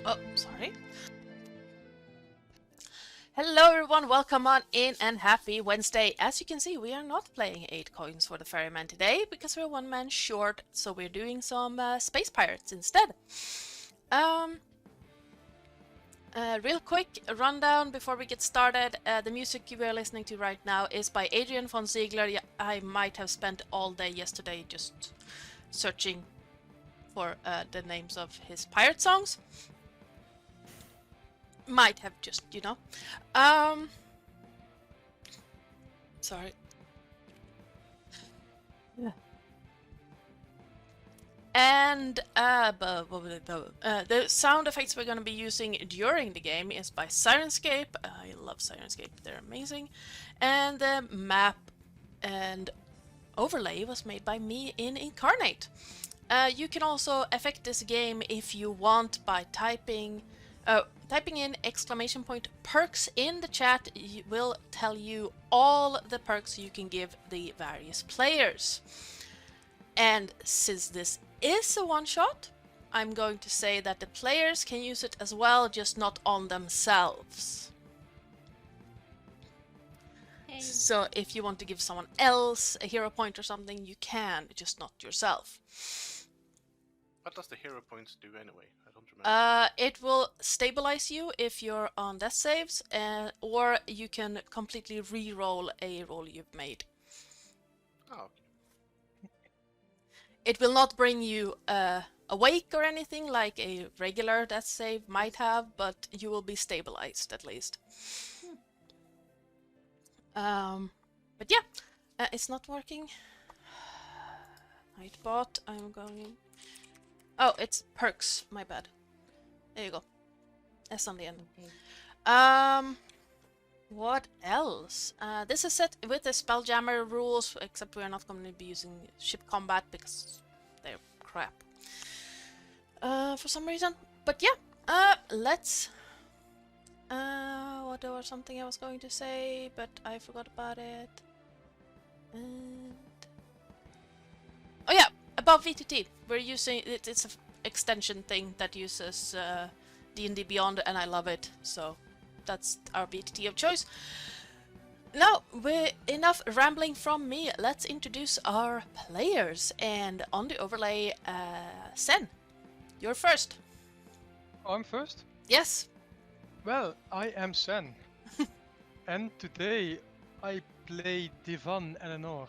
Oh, sorry. Hello everyone, welcome on in and happy Wednesday. As you can see, we are not playing 8 coins for the Ferryman today because we're one man short, so we're doing some Space Pirates instead. Real quick rundown before we get started. The music you are listening to right now is by Adrian von Ziegler. Yeah, I might have spent all day yesterday just searching for the names of his pirate songs. Might have just, you know. Sorry. Yeah. And the sound effects we're going to be using during the game is by Sirenscape. I love Sirenscape, they're amazing. And the map and overlay was made by me in Incarnate. You can also affect this game if you want by typing in !perks in the chat. Will tell you all the perks you can give the various players. And since this is a one-shot, I'm going to say that the players can use it as well, just not on themselves. Hey. So if you want to give someone else a hero point or something, you can, just not yourself. What does the hero points do anyway? I don't remember. It will stabilize you if you're on death saves, or you can completely re-roll a roll you've made. Oh, okay. It will not bring you awake or anything like a regular death save might have, but you will be stabilized at least. But yeah, it's not working. Nightbot, I'm going... Oh, it's perks, my bad. There you go. S on the end. Okay. What else? This is set with the Spelljammer rules, except we're not going to be using ship combat because they're crap. For some reason. But yeah, let's... what was something I was going to say, but I forgot about it. And... Oh yeah, about VTT. We're using it. It's an extension thing that uses D&D Beyond, and I love it. So that's our VTT of choice. Now, enough rambling from me. Let's introduce our players. And on the overlay, Sen, you're first. Oh, I'm first? Yes. Well, I am Sen. And today I play Divan Eleanor,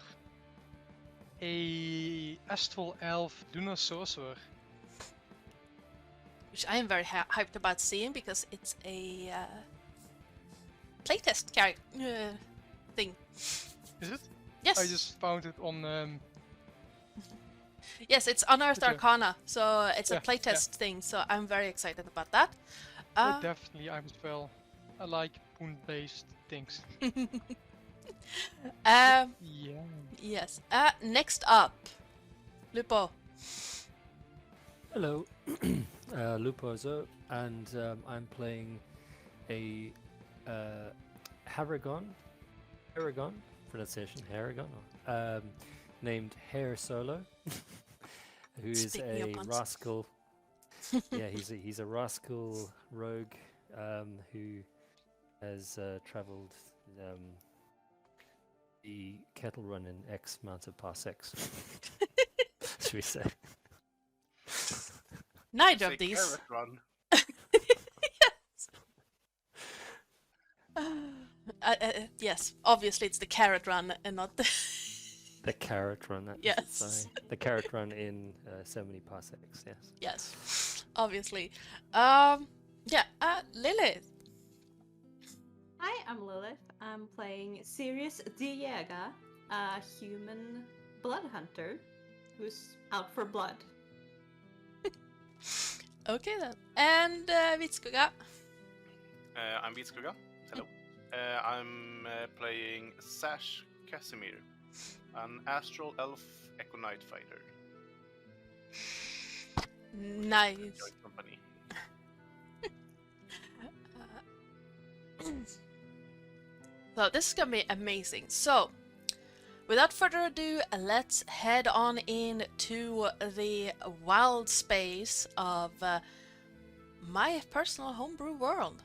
a astral elf Lunar sorcerer. Which I am very hyped about seeing because it's a playtest thing. Is it? Yes. I just found it on... Yes, it's Unearthed Arcana, so it's a playtest yeah. thing, so I'm very excited about that. Oh, definitely, I'm as well. I like poon-based things. Yeah. Yes. Next up, Lupo. Hello, LupoZo, and I'm playing a Haragon pronunciation, Haragon, named Hair Solo, who is a rascal. Yeah, he's a rascal rogue who has travelled the Kettle Run in X amount of parsecs. Should we say? Neither of these. Carrot Run. Yes. Yes, obviously it's the Carrot Run and not the... The Carrot Run. Yes. Sorry. The Carrot Run in so many parsecs, yes. Yes, obviously. Lillith. Hi, I'm Lilith. I'm playing Sirius Diega, a human blood hunter who's out for blood. Okay then. And Viskugga. I'm Viskugga. Hello. I'm playing Sash Casimir, an astral elf Echo Knight fighter. Nice. Company. So this is gonna be amazing. So, without further ado, let's head on into the wild space of my personal homebrew world.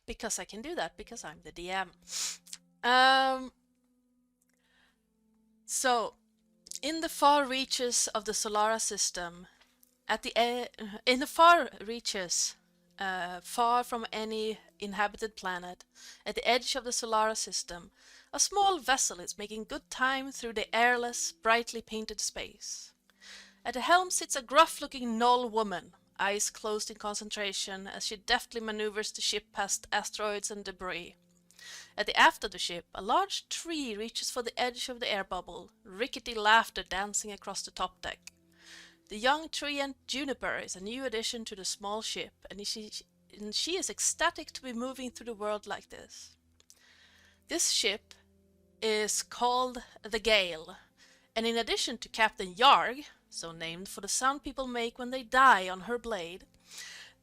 Because I can do that, because I'm the DM. So, in the far reaches of the Solara system, in the far reaches, far from any inhabited planet, at the edge of the Solara system, a small vessel is making good time through the airless, brightly painted space. At the helm sits a gruff-looking Null woman, eyes closed in concentration as she deftly maneuvers the ship past asteroids and debris. At the aft of the ship, a large tree reaches for the edge of the air bubble, rickety laughter dancing across the top deck. The young treant Juniper is a new addition to the small ship, and she is ecstatic to be moving through the world like this. This ship is called the Gale, and in addition to Captain Yarg, so named for the sound people make when they die on her blade,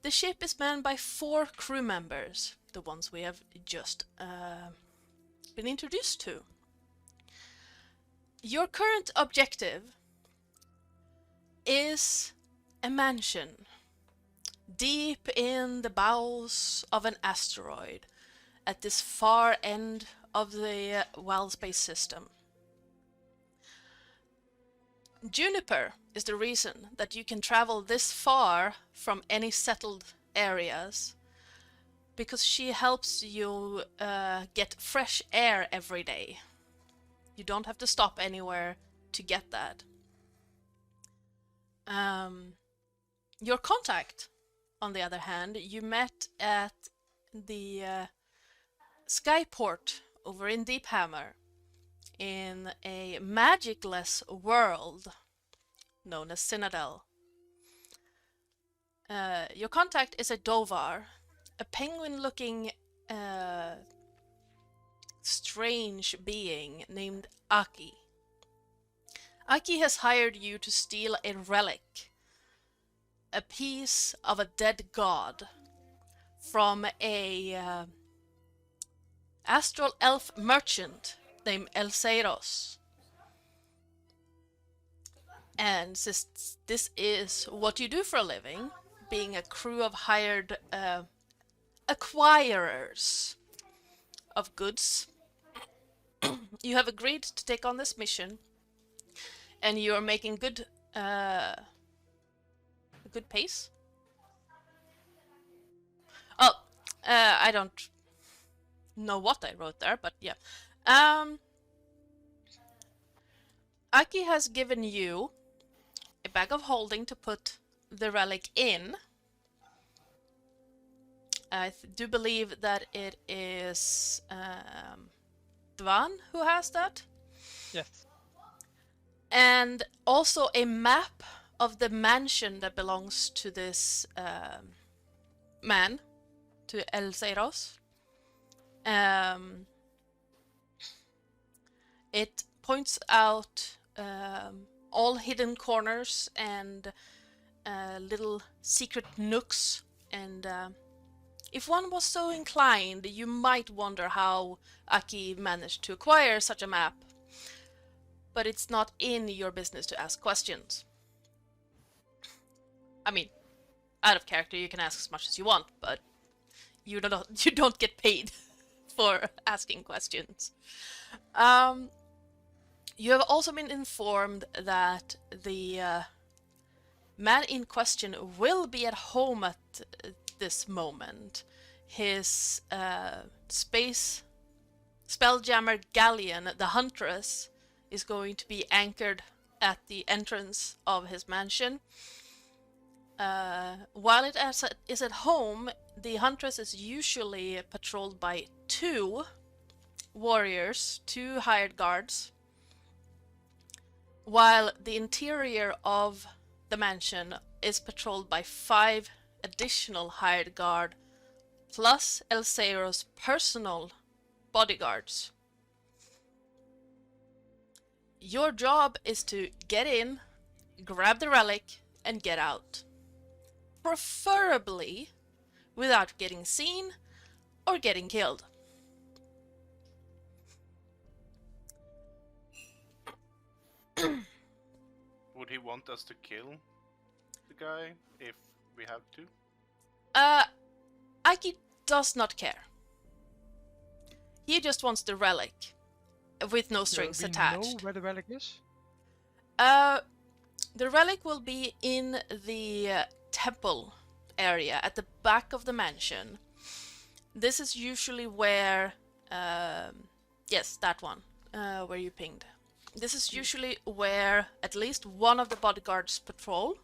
the ship is manned by 4 crew members, the ones we have just been introduced to. Your current objective is a mansion deep in the bowels of an asteroid at this far end of the wild space system. Juniper is the reason that you can travel this far from any settled areas, because she helps you get fresh air every day. You don't have to stop anywhere to get that. Your contact, on the other hand, you met at the Skyport over in Deephammer, in a magicless world known as Cynadel. Your contact is a Dovar, a penguin-looking strange being named Aki. Aki has hired you to steal a relic, a piece of a dead god, from a astral elf merchant named Elseiros. And since this is what you do for a living, being a crew of hired acquirers of goods, you have agreed to take on this mission, and you are making good pace. Oh, I don't know what I wrote there, but yeah. Aki has given you a bag of holding to put the relic in. I do believe that it is Dvan who has that. Yes. And also a map of the mansion that belongs to this man, to Elseiros. It points out all hidden corners and little secret nooks, and if one was so inclined, you might wonder how Aki managed to acquire such a map. But it's not in your business to ask questions. I mean, out of character you can ask as much as you want, but you don't get paid for asking questions. You have also been informed that the man in question will be at home at this moment. His space spelljammer galleon, the Huntress, is going to be anchored at the entrance of his mansion. While it is at home, the Huntress is usually patrolled by 2 warriors, 2 hired guards, while the interior of the mansion is patrolled by 5 additional hired guard, plus Elseiros' personal bodyguards. Your job is to get in, grab the relic, and get out. Preferably without getting seen or getting killed. Would he want us to kill the guy if we have to? Aki does not care. He just wants the relic with no strings we attached. know where the relic is? The relic will be in the temple area at the back of the mansion. This is usually where, yes, that one, where you pinged. This is usually where at least one of the bodyguards patrol.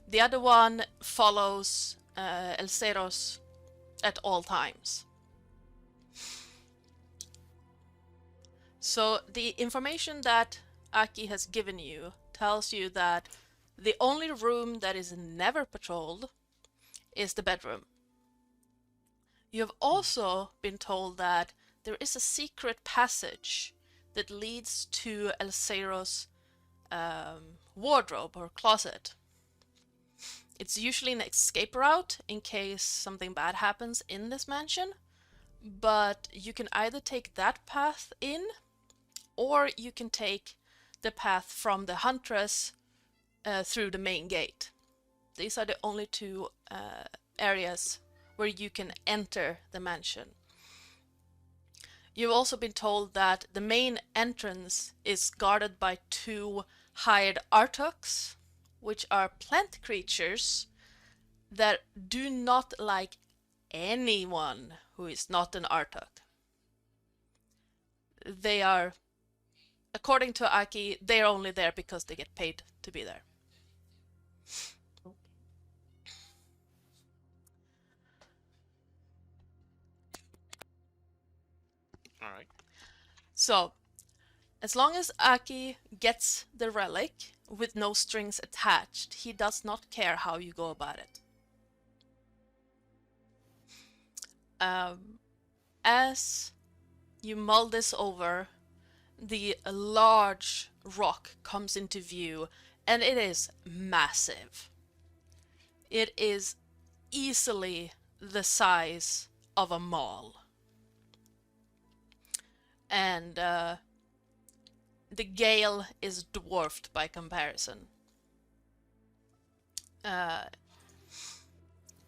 The other one follows Elceros at all times. So the information that Aki has given you tells you that the only room that is never patrolled is the bedroom. You have also been told that there is a secret passage that leads to Elceros' wardrobe or closet. It's usually an escape route in case something bad happens in this mansion, but you can either take that path in, or you can take the path from the Huntress through the main gate. These are the only two areas where you can enter the mansion. You've also been told that the main entrance is guarded by two hired Artoks, which are plant creatures that do not like anyone who is not an Artok. They are, according to Aki, they're only there because they get paid to be there. Alright. So, as long as Aki gets the relic with no strings attached, he does not care how you go about it. As you mull this over, the large rock comes into view, and it is massive. It is easily the size of a mall. And the Gale is dwarfed by comparison.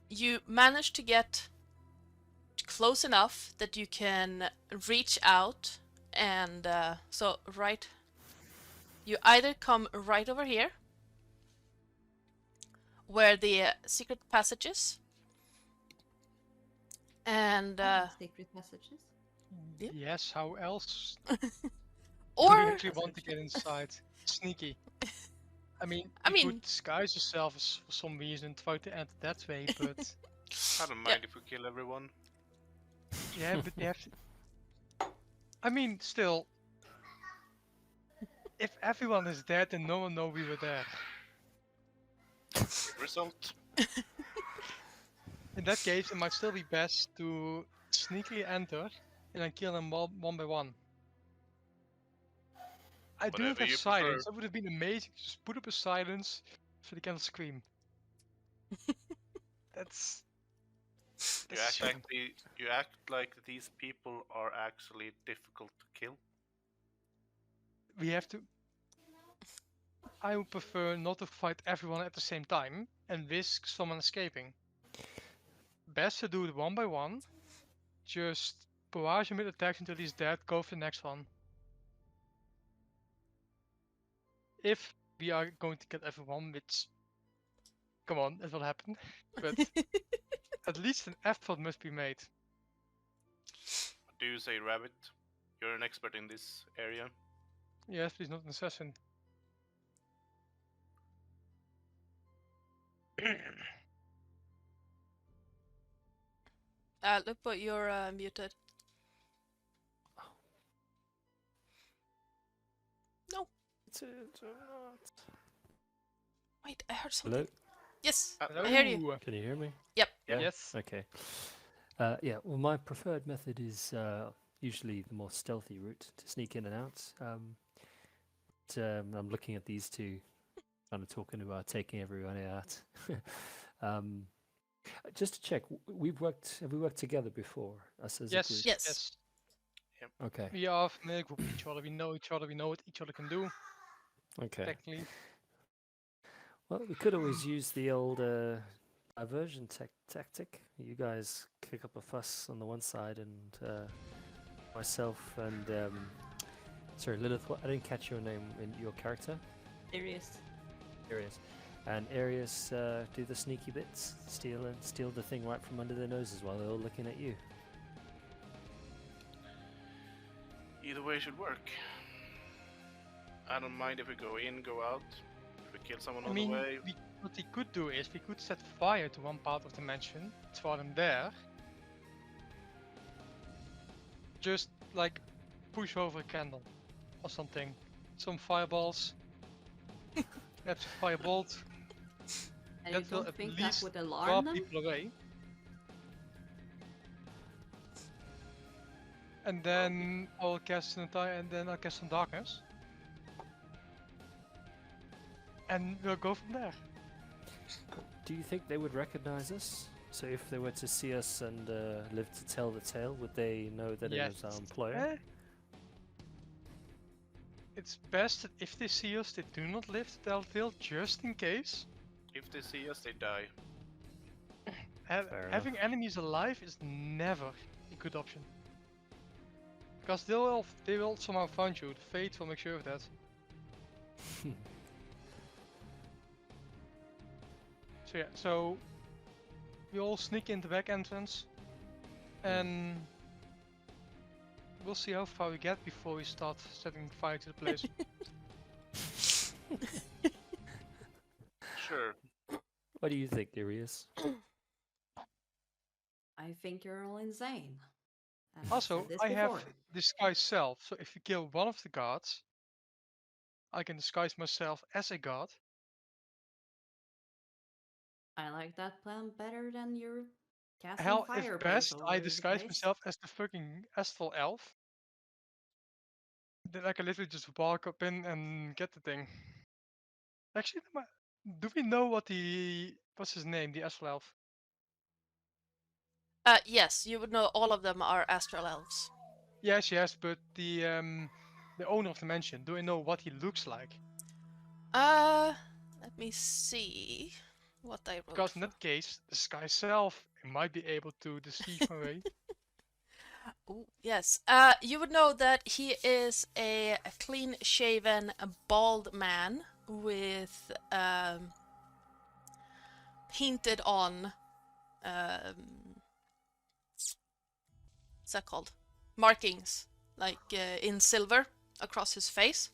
You manage to get close enough that you can reach out, and you either come right over here where the secret passage is, and Secret passages. Yep. Yes, how else or do you actually want to get inside? Sneaky. I mean, you could disguise yourself for some reason, try to enter that way, but... I don't mind if we kill everyone. Yeah, but they have to... I mean, still... If everyone is dead, then no one knows we were there. Good result. In that case, it might still be best to sneakily enter and then kill them one by one. I do not Whatever have you silence. prefer. That would have been amazing. Just put up a silence so they can scream. That's You a act shame. like you act like these people are actually difficult to kill. We have to... I would prefer not to fight everyone at the same time and risk someone escaping. Best to do it one by one. Just barrage him with attacks until he's dead, go for the next one. If we are going to get everyone, which... Come on, it will happen. But at least an effort must be made. What do you say, Rabbit? You're an expert in this area. Yes, please, not an assassin. Lupo, you're muted. No. Wait, I heard something. Hello? Yes, Hello? I hear you. Can you hear me? Yep. Yeah. Yes. Okay. Yeah, well, my preferred method is usually the more stealthy route to sneak in and out. I'm looking at these two kind of talking about taking everyone out. Just to check, have we worked together before, us as a Yes. group? Yes. Okay. We are familiar with each other. We know each other. We know what each other can do. Okay. Technically. Well, we could always use the old diversion tactic. You guys kick up a fuss on the one side, and myself and sorry, Lilith. What? I didn't catch your name in your character. Arius. Arius. And Arius do the sneaky bits, steal the thing right from under their noses while they're all looking at you. Either way should work. I don't mind if we go in, go out. If we kill someone I on mean, the way. what we could do is we could set fire to one part of the mansion, throw them there. Just like push over a candle or something. Some fireballs. Perhaps a firebolt. And you That will don't at think that least would draw alarm them? people away. And then I'll cast an entire, and then I'll cast some darkness. And we'll go from there. Do you think they would recognize us? So if they were to see us and live to tell the tale, would they know that it was our employer? Eh? It's best that if they see us, they do not live to tell the tale, just in case. If they see us, they die. Fair Having enemies alive is never a good option. Because they will somehow find you. The fate will make sure of that. So yeah, so we all sneak in the back entrance, and we'll see how far we get before we start setting fire to the place. Sure. What do you think, Arius? I think you're all insane. And I've Also, said this I have before. disguise self, so if you kill one of the guards, I can disguise myself as a guard. I like that plan better than your casting Hell, fireballs if best, all I over the disguise place. myself as the fucking astral elf. Then I can literally just walk up in and get the thing. Actually, do we know what's his name, the astral elf? Yes, you would know all of them are astral elves. Yes, but the owner of the mansion, do I know what he looks like? Let me see what I wrote. Because in that case, the sky self might be able to deceive my way. Ooh, yes. You would know that he is a clean-shaven, bald man with hinted on what's that called? Markings, like in silver across his face.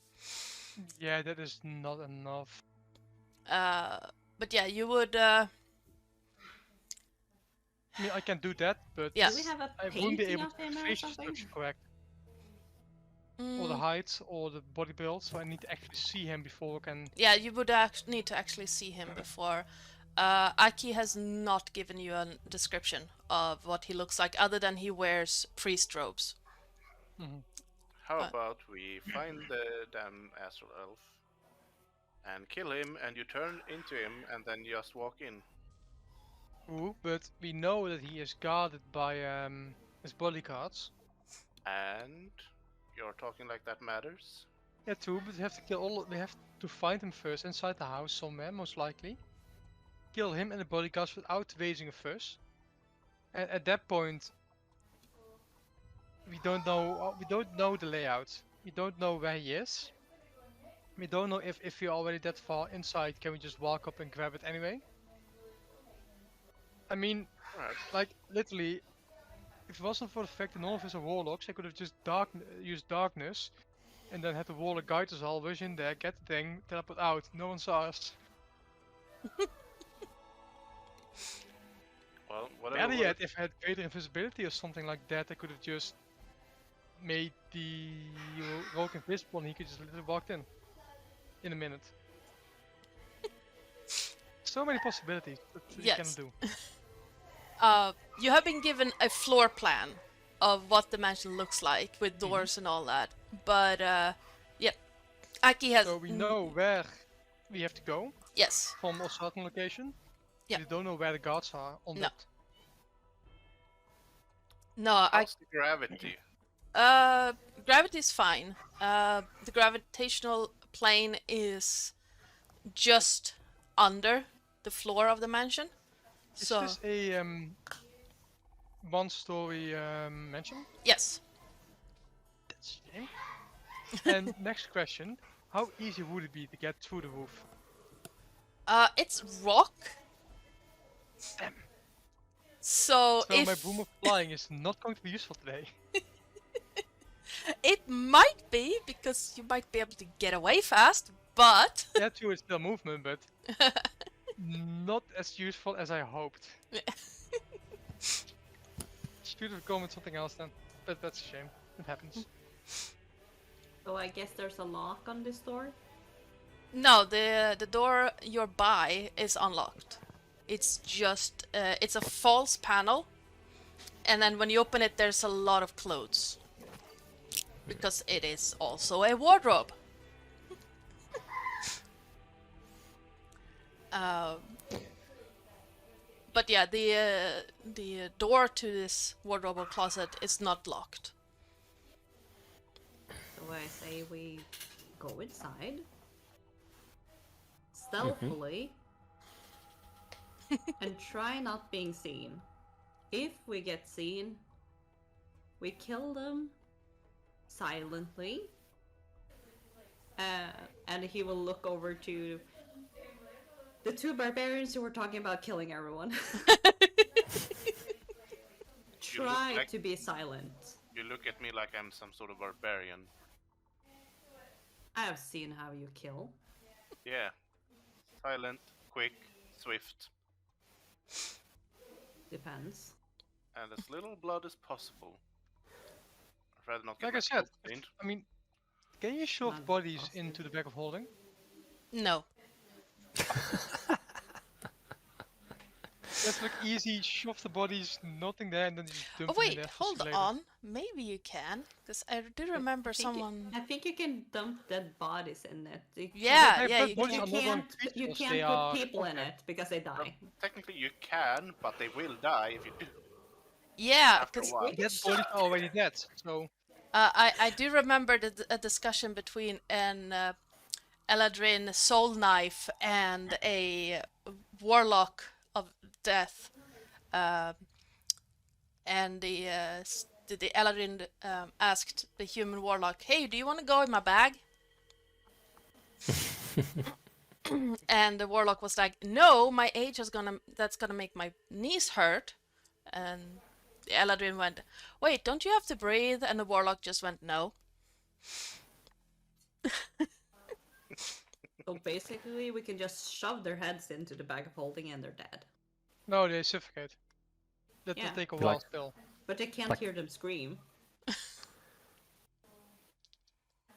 Yeah, that is not enough. But yeah, you would. I mean, I can do that, but Yeah. Do we have a I won't be painting able of to him or facial something? structure correct. Or the height, or the body build, so I need to actually see him before I can... Yeah, you would need to actually see him before. Aki has not given you a description of what he looks like, other than he wears priest robes. How What? about we find the damn astral elf and kill him, and you turn into him, and then just walk in. Ooh, but we know that he is guarded by his bodyguards. And you're talking like that matters? Yeah, true, but we have to kill we have to find him first inside the house somewhere, most likely. Kill him and the bodyguards without raising a fuss. And at that point, we don't know the layout. We don't know where he is. We don't know if we're already that far inside. Can we just walk up and grab it anyway? I mean, Alright. like literally, if it wasn't for the fact that none of us are warlocks, I could have just used darkness, and then had the warlock guide us all, rush in there, get the thing, teleport out. No one saw us. Well, whatever. Better yet, if I had greater invisibility or something like that, I could have just made the rogue invisible and he could just literally walk in a minute. So many possibilities that you can Yes. do. You have been given a floor plan of what the mansion looks like, with doors and all that. But, yeah, Aki has... So we know where we have to go Yes. from a certain location. Yeah. We don't know where the guards are on No. that. No, How's the gravity? gravity is fine. The gravitational plane is just under the floor of the mansion. Is So this a one-story mansion? yes, That's a shame. And next question: how easy would it be to get through the roof? it's rock. Damn. So So if my boom of flying is not going to be useful today. it might be because you might be able to get away fast, but Yeah, true, it's still movement, but not as useful as I hoped. Should have gone with something else then, but that's a shame. It happens. So I guess there's a lock on this door. no, the door you're by is unlocked. It's just it's a false panel, and then when you open it, there's a lot of clothes because it is also a wardrobe. But yeah, the door to this wardrobe or closet is not locked. So I say we go inside stealthily and try not being seen. If we get seen, we kill them silently, and he will look over to the two barbarians who were talking about killing everyone. Try like- to be silent. You look at me like I'm some sort of barbarian. I have seen how you kill. Yeah. Silent, quick, swift, Depends. and as little blood as possible. I'd rather not get Like my I said, clothes stained. I mean, can you shove Man, bodies bastard. into the bag of holding? No. That's like easy, shove the bodies, nothing there, and then just dump Oh them in wait, there for hold later. on. Maybe you can, because I do remember someone. I think you can dump dead bodies in it. You Yeah, Hey, yeah, dead you bodies You are can. not on can't, you creatures, can't they put are- people in okay. it because they die. Technically you can, but they will die if you do. Yeah, After a because while. Dead bodies are already dead, so I do remember a discussion between an Eladrin soul knife and a warlock of death, and the Eladrin asked the human warlock, "Hey, do you want to go in my bag?" And the warlock was like, "No, my age is that's gonna make my knees hurt." And the Eladrin went, "Wait, don't you have to breathe?" And the warlock just went, "No." So basically, we can just shove their heads into the bag of holding and they're dead. no, they suffocate. That will Yeah. take a Like- while still. But they can't Like- hear them scream.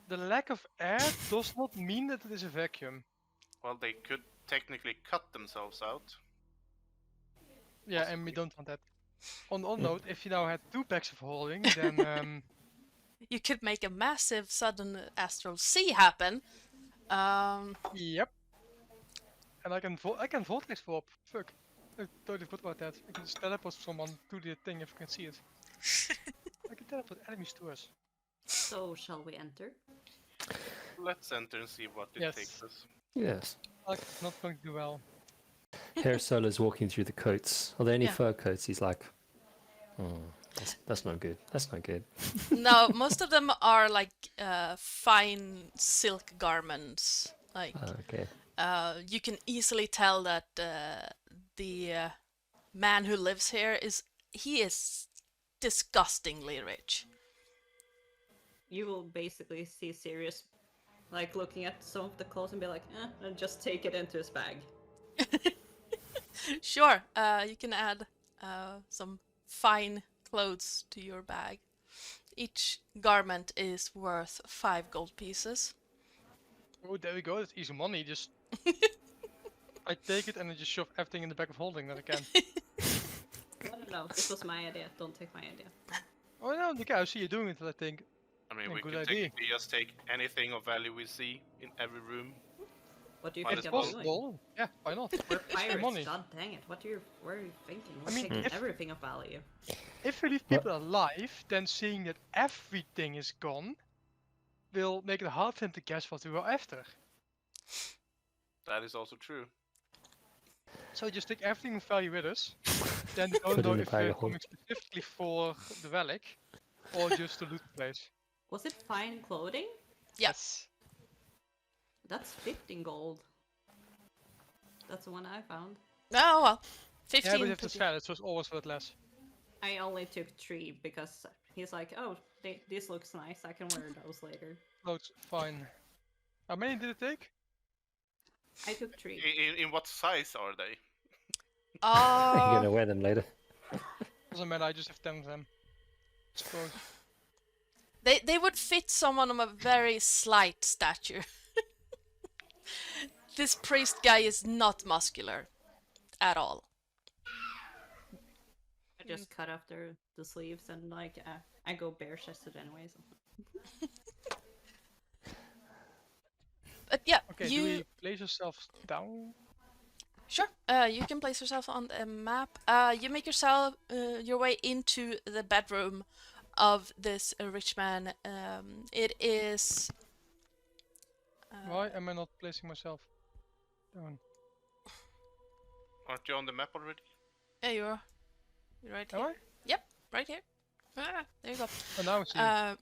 The lack of air does not mean that it is a vacuum. Well, they could technically cut themselves out. Yeah, and we Possibly. don't want that. On note, if you now had two bags of holding, then You could make a massive sudden astral sea happen. yep. And I can vortex warp. Fuck. I totally forgot about that. I can just teleport someone to the thing if I can see it. I can teleport enemies to us. So shall we enter? Let's enter and see what it Yes. takes us. Yes. Like, not going to do well. Hair Solo's walking through the coats. Are there any Yeah. fur coats? He's like, that's not good. That's not good. No, most of them are like fine silk garments. Like Okay. you can easily tell that the man who lives here is disgustingly rich. You will basically see Sirius, like, looking at some of the clothes and be like, and just take it into his bag. Sure, you can add some fine clothes to your bag. Each garment is worth 5 gold pieces. Oh, there we go. That's easy money. Just I take it and I just shove everything in the bag of holding that I can. No, this was my idea. Don't take my idea. Oh no, okay, I see you doing it. I think. I mean, Yeah, we good can idea. technically just take anything of value we see in every room. What do you Might think as I'm well. doing? Possible. Yeah, why not? We're It's free pirates. money. God dang it! What are you thinking? We're mean, taking if- everything of value. If we leave people alive, then seeing that everything is gone will make it hard for them to guess what we were after. That is also true. So just take everything of value with us. Then we don't Put know in the if bag we're of holding. coming specifically for the relic or just to loot the place. Was it fine clothing? Yeah. Yes. That's 15 gold. That's the one I found. Oh well, Yeah, 15. but if it's pretty- fair, it's always worth less. I only took 3 because he's like, oh, this looks nice. I can wear those later. Clothes, fine. How many did it take? I took 3. In what size are they? You're Uh, gonna wear them later. Doesn't matter, I just have 10 of them. Suppose. they would fit someone of a very slight stature. This priest guy is not muscular at all. I just cut off the sleeves and like I go bare chested anyways. But yeah, Okay, you do we place yourselves down? sure. You can place yourself on the map. You make yourself your way into the bedroom of this rich man. It is. Why am I not placing myself down? Aren't you on the map already? Yeah, you are. You're right Am here. I? Yep, right here. Ah, there you go. Oh, now I see.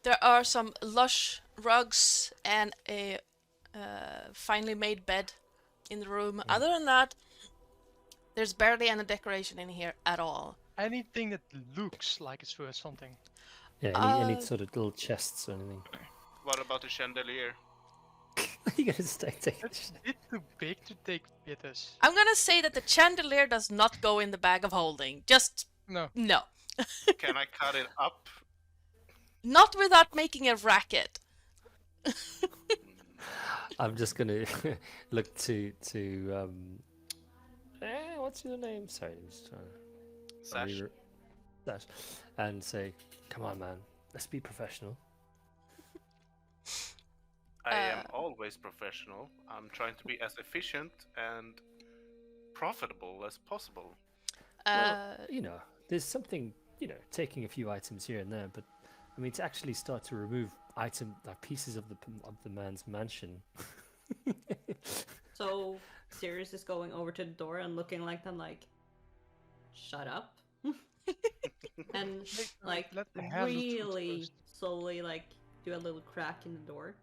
There are some lush rugs and a finely made bed in the room. Other than that, there's barely any decoration in here at all. Anything that looks like it's worth something. Yeah, any Uh, sort of little chests or anything. What about the chandelier? You gonna take It's a bit too big to take with us. I'm gonna say that the chandelier does not go in the bag of holding. Just No. no. Can I cut it up? Not without making a racket. I'm just gonna look to what's your name? Sorry, I'm just trying to Sash. Sash, and say, come on, man, let's be professional. I am always professional. I'm trying to be as efficient and profitable as possible. Well, there's something, taking a few items here and there, but I mean, to actually start to remove pieces of the man's mansion. So Sirius is going over to the door and looking like them like, shut up. And like let the hair look good really first. slowly like do a little crack in the door.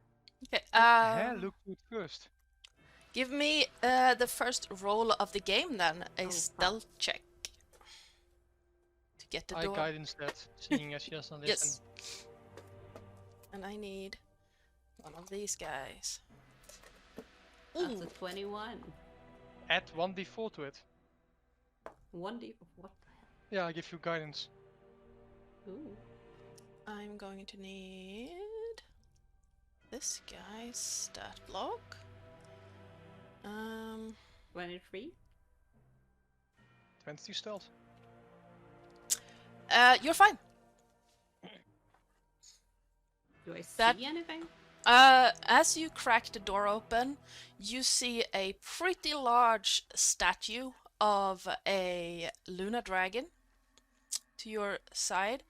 Okay. Hair look good first. Give me the first roll of the game then, a Oh, stealth check to get the I door. guidance that, seeing as she doesn't listen. Yes. And I need one of these guys. That's Ooh. a 21. Add 1d4 to it. 1d. What Yeah, I give you guidance. the hell? Ooh. I'm going to need this guy's stat block. 23. 20 stealth. You're fine. Do I see That- anything? As you crack the door open, you see a pretty large statue of a Luna dragon to your side.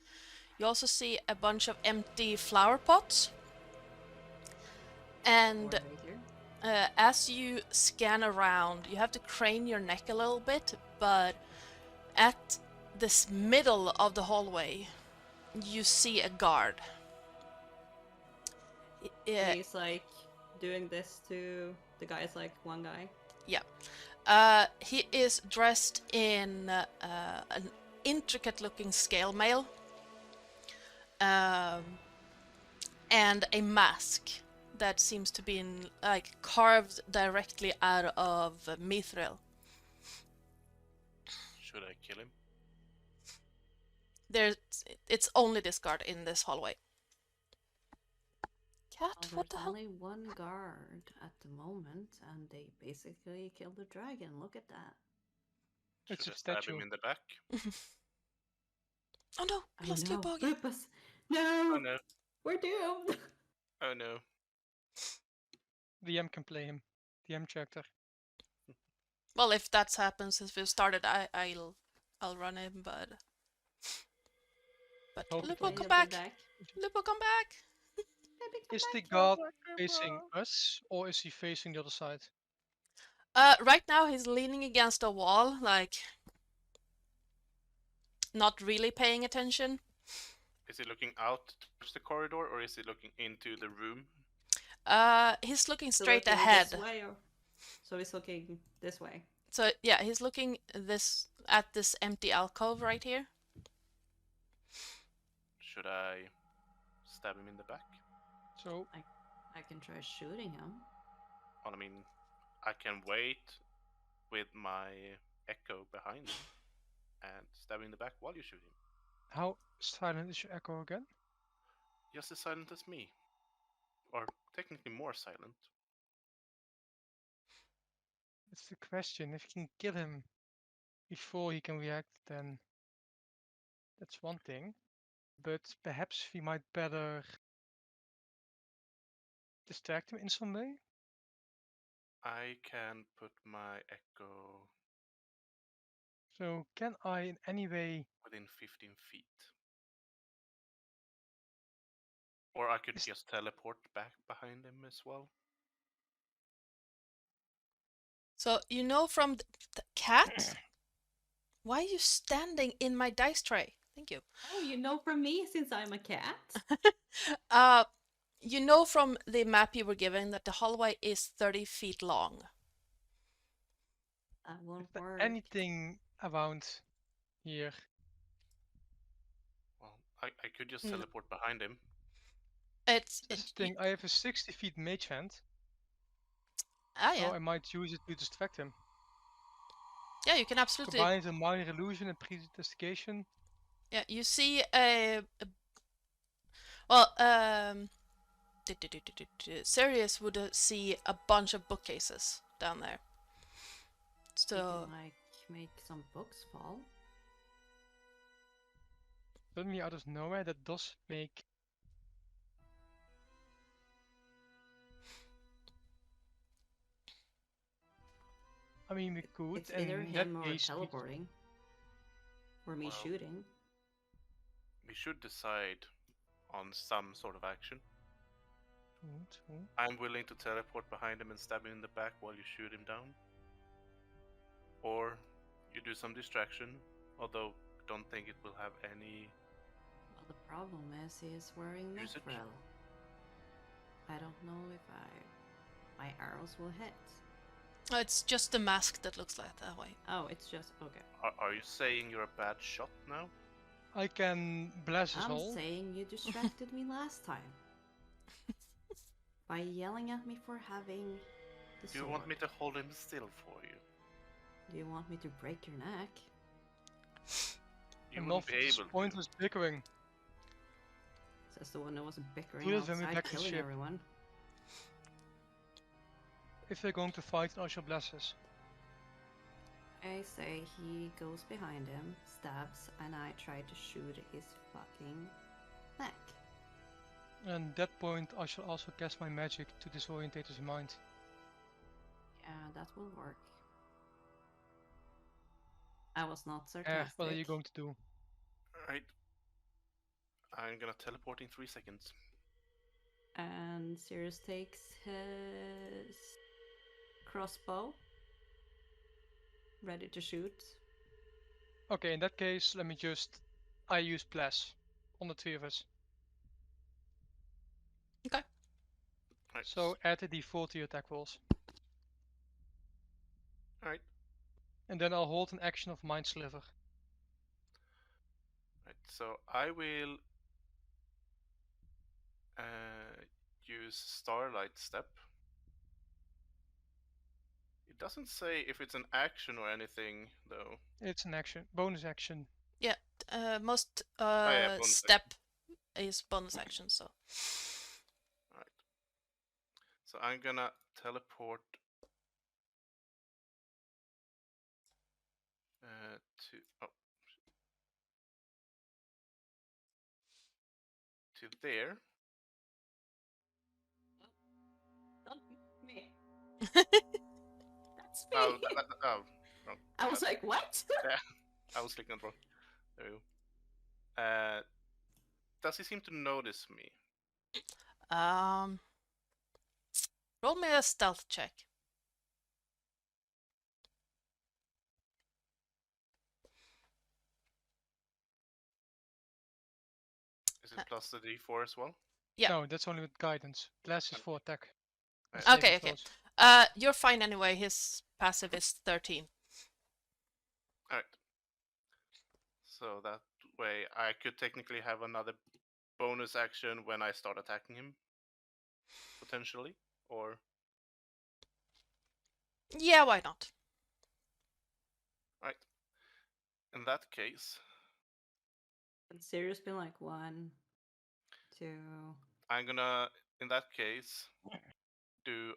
You also see a bunch of empty flower pots. And Or right here? as you scan around, you have to crane your neck a little bit, but at this middle of the hallway, you see a guard. And he's like doing this to the guys, like one guy. He is dressed in an intricate-looking scale mail and a mask that seems to be carved directly out of mithril. Should I kill him? It's only this guard in this hallway. Cat, Oh, what the there's hell? only one guard at the moment, and they basically killed the dragon. Look at that. It's Should a I stab statue. him in the back? Oh no, I we lost your know. bogey. Lupus. No, Oh no. we're doomed. Oh no. DM can play him. DM character. Well, if that happens, if we started, I'll run him, but Hopefully. Lupo, He'll come be back! Lupo, come back! Is the guard facing us, or is he facing the other side? Right now he's leaning against a wall, like not really paying attention. Is he looking out towards the corridor or is he looking into the room? He's looking So straight looking ahead. this way, or so he's looking this way. So yeah, he's looking at this empty alcove right here. Should I stab him in the back? So I can try shooting him. Well, I mean, I can wait with my echo behind him and stab him in the back while you shoot him. how silent is your echo again? Just as silent as me. Or technically more silent. It's the question. If you can kill him before he can react, then that's one thing. But perhaps we might better distract him in some way. I can put my echo So can I in any way? within 15 feet. Or I could Is- just teleport back behind him as well. So you know from the cat. Why are you standing in my dice tray? Thank you. Oh, you know from me since I'm a cat. You know from the map you were given that the hallway is 30 feet long. That won't Is there work. anything around here? Well, I could just Mm. teleport behind him. It's That's the thing. I have a 60 feet mage hand, ah so yeah, I might use it to distract him. yeah. You can absolutely. Combine the minor illusion and prestidigitation. Yeah, you see well, Sirius would see a bunch of bookcases down there. You So can like make some books fall. Suddenly out of nowhere, that does make. I mean, we could, It's and either in that him or case, teleporting. Or me Well, shooting. We should decide on some sort of action. Ooh. I'm willing to teleport behind him and stab him in the back while you shoot him down. Or you do some distraction, although I don't think it will have any. Well, the problem is he is wearing Use it. mithril. I don't know if my arrows will hit. it's just the mask that looks like that way. Oh, it's just okay. Are you saying you're a bad shot now? I can bless his I'm hole. saying you distracted me last time. By yelling at me for having the Do you sword. want me to hold him still for you? Do you want me to break your neck? You Enough wouldn't be of this able to. pointless bickering. Says the one that was bickering Please, when we outside, back the killing ship. everyone. If they're going to fight, I shall bless us. I say he goes behind him, stabs, and I try to shoot his fucking neck. And at that point, I shall also cast my magic to disorientate his mind. Yeah, that will work. I was not sarcastic. What are you going to do? Alright. I'm gonna teleport in 3 seconds. And Sirius takes his crossbow, ready to shoot. Okay, in that case, let me just. I use bless on the three of us. Okay. Right. So add a d4 to your attack rolls. Alright. And then I'll hold an action of Mind Sliver. Right. So I will use Starlight Step. It doesn't say if it's an action or anything, though. It's an action, bonus action. Yeah, most yeah, bonus step is bonus action. So Right. So I'm gonna teleport to there. Not me. That's me. Oh, wrong. I was like, what? Yeah, I was clicking on wrong. There we go. Does he seem to notice me? roll me a stealth check. it plus the D4 as well? Yeah. No, that's only with guidance. Blast is for attack. and Okay. saving Okay, okay. throws. You're fine anyway. His passive is 13. Alright. So that way I could technically have another bonus action when I start attacking him. Potentially. Or Yeah, why not? right. In that case, And Sirius been like 1, 2. I'm gonna in that case do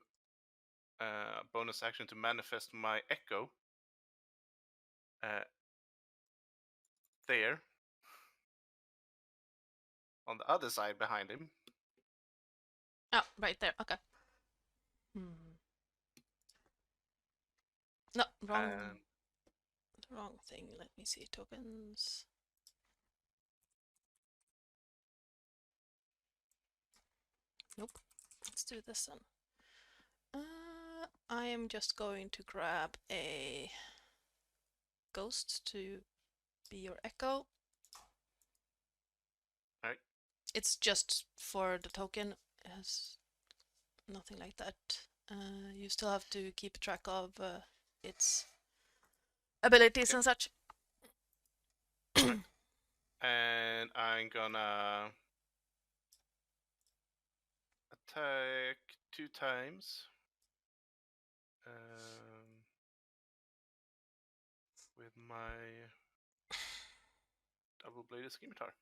a bonus action to manifest my echo there on the other side behind him. Oh, right there. Okay. Hmm. No, And wrong thing. Let me see. Tokens. Nope. Let's do this then. I am just going to grab a ghost to be your echo. Right. It's just for the token. It has nothing like that. You still have to keep track of its abilities and such. and I'm gonna attack 2 times. With my double-bladed scimitar.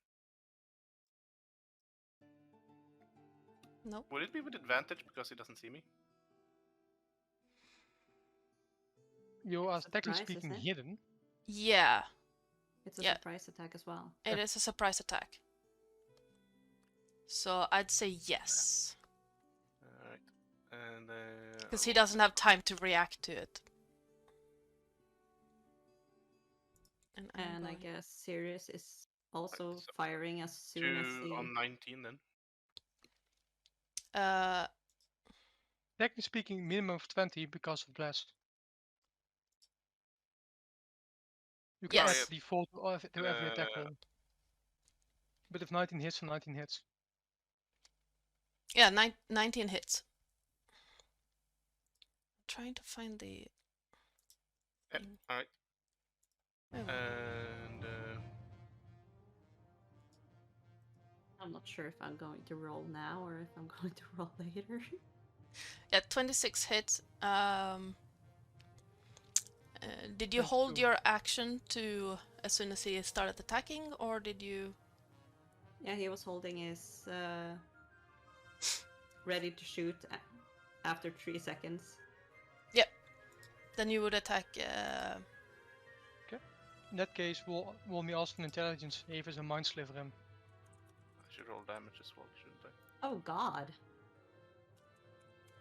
Nope. Would it be with advantage because he doesn't see me? You are It's a technically surprise, speaking isn't it? hidden. Yeah, It's a Yeah. surprise attack as well. it is a surprise attack. So I'd say yes. Alright. And Because he doesn't have time to react to it. I'm And I going- guess Sirius is also so firing as soon as 2 he. on 19 then. Technically speaking, minimum of 20 because of blast. You can Yes. default to every attack roll. But if 19 hits, then 19 hits. Yeah, 19 hits. Trying to find the. Yep. Alright. Oh. And I'm not sure if I'm going to roll now or if I'm going to roll later. Yeah, 26 hits. Did you That's hold true. your action to as soon as he started attacking, or did you? Yeah, he was holding his ready to shoot after 3 seconds. Then you would attack. In that case, roll me also an intelligence save as a mind sliver him. I should roll damage as well, shouldn't I? Oh god.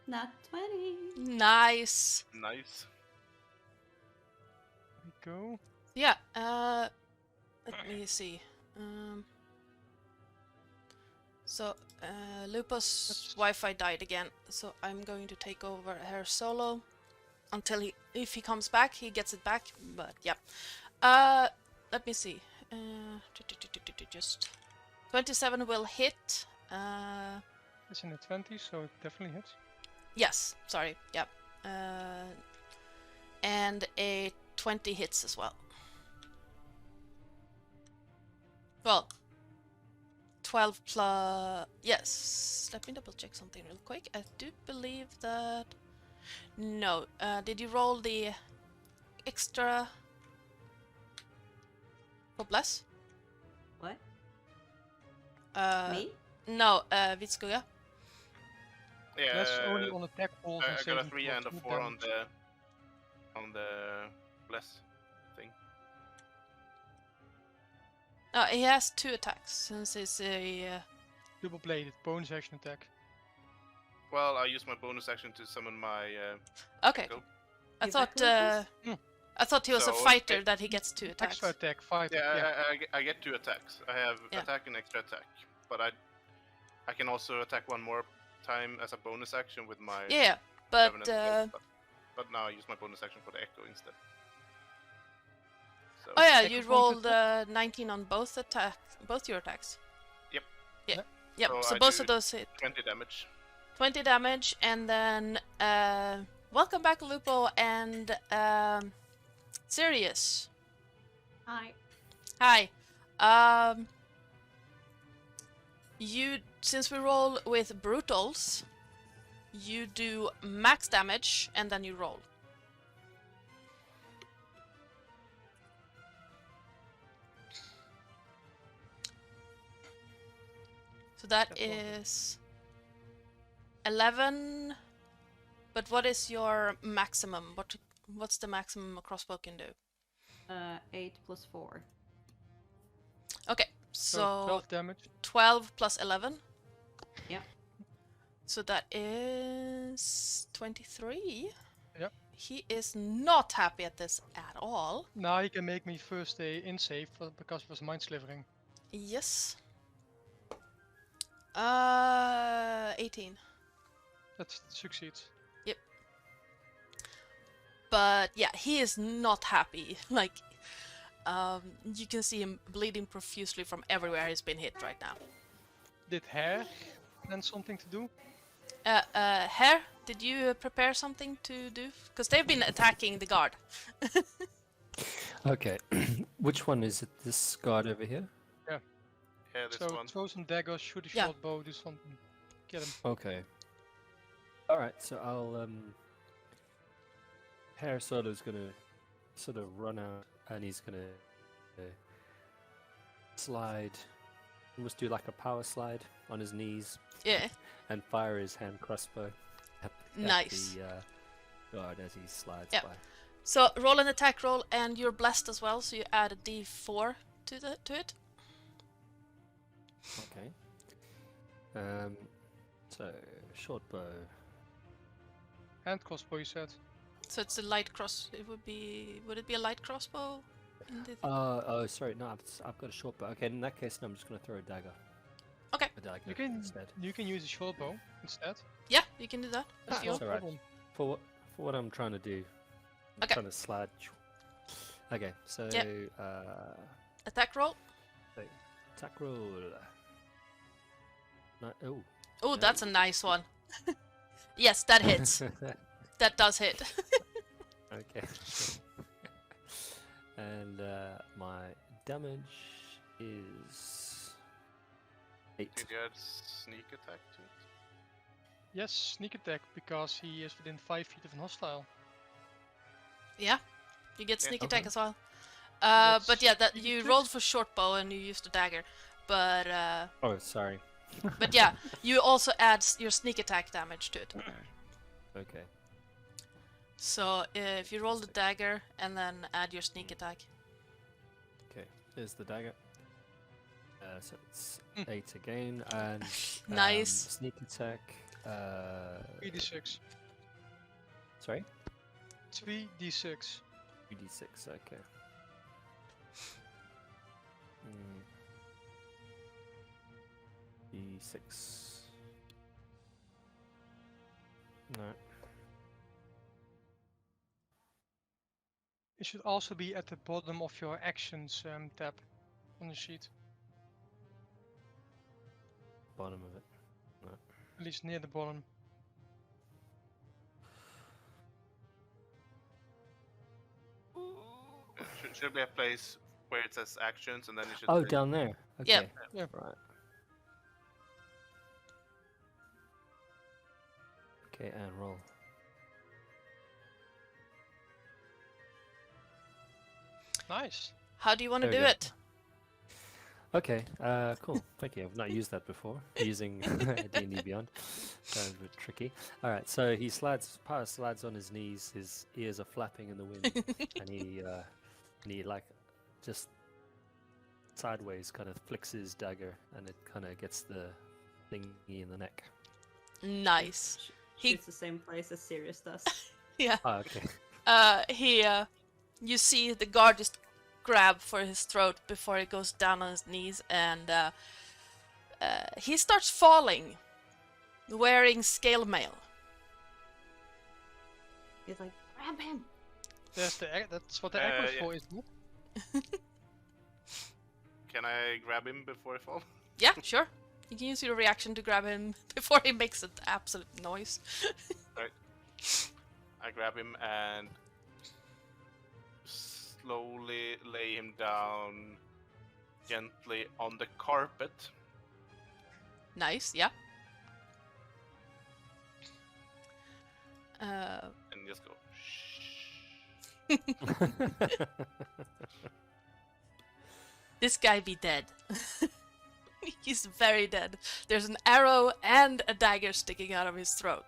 Not 20. Nice. Nice. There we go. Yeah. Let me see. So Lupo's Wi-Fi died again, so I'm going to take over her solo until if he comes back, he gets it back. But yeah. Let me see. Just 27 will hit. It's in the 20s, so it definitely hits. Yes. Sorry. Yeah. And a 20 hits as well. Well, 12 plus... Yes, let me double check something real quick. I do believe that... No, did you roll the extra for bless? What? Uh, Me? No, Viskugga. Yeah. That's only on attack rolls and I got a saving 3 throws, and a no 4 damage. on the bless thing. He has 2 attacks since it's a... Double bladed, bonus action attack. Well, I use my bonus action to summon my Okay, echo. I Is thought that I thought he was a So, fighter that he gets 2 attacks. Extra attack, fighter. Yeah, I get 2 attacks. I have Yeah. attack and extra attack, but I can also attack one more time as a bonus action with my Yeah, but Revenant spell, but now I use my bonus action for the echo instead. So oh yeah, Echo you bonus rolled attack? 19 on both your attacks. Yep, So so I both do of those hit. 20 damage. 20 damage, and then welcome back, Lupo and Sirius. Hi. Hi. Since we roll with brutals, you do max damage and then you roll. So that That's lovely. is 11. But what is your maximum? What's the maximum a crossbow can do? 8 plus 4. Okay, So so 12 damage. 12 plus 11. Yep. So that is 23. Yep. He is not happy at this at all. Now he can make me first a in save because it was mind slivering. Yes. 18. That succeeds. But yeah, he is not happy. Like, you can see him bleeding profusely from everywhere he's been hit right now. Did hair then something to do? Hare, did you prepare something to do? Because they've been attacking the guard. Okay, which one is it? This guard over here? Yeah, this So one. throw some daggers, shoot a Yeah. short bow, do something. Get him. Okay. All right, so I'll Hair Solo's gonna sort of run out, and he's gonna slide, almost do like a power slide on his knees, Yeah, and fire his hand crossbow at Nice. the guard as he slides Yep. by. so roll an attack roll, and you're blessed as well, so you add a d4 to it. Okay. So short bow. And crossbow, you said. So it's a light cross. Would it be a light crossbow? In the Oh, sorry, no, I've got a short bow. Okay, in that case, no, I'm just gonna throw a dagger. Okay. A dagger You can instead. you can use a short bow instead. Yeah, you can do that if you That's want. alright. problem. For what I'm trying to do. I'm Okay. trying to slide. Okay, so Attack roll. attack roll. No, oh. Oh, Yeah. that's a nice one. Yes, that hits. That does hit. Okay. And my damage is 8. Did you add sneak attack to it? Yes, sneak attack because he is within 5 feet of an hostile. Yeah, you get Yeah. sneak attack Okay. as well. That's But yeah, that sneak you attack? rolled for short bow and you used a dagger. But Oh, sorry. but yeah, you also add your sneak attack damage to it. Okay. So if you roll the dagger and then add your sneak attack. Okay. There's the dagger. So it's Mm. 8 again, and Nice. sneak attack. 3d6. Sorry. 3d6. 2d6. Okay. D6. No. It should also be at the bottom of your actions tab on the sheet. Bottom of it. At least near the bottom. Should be a place where it says actions, and then you should. Oh, say- down there. Okay. Yep. Yep. Right. Okay, and roll. Nice. How do you want to There do we go. it? Okay, cool. Thank you. I've not used that before. Using D&D Beyond. Sounds a bit tricky. All right, so he power slides on his knees. His ears are flapping in the wind, and he like just sideways kind of flicks his dagger, and it kind of gets the thingy in the neck. Nice. He It's the same place as Sirius does. Oh, okay. you see the guard just grab for his throat before he goes down on his knees, and he starts falling, wearing scale mail. He's like, grab him! That's what the echo is yeah. for, isn't it? Can I grab him before I fall? Yeah, sure. You can use your reaction to grab him before he makes an absolute noise. Right. I grab him and slowly lay him down gently on the carpet. Nice, yeah. Uh, And just go, this guy be dead. He's very dead. There's an arrow and a dagger sticking out of his throat.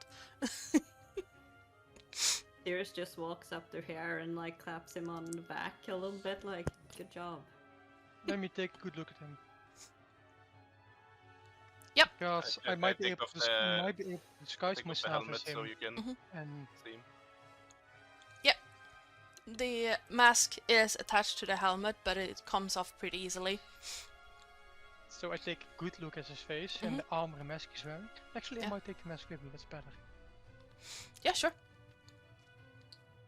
Sirius just walks up to here and like claps him on the back a little bit, like, good job. Let me take a good look at him. Yep. Because I I might be take able off to the- might be able to disguise Take off the myself helmet as him, so you can and see him. The mask is attached to the helmet, but it comes off pretty easily. so I take a good look at his face and the armor and mask he's wearing. Actually, Yeah. I might take the mask with me. That's better. Yeah, sure.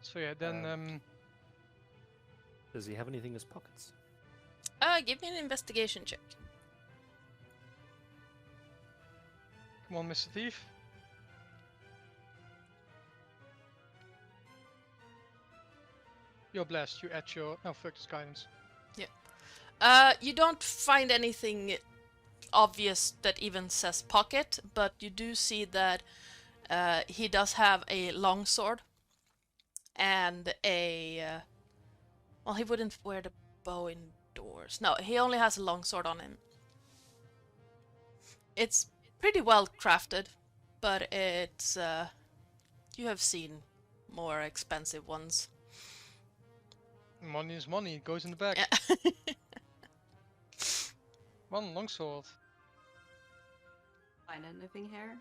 So yeah, then Does he have anything in his pockets? Give me an investigation check. come on, Mr. Thief. You're blessed. You add your fuck this guidance. You don't find anything obvious that even says pocket, but you do see that he does have a longsword and a. Well, he wouldn't wear the bow indoors. No, he only has a longsword on him. It's pretty well crafted, but it's. You have seen more expensive ones. Money is money. It goes in the bag. Yeah. One longsword. Find anything here?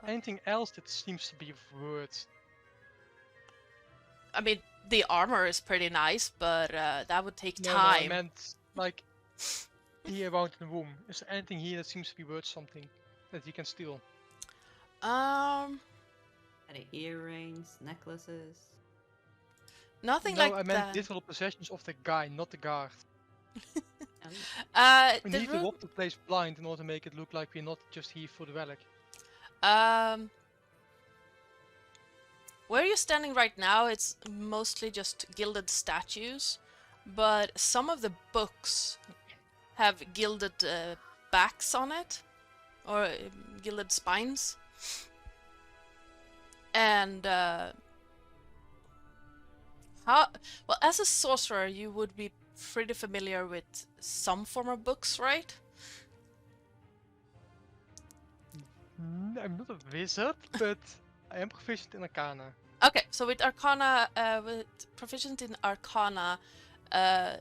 Anything else that seems to be worth? I mean, the armor is pretty nice, but that would take No, I time. meant like here around the room. Is there anything here that seems to be worth something that you can steal? Any earrings, necklaces? Nothing no, like I meant that. literal possessions of the guy, not the guard. Um, We The need to room, walk the place blind in order to make it look like we're not just here for the relic. where you're standing right now, it's mostly just gilded statues, but some of the books have gilded backs on it, or gilded spines. And well, as a sorcerer, you would be pretty familiar with some form of books, right? I'm not a wizard, but I am proficient in Arcana. Okay, so with Arcana, with proficient in Arcana,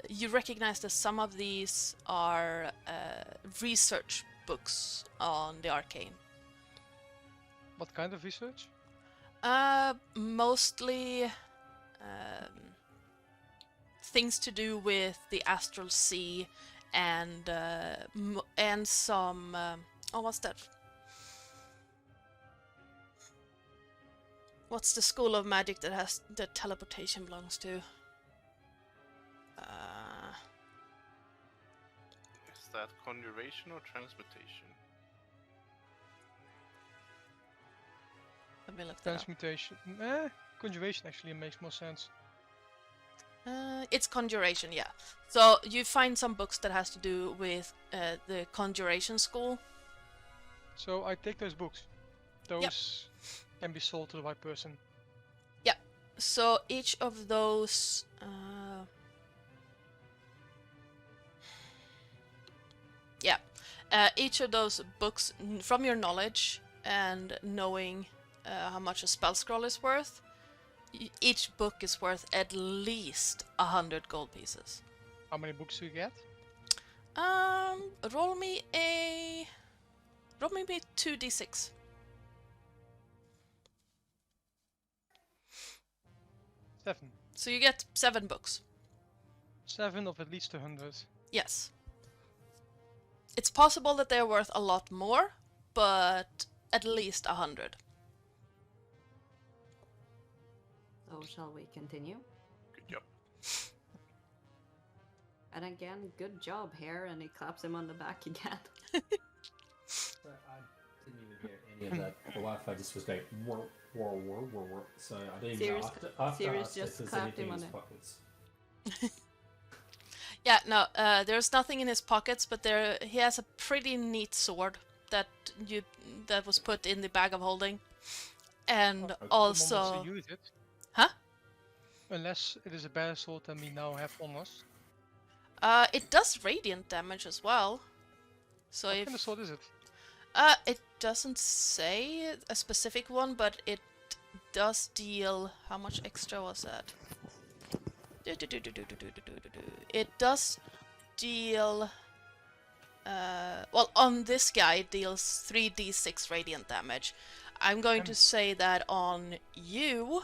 you recognize that some of these are research books on the arcane. What kind of research? Mostly things to do with the astral sea and some what's that? What's the school of magic that has that teleportation belongs to? Is that conjuration or transmutation? Let me look that up. Transmutation. Conjuration actually makes more sense. It's conjuration, yeah. So you find some books that has to do with the conjuration school. So I take those books. Those can be sold to the right person. So each of those each of those books, from your knowledge and knowing how much a spell scroll is worth, each book is worth at least 100 gold pieces. How many books do you get? Roll me 2d6. 7. So you get 7 books. 7 of at least 100. Yes. It's possible that they're worth a lot more, but at least 100. So shall we continue? Good job. And again, good job here, and he claps him on the back again. So I didn't even hear any of that. The Wi-Fi just was going whir, whir, whir, whir, whir. So I don't even know after Sirius us just if there's clapped anything him in his on it. pockets. Yeah, no, there's nothing in his pockets, but he has a pretty neat sword that was put in the bag of holding, and Someone wants also, to use it. huh? Unless it is a better sword than we now have on us. It does radiant damage as well. So What if kind of sword is it? it doesn't say a specific one, but it does deal. How much extra was that? It does deal. Well, on this guy, it deals 3d6 radiant damage. I'm going to say that on you,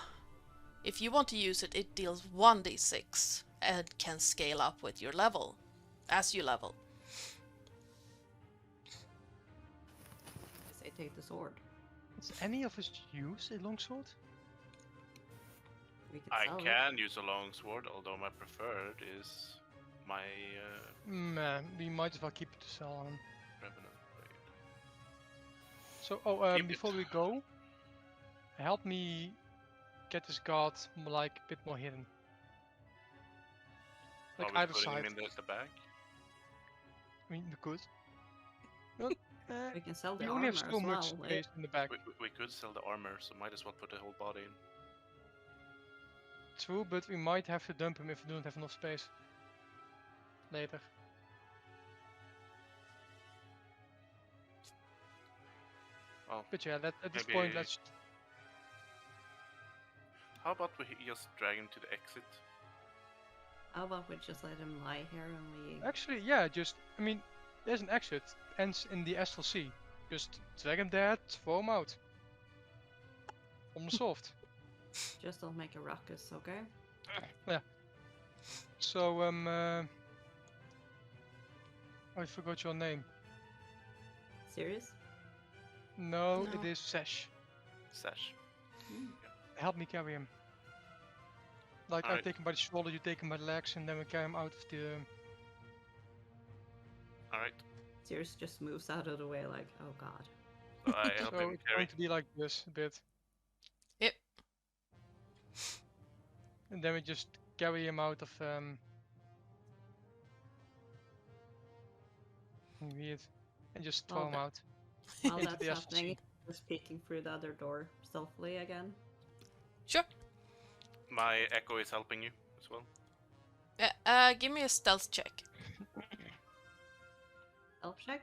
if you want to use it, it deals 1d6 and can scale up with your level, as you level. I say take the sword. Does any of us use a longsword? We could I sell it. can use a longsword, although my preferred is my We might as well keep it to sell on. Revenant blade. So, Keep it. before we go, help me get this guard like a bit more hidden. Like Are we either putting side. him in the bag? I mean, we could. Well, We can sell the we only armor have so as much well. space in the back. We could sell the armor, so might as well put the whole body in. True, but we might have to dump him if we don't have enough space. Later. Well, But yeah, at this maybe- point, let's. how about we just drag him to the exit? How about we just let him lie here and we... Actually, yeah, I mean, there's an exit. Ends in the Astral Sea. Just drag him there, throw him out. Problem solved. Just don't make a ruckus, okay? So, I forgot your name. Serious? No, No. it is Sesh. Sash. Help me carry him. Like, I Alright. take him by the shoulder, you take him by the legs, and then we carry him out of the. Alright. Serious just moves out of the way like, oh god. So I help So him it's carry. going to be like this a bit. Yep. And then we just carry him out of. Weird. And just throw Well, him that- out. While Into that's the Astral happening, Sea. just peeking through the other door stealthily again. Sure. My echo is helping you as well. Yeah, give me a stealth check. Elf check?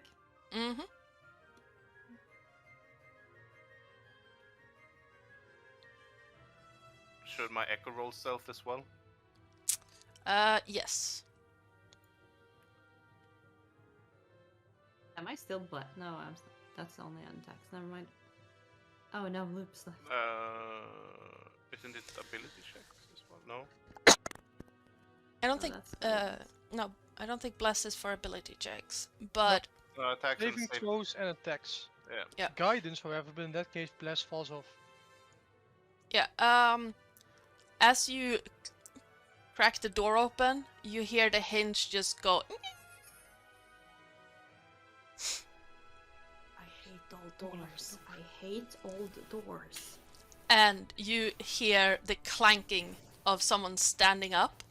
Mm-hmm. Should my echo roll stealth as well? Yes. Am I still black? No, that's only on text. Never mind. Oh no, loops left. Isn't it ability checks as well? No. I don't Oh, think. that's No, I don't think bless is for ability checks. But Attacks and Saving save. throws and attacks. Yeah. Yeah. Guidance, however, but in that case, Bless falls off. yeah, as you crack the door open, you hear the hinge just go. I hate old doors. I hate old doors. And you hear the clanking of someone standing up,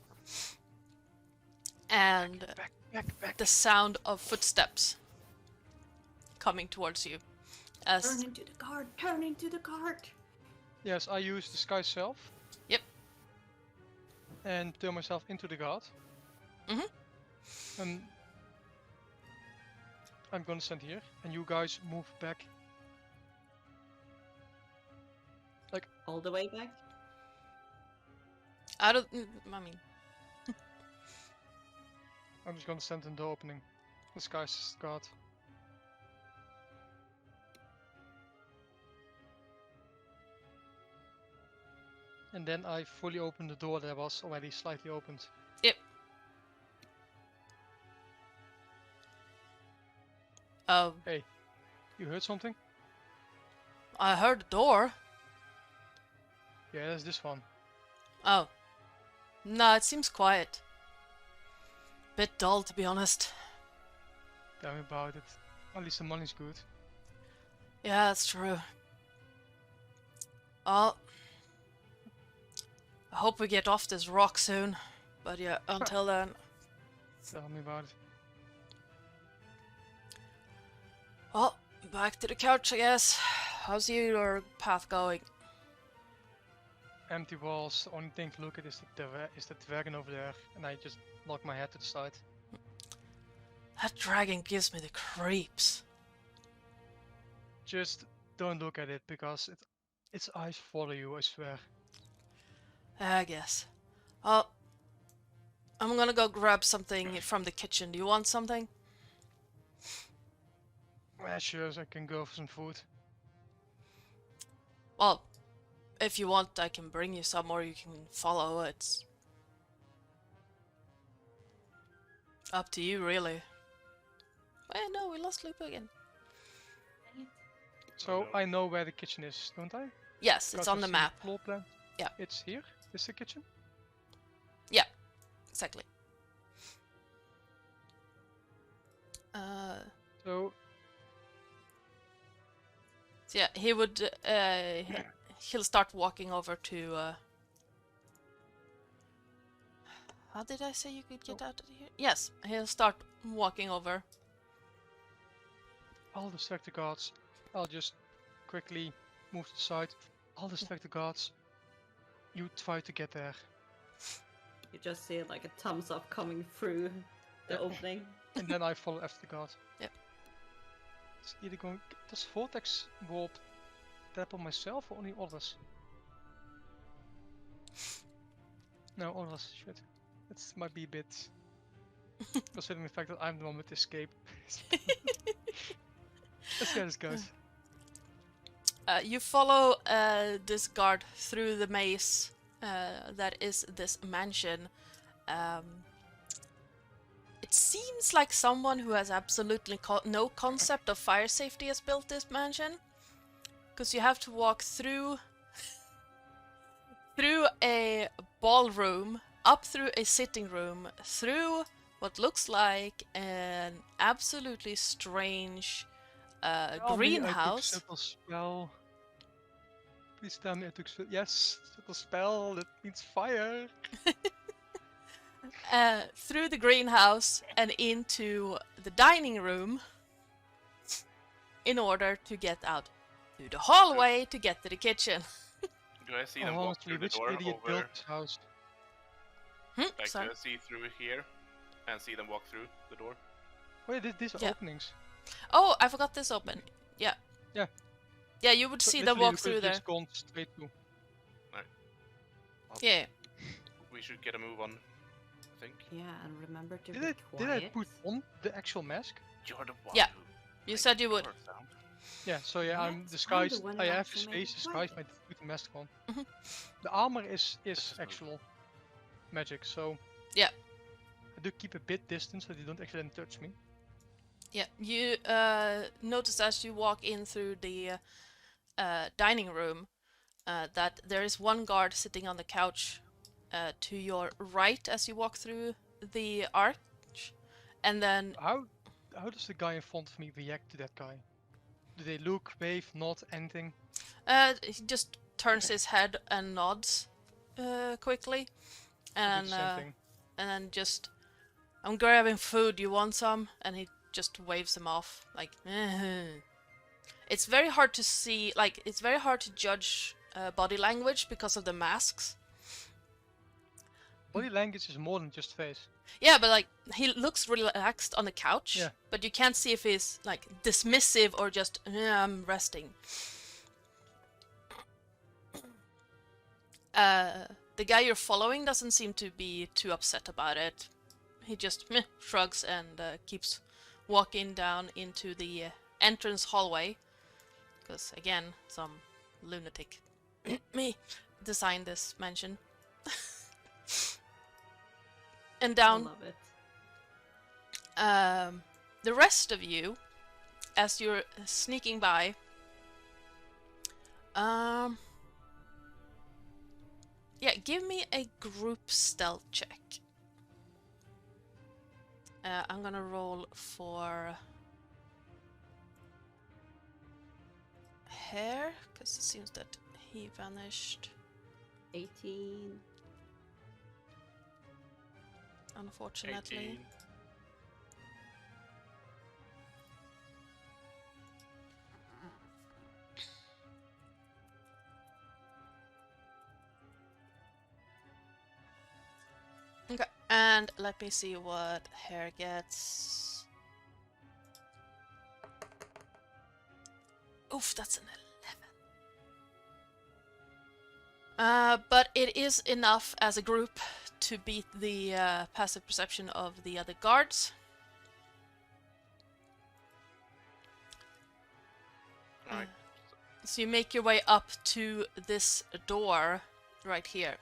and Back. the sound of footsteps coming towards you. As Turn into the cart! Turn into the cart! Yes, I use Disguise Self. Yep. And turn myself into the guard. Mhm. And I'm gonna stand here, and you guys move back. All the way back? I don't. I mean, I'm just gonna stand in the opening. Disguise guard. And then I fully open the door that was already slightly opened. Hey, you heard something? I heard a door. Yeah, that's this one. Oh. No, it seems quiet. Bit dull, to be honest. Tell me about it. At least the money's good. Yeah, that's true. Well, I hope we get off this rock soon. But yeah, until then. Tell me about it. Well, back to the couch, I guess. How's your path going? Empty walls. The only thing to look at is the dragon over there, and I just knock my head to the side. That dragon gives me the creeps. Just don't look at it because its eyes follow you, I swear. I guess. Well, I'm gonna go grab something from the kitchen. Do you want something? Yeah, sure, I can go for some food. Well, if you want, I can bring you some, or you can follow. It's up to you, really. Wait, no, we lost Lupo again. So I know where the kitchen is, don't I? Yes, it's Because on I've the seen map. Floor plan. Yeah. It's here. This is the kitchen. Yeah, exactly. So So yeah, he would. He'll start walking over to. How did I say you could get out of here? Yes, he'll start walking over. I'll distract the guards. I'll just quickly move to the side. I'll distract the guards. You try to get there. You just see like a thumbs up coming through the opening. And then I follow after the guard. Yep. It's either going. Does Vortex Warp tap on myself or only others? No, others. Shit. That might be a bit. Considering the fact that I'm the one with the escape. Let's get this, guys. You follow this guard through the maze that is this mansion. It seems like someone who has absolutely no concept of fire safety has built this mansion. Because you have to walk through a ballroom, up through a sitting room, through what looks like an absolutely strange Tell me I greenhouse. took subtle spell. Please tell me I took yes, subtle spell. That means fire. Through the greenhouse and into the dining room in order to get out through the hallway to get to the kitchen. Do I see them walk Honestly, through the which door idiot over? built this house? Like, do Sorry. I see through here and see them walk through the door? Wait, these are Yeah. openings. Oh, I forgot this open. Yeah. Yeah. Yeah, you would So see them literally walk we through could've there. just gone straight to. Yeah. We should get a move on, I think. Yeah, and remember to Did be I quiet. put on the actual mask? You're the one Yeah, who you makes said you the would. door sound. Yeah, so yeah, I'm Yes, I'm the disguised. one I who have actually his made face it disguised by quiet. putting the mask on. Mhm. The armor is That's actual magic, so Yeah. I do keep a bit distance so they don't actually touch me. Yeah, you notice as you walk in through the dining room that there is one guard sitting on the couch to your right as you walk through the arch, and then How does the guy in front of me react to that guy? Do they look, wave, nod, anything? he just turns his head and nods quickly, I do and the same thing. and then just, I'm grabbing food. You want some? And he just waves them off like. It's very hard to see, like it's very hard to judge body language because of the masks. Body language is more than just face. Yeah, but like he looks relaxed on the couch, Yeah. but you can't see if he's like dismissive or just I'm resting. The guy you're following doesn't seem to be too upset about it. He just shrugs and keeps walking down into the entrance hallway. Because again, some lunatic me designed this mansion. And I down love it. the rest of you, as you're sneaking by, yeah, give me a group stealth check. I'm gonna roll for Hair, because it seems that he vanished, 18. unfortunately. 18. Okay, and let me see what Hair gets. Oof, that's an 11. But it is enough as a group to beat the passive perception of the other guards. Alright. So you make your way up to this door right here.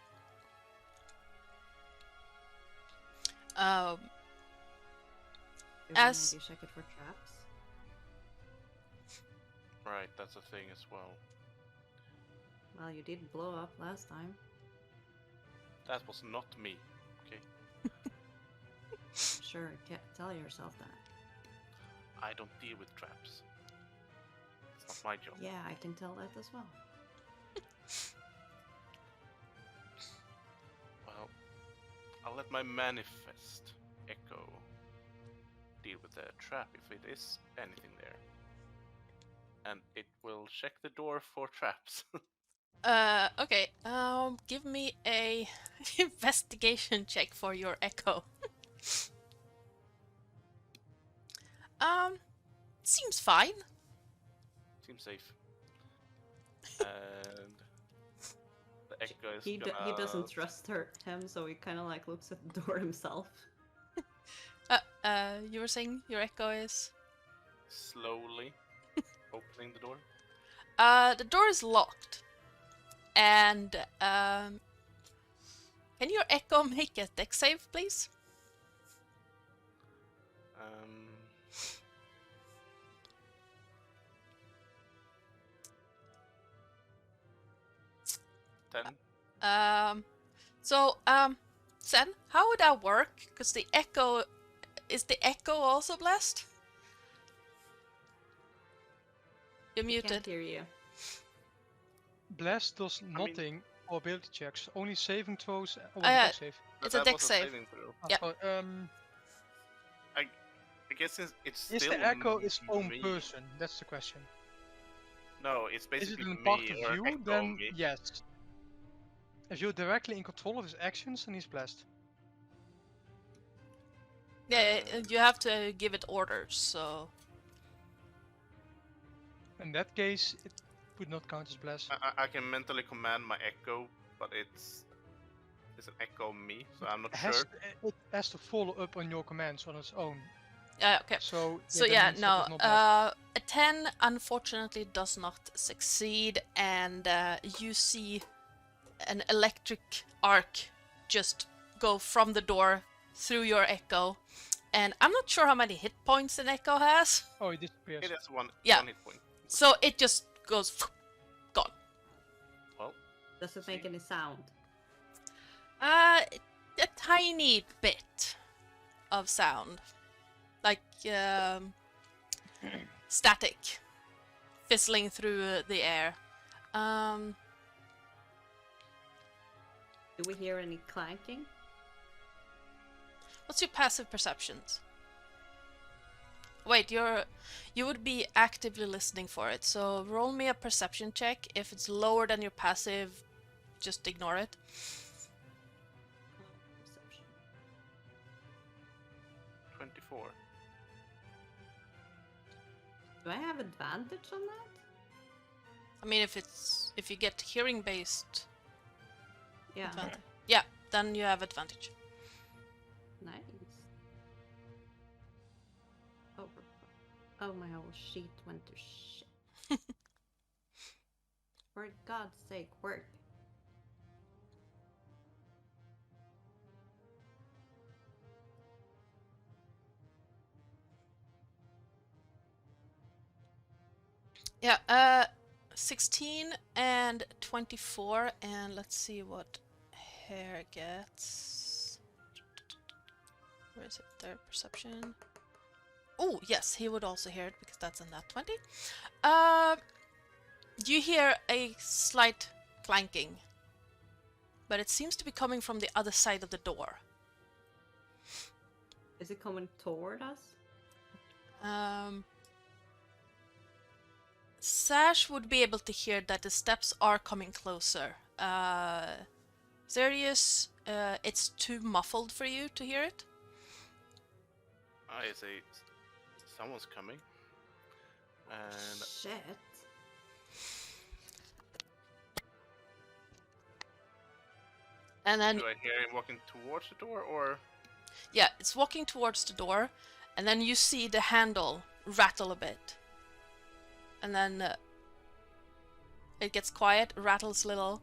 Should As- we maybe check it for traps? Right, that's a thing as well. Well, you did blow up last time. That was not me. Okay. Sure, tell yourself that. I don't deal with traps. It's not my job. Yeah, I can tell that as well. Well, I'll let my manifest echo deal with the trap if it is anything there. And it will check the door for traps. Okay, give me a investigation check for your echo. Seems fine. Seems safe. And the echo is He gonna... doesn't trust him, so he kind of like looks at the door himself. You were saying your echo is? slowly opening the door. The door is locked. And, can your echo make a dex save, please? Um, Then Sen, how would that work? Because the echo... Is the echo also blessed? You're Can't muted. hear you. Blast does mean- nothing for ability checks, only saving throws or yeah. dex save. It's a that dex was save. saving throw. Ah, Yeah. sorry, I guess it's is still the echo its own me. person? That's the question. No, it's Is it basically in part me of or you? echo Then me. yes. If you're directly in control of his actions, then he's blessed. Yeah, you have to give it orders, so... In that case, it would not count as blessed. I can mentally command my echo, but it's an echo me, so I'm not sure. It has to follow up on your commands on its own. Okay. So So that yeah, means that no, it's not blessed. a 10 unfortunately does not succeed, and you see an electric arc just go from the door through your echo. And I'm not sure how many hit points an echo has, Oh, it disappears. It has one Yeah. hit point. so it just goes gone. Well, Does it make any sound? A tiny bit of sound, like static, fizzling through the air. Do we hear any clanking? What's your passive perceptions? Wait, you would be actively listening for it, so roll me a perception check. If it's lower than your passive, just ignore it. Perception. 24. Do I have advantage on that? I mean, if you get hearing based Yeah. advantage, yeah, then you have advantage. Nice. Oh, my whole sheet went to shit. For God's sake, work. Yeah, 16 and 24, and let's see what Hair gets. Where is it? There, perception. Oh, yes, he would also hear it because that's a nat 20. You hear a slight clanking, but it seems to be coming from the other side of the door. Is it coming toward us? Sash would be able to hear that the steps are coming closer. Serious, it's too muffled for you to hear it. I say someone's coming. And Shit. And then, do I hear him walking towards the door, or? yeah, it's walking towards the door, and then you see the handle rattle a bit. And then it gets quiet, rattles a little,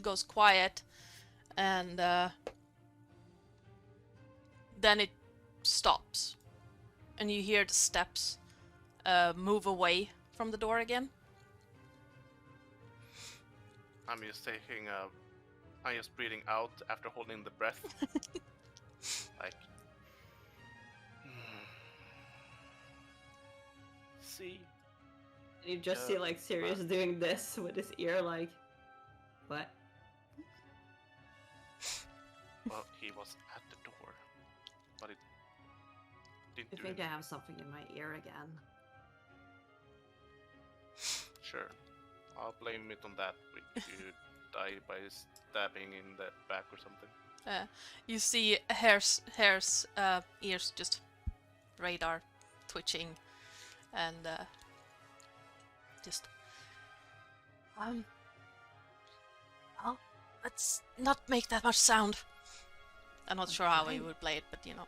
goes quiet, and then it stops. And you hear the steps move away from the door again. I'm just taking I'm just breathing out after holding the breath. Like, see. You just see like Sirius doing this with his ear, like, what? Well, he was at the door, but it didn't I do think I anything. have something in my ear again. Sure, I'll blame it on that. If you die by stabbing in the back or something. You see Hare's ears just radar twitching, and just well, let's not make that much sound. I'm not sure how we would play it, but you know.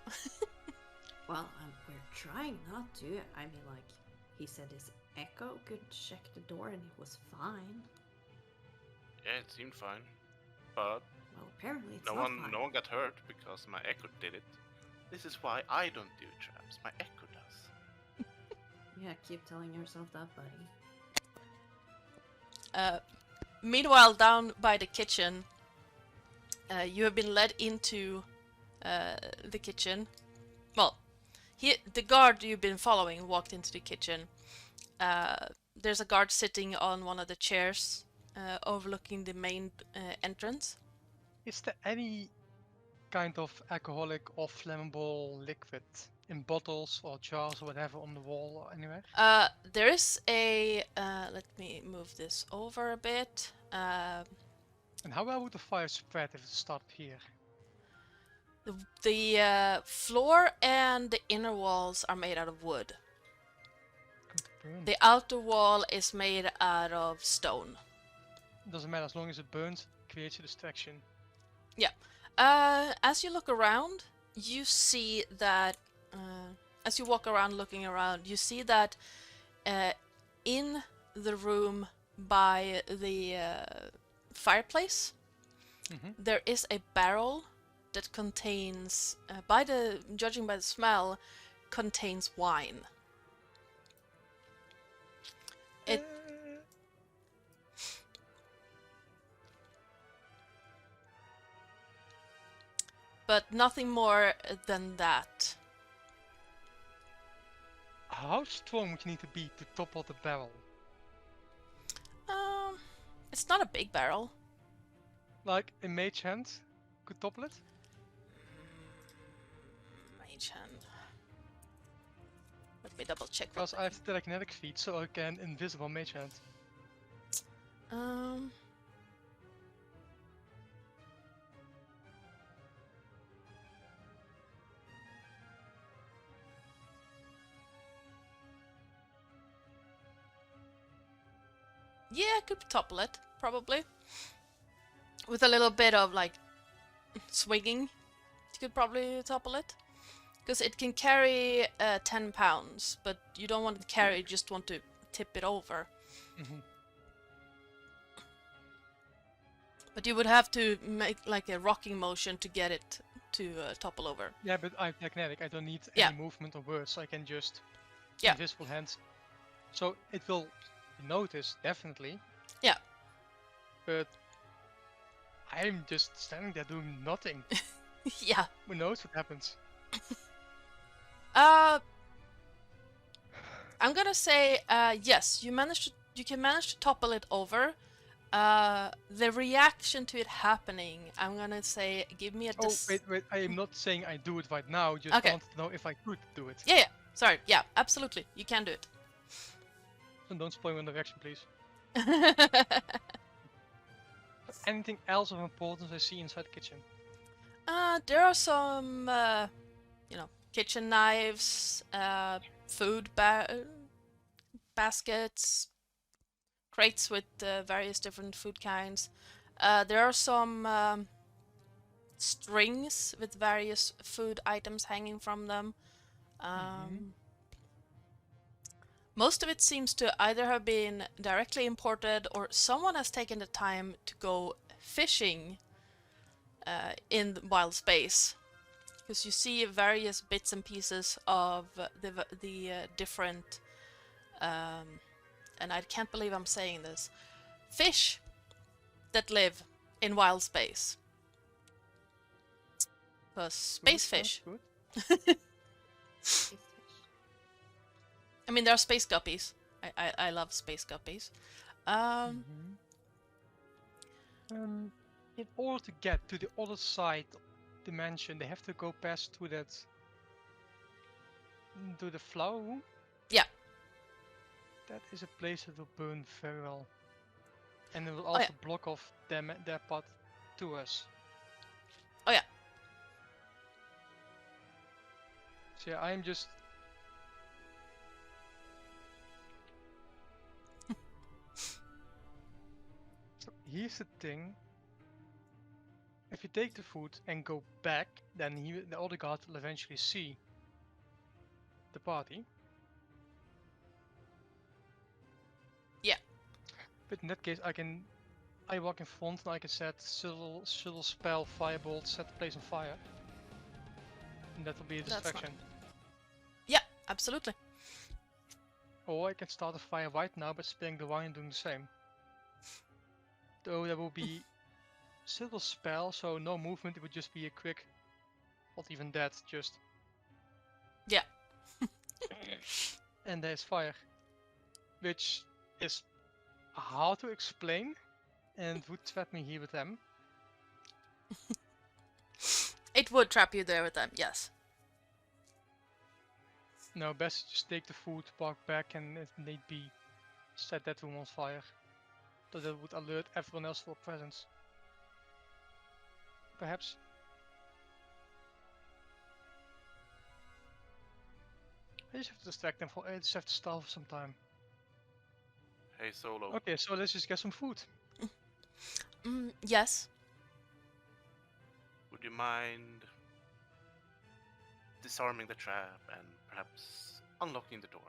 Well, we're trying not to. I mean, like, he said his echo could check the door and it was fine. Yeah, it seemed fine, but Well, apparently it's no not one fine. got hurt because my echo did it. This is why I don't do traps. My echo does. Yeah, keep telling yourself that, buddy. Meanwhile, down by the kitchen, you have been led into the kitchen. Well, the guard you've been following walked into the kitchen. There's a guard sitting on one of the chairs overlooking the main entrance. Is there any kind of alcoholic or flammable liquid in bottles or jars or whatever on the wall or anywhere? There is a... let me move this over a bit. And how well would the fire spread if it started here? The floor and the inner walls are made out of wood. Could burn. The outer wall is made out of stone. Doesn't matter as long as it burns, creates a distraction. Yeah. As you look around, you see that... as you walk around looking around, you see that in the room by the fireplace, there is a barrel that contains, judging by the smell, contains wine. It... But nothing more than that. How strong would you need to be to topple the barrel? It's not a big barrel. Like a mage hand could topple it? Mage hand. Let me double check. Because I have telekinetic feet, so I can invisible mage hand. Yeah, I could topple it, probably. With a little bit of, like, swinging, you could probably topple it. Because it can carry 10 pounds, but you don't want to carry, you just want to tip it over. But you would have to make, like, a rocking motion to get it to topple over. Yeah, but I'm telekinetic, I don't need Yeah. any movement or words, so I can just Yeah. invisible hands. So it will notice, definitely. Yeah. But I'm just standing there doing nothing. Yeah. Who knows what happens? I'm gonna say yes. You can manage to topple it over. The reaction to it happening, I'm gonna say, give me a. Oh, wait. I am not saying I do it right now. Just Okay. wanted to know if I could do it. Yeah. Sorry. Yeah. Absolutely. You can do it. So don't spoil my direction, please. Anything else of importance I see inside the kitchen? There are some, kitchen knives, food baskets, crates with various different food kinds. There are some strings with various food items hanging from them. Most of it seems to either have been directly imported or someone has taken the time to go fishing in the wild space. Because you see various bits and pieces of the different, and I can't believe I'm saying this, fish that live in wild space. Because space fish. Good. I mean, there are space guppies. I love space guppies. In order to get to the other side dimension, they have to go past through that to the flower room. Yeah. That is a place that will burn very well, and it will also block off their path to us. Oh yeah. So yeah, I'm just. So here's the thing. If you take the food and go back, then the other guard will eventually see the party. Yeah. But in that case, I walk in front and I can set subtle spell, firebolt, set the place on fire. And that will be a distraction. Yeah, absolutely. Or I can start a fire right now by spinning the wine and doing the same. Though there will be subtle spell, so no movement, it would just be a quick, not even that, just. Yeah. And there's fire. Which is hard to explain and would trap me here with them. It would trap you there with them, yes. No, best just take the food, walk back, and if need be, set that room on fire. So that would alert everyone else to our presence. Perhaps. I just have to distract them I just have to starve some time. Hey, Solo. Okay, so let's just get some food. Yes. Would you mind disarming the trap and perhaps unlocking the door?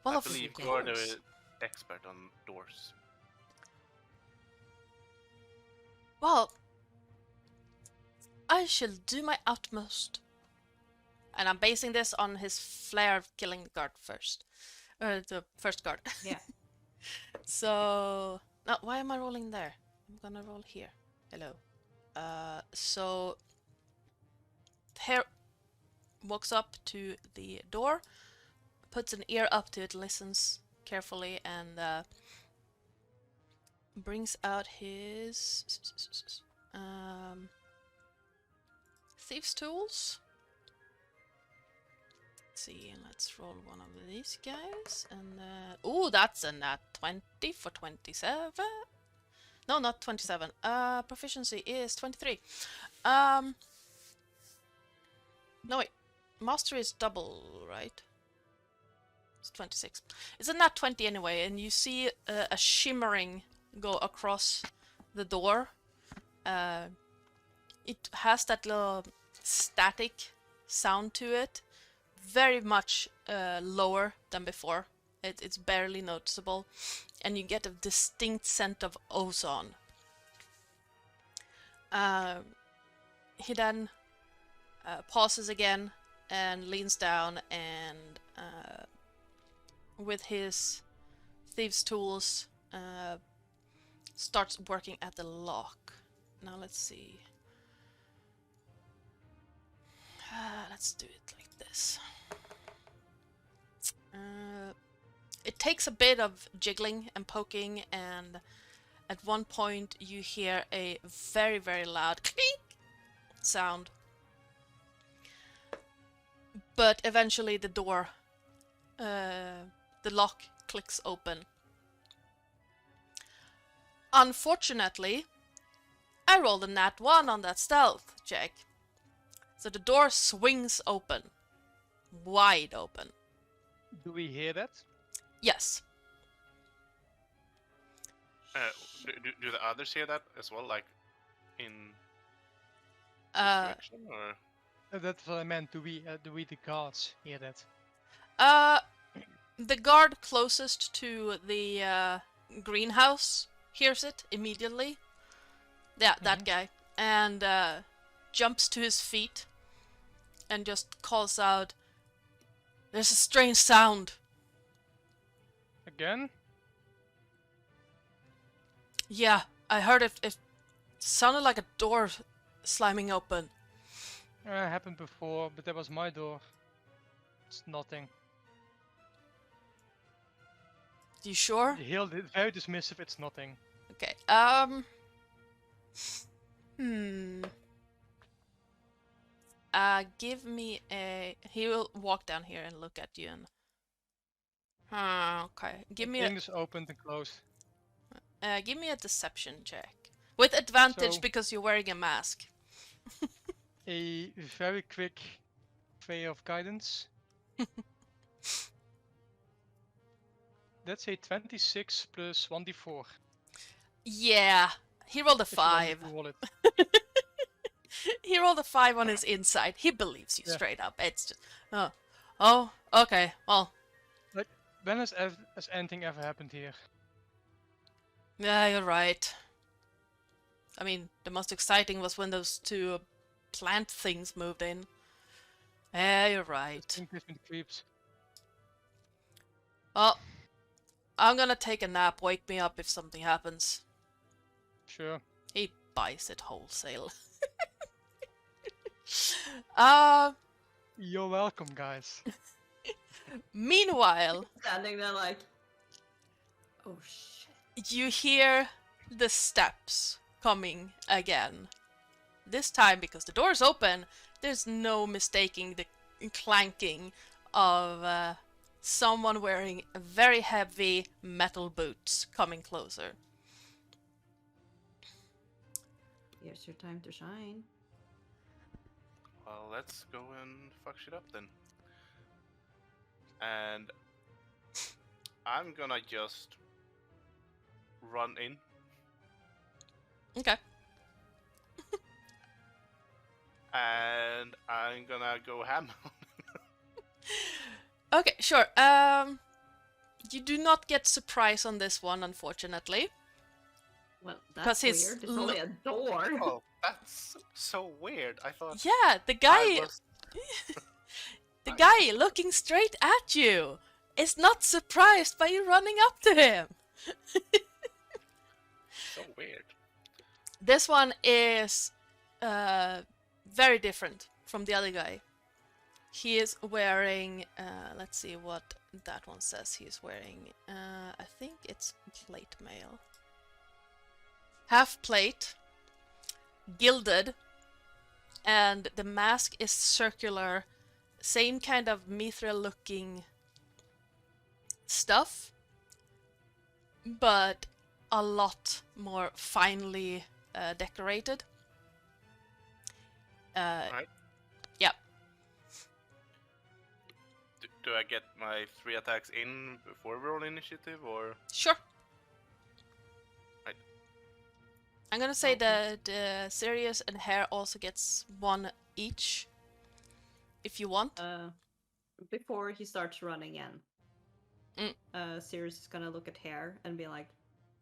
Well, I of believe you are the course. expert on doors. Well, I shall do my utmost. And I'm basing this on his flair of killing the guard first. The first guard. Yeah. So... No, why am I rolling there? I'm gonna roll here. Hello. So... Hare walks up to the door, puts an ear up to it, listens carefully, and brings out his thieves' tools. Let's see, let's roll one of these guys, and ooh, that's a nat 20 for 27. No, not 27. Proficiency is 23. No wait, mastery is double, right? It's 26. It's a nat 20 anyway, and you see a shimmering go across the door. It has that little static sound to it, very much lower than before. It's barely noticeable, and you get a distinct scent of ozone. He then pauses again and leans down and with his thieves' tools starts working at the lock. Now let's see. Let's do it like this. It takes a bit of jiggling and poking, and at one point you hear a very, very loud clink sound. But eventually the door, the lock clicks open. Unfortunately, I rolled a nat 1 on that stealth check. So the door swings open. Wide open. Do we hear that? Yes. Do the others hear that as well, like in Uh, direction, or? That's what I meant. Do we the guards hear that? the guard closest to the greenhouse hears it immediately. Yeah, that guy. And jumps to his feet and just calls out, "There's a strange sound." Again? Yeah, I heard it. It sounded like a door slamming open. Happened before, but that was my door. It's nothing. You sure? He'll very dismissive. It's nothing. Okay. Give me a. He will walk down here and look at you and. Okay. Give me Things opened and closed. give me a deception check with advantage So- because you're wearing a mask. A very quick ray of guidance. That's a 26 plus 1d4. Yeah, he rolled a If you want me 5. to roll it. He rolled a 5 on his inside. He believes you Yeah. straight up. It's just. Oh, okay. Well, When has anything ever happened here? yeah, you're right. I mean, the most exciting was when those two plant things moved in. Yeah, you're right. Thing gives me the creeps. Well, I'm gonna take a nap. Wake me up if something happens. Sure. He buys it wholesale. You're welcome, guys. Meanwhile, Standing there like, oh shit. you hear the steps coming again. This time, because the door's open, there's no mistaking the clanking of someone wearing very heavy metal boots coming closer. Here's your time to shine. Well, let's go and fuck shit up then. And I'm gonna just run in. Okay. And I'm gonna go ham. Okay, sure. You do not get surprise on this one, unfortunately. Well, 'Cause that's he's weird. It's only a door. Oh, that's so weird. I thought Yeah, the I guy, was the guy looking straight at you is not surprised by you running up to him. so weird. This one is very different from the other guy. He is wearing, let's see what that one says he's wearing. I think it's plate mail. Half plate, gilded, and the mask is circular. Same kind of mithril looking stuff, but a lot more finely decorated. Right. Yeah. Do I get my 3 attacks in before we roll initiative, or? Sure. Right. I'm gonna say that Sirius and Hare also gets 1 each, if you want. Before he starts running in, Mm. Sirius is gonna look at Hare and be like,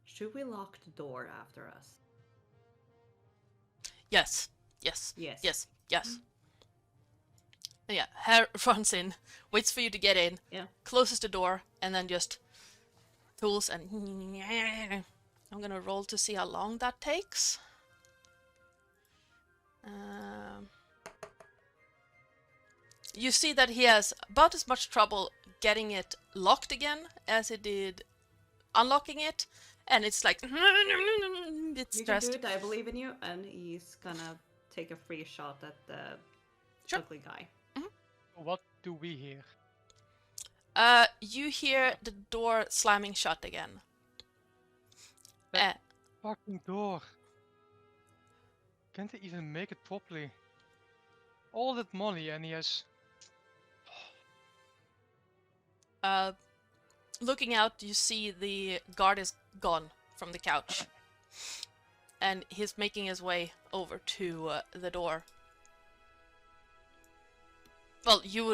should we lock the door after us? Yes. Yes. Yes. Yes. Yes. Yeah, Hare runs in, waits for you to get in, Yeah. closes the door, and then just tools and... I'm gonna roll to see how long that takes. you see that he has about as much trouble getting it locked again as he did unlocking it, and it's like it's You can do stressed. it, I believe in you. And he's gonna take a free shot at the Sure. ugly guy. What do we hear? You hear the door slamming shut again. Fucking door. Can't they even make it properly? All that money and he has... Looking out, you see the guard is gone from the couch, and he's making his way over to the door. Well, you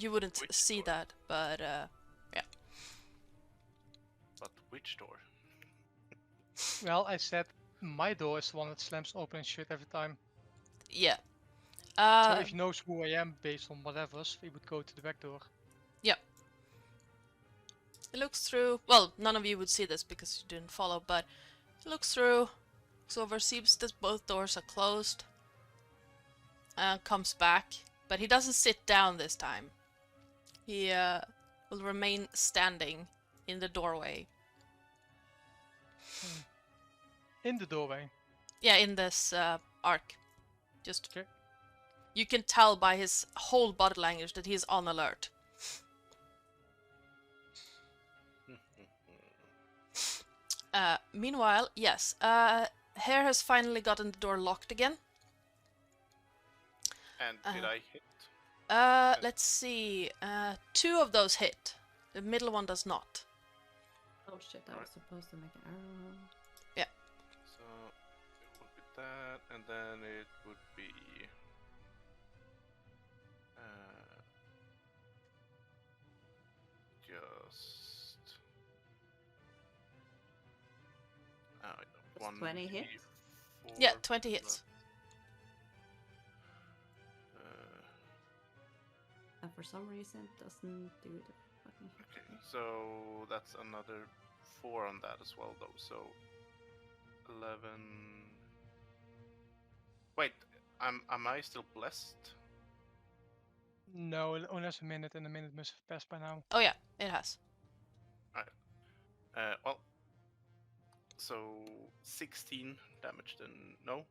wouldn't Which see door? that, but yeah. But which door? Well, I said my door is the one that slams open and shit every time. Yeah. So if he knows who I am based on whatever, he would go to the back door. He looks through. Well, none of you would see this because you didn't follow, but he looks through, looks over, sees that both doors are closed, comes back, but he doesn't sit down this time. He will remain standing in the doorway. In the doorway. Yeah, in this arc. Just Okay. you can tell by his whole body language that he's on alert. Meanwhile, yes, Hare has finally gotten the door locked again. And did I hit? Let's see. 2 of those hit. The middle one does not. Oh shit, I was supposed to make an arrow. So it would be that, and then it would be just Does 1, 20 hit? 4, Yeah, 20 hits. And for some reason it doesn't do the fucking hit. Okay, so that's another 4 on that as well, though. So 11. Wait, am I still blessed? No, it only has a minute and the minute must have passed by now. Oh yeah, it has. Well, so 16 damage. Then no.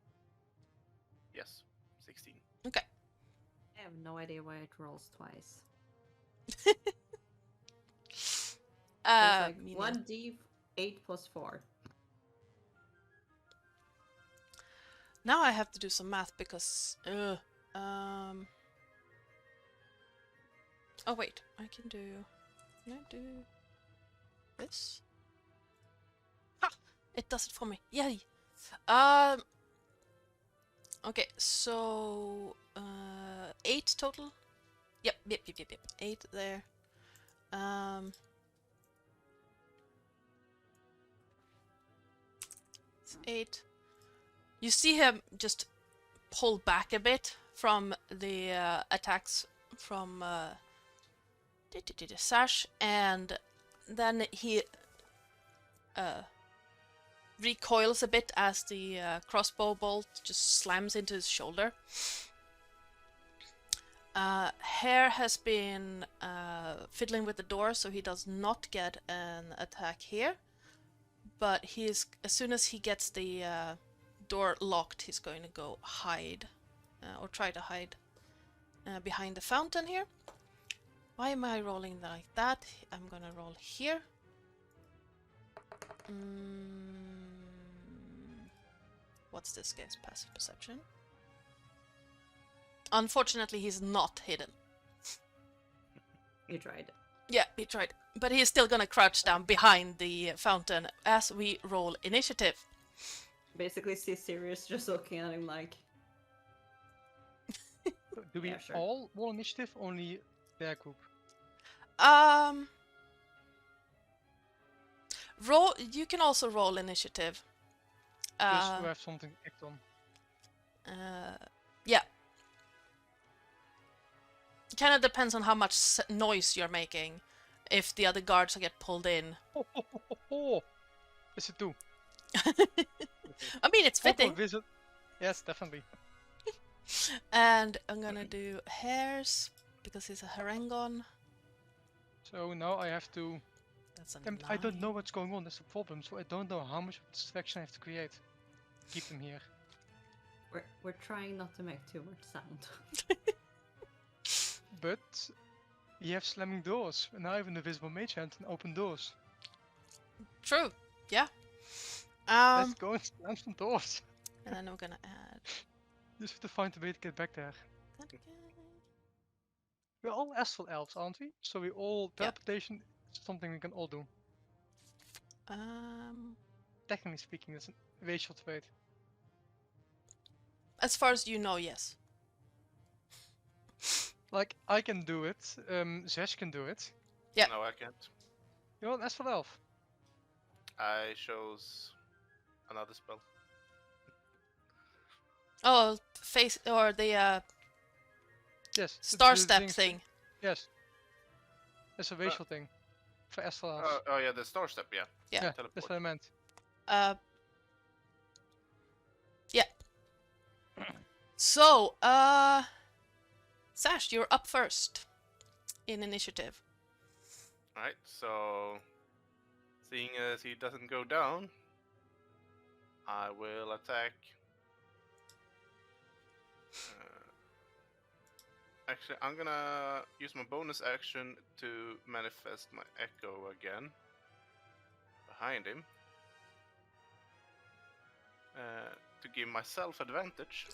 Yes, 16. Okay. I have no idea why it rolls twice. It's like Meaning- 1d8 plus 4. Now I have to do some math because oh wait, I can do. Can I do this? Ha! It does it for me. Yay! Okay, so 8 total. Yep. 8 there. 8. You see him just pull back a bit from the attacks from Sash, and then he recoils a bit as the crossbow bolt just slams into his shoulder. Hare has been fiddling with the door, so he does not get an attack here. But he's as soon as he gets the door locked, he's going to go hide, or try to hide behind the fountain here. Why am I rolling like that? I'm gonna roll here. What's this guy's passive perception? Unfortunately, he's not hidden. You tried. Yeah, he tried. But he's still gonna crouch down behind the fountain as we roll initiative. Basically, see Sirius just looking at him like, Do we Yeah, sure. all roll initiative? Only their group. Roll. You can also roll initiative. Just to have something to act on. Yeah. Kind of depends on how much noise you're making. If the other guards get pulled in. Is it 2? I mean, it's fitting. Yes, definitely. And I'm gonna do Hare's. because he's a Harangon. So now I have to. That's a Damn it, I don't 9. know what's going on. That's the problem. So I don't know how much of distraction I have to create. Keep them here. We're trying not to make too much sound. But you have slamming doors, and I have an invisible mage hand and open doors. True. Yeah. Let's go and slam some doors. And then I'm gonna add Just have to find a way to get back there. that guy. We're all astral elves, aren't we? So we all Yeah. teleportation is something we can all do. Technically speaking, it's a racial trait. As far as you know, yes. Like I can do it. Zesh can do it. Yeah. No, I can't. You're an astral elf. I chose another spell. Oh, face or the Yes. star the step things- thing. Yes. It's a racial thing for astral elves. Oh yeah, the star step. Yeah. Yeah. That's Teleport. what I meant. Yeah. So, Sash, you're up first in initiative. Alright, so seeing as he doesn't go down, I will attack. Actually, I'm gonna use my bonus action to manifest my echo again behind him to give myself advantage.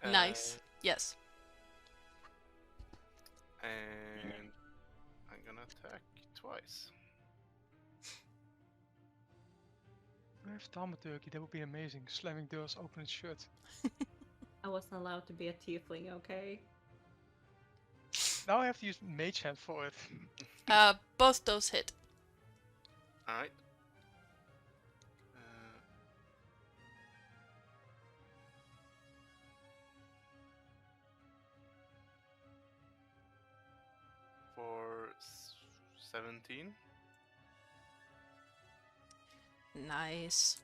Nice. Yes. And I'm gonna attack twice. We have Thaumaturgy, that would be amazing. Slamming doors, open and shut. I wasn't allowed to be a tiefling, okay? Now I have to use Mage Hand for it. Both those hit. Alright. For 17. Nice.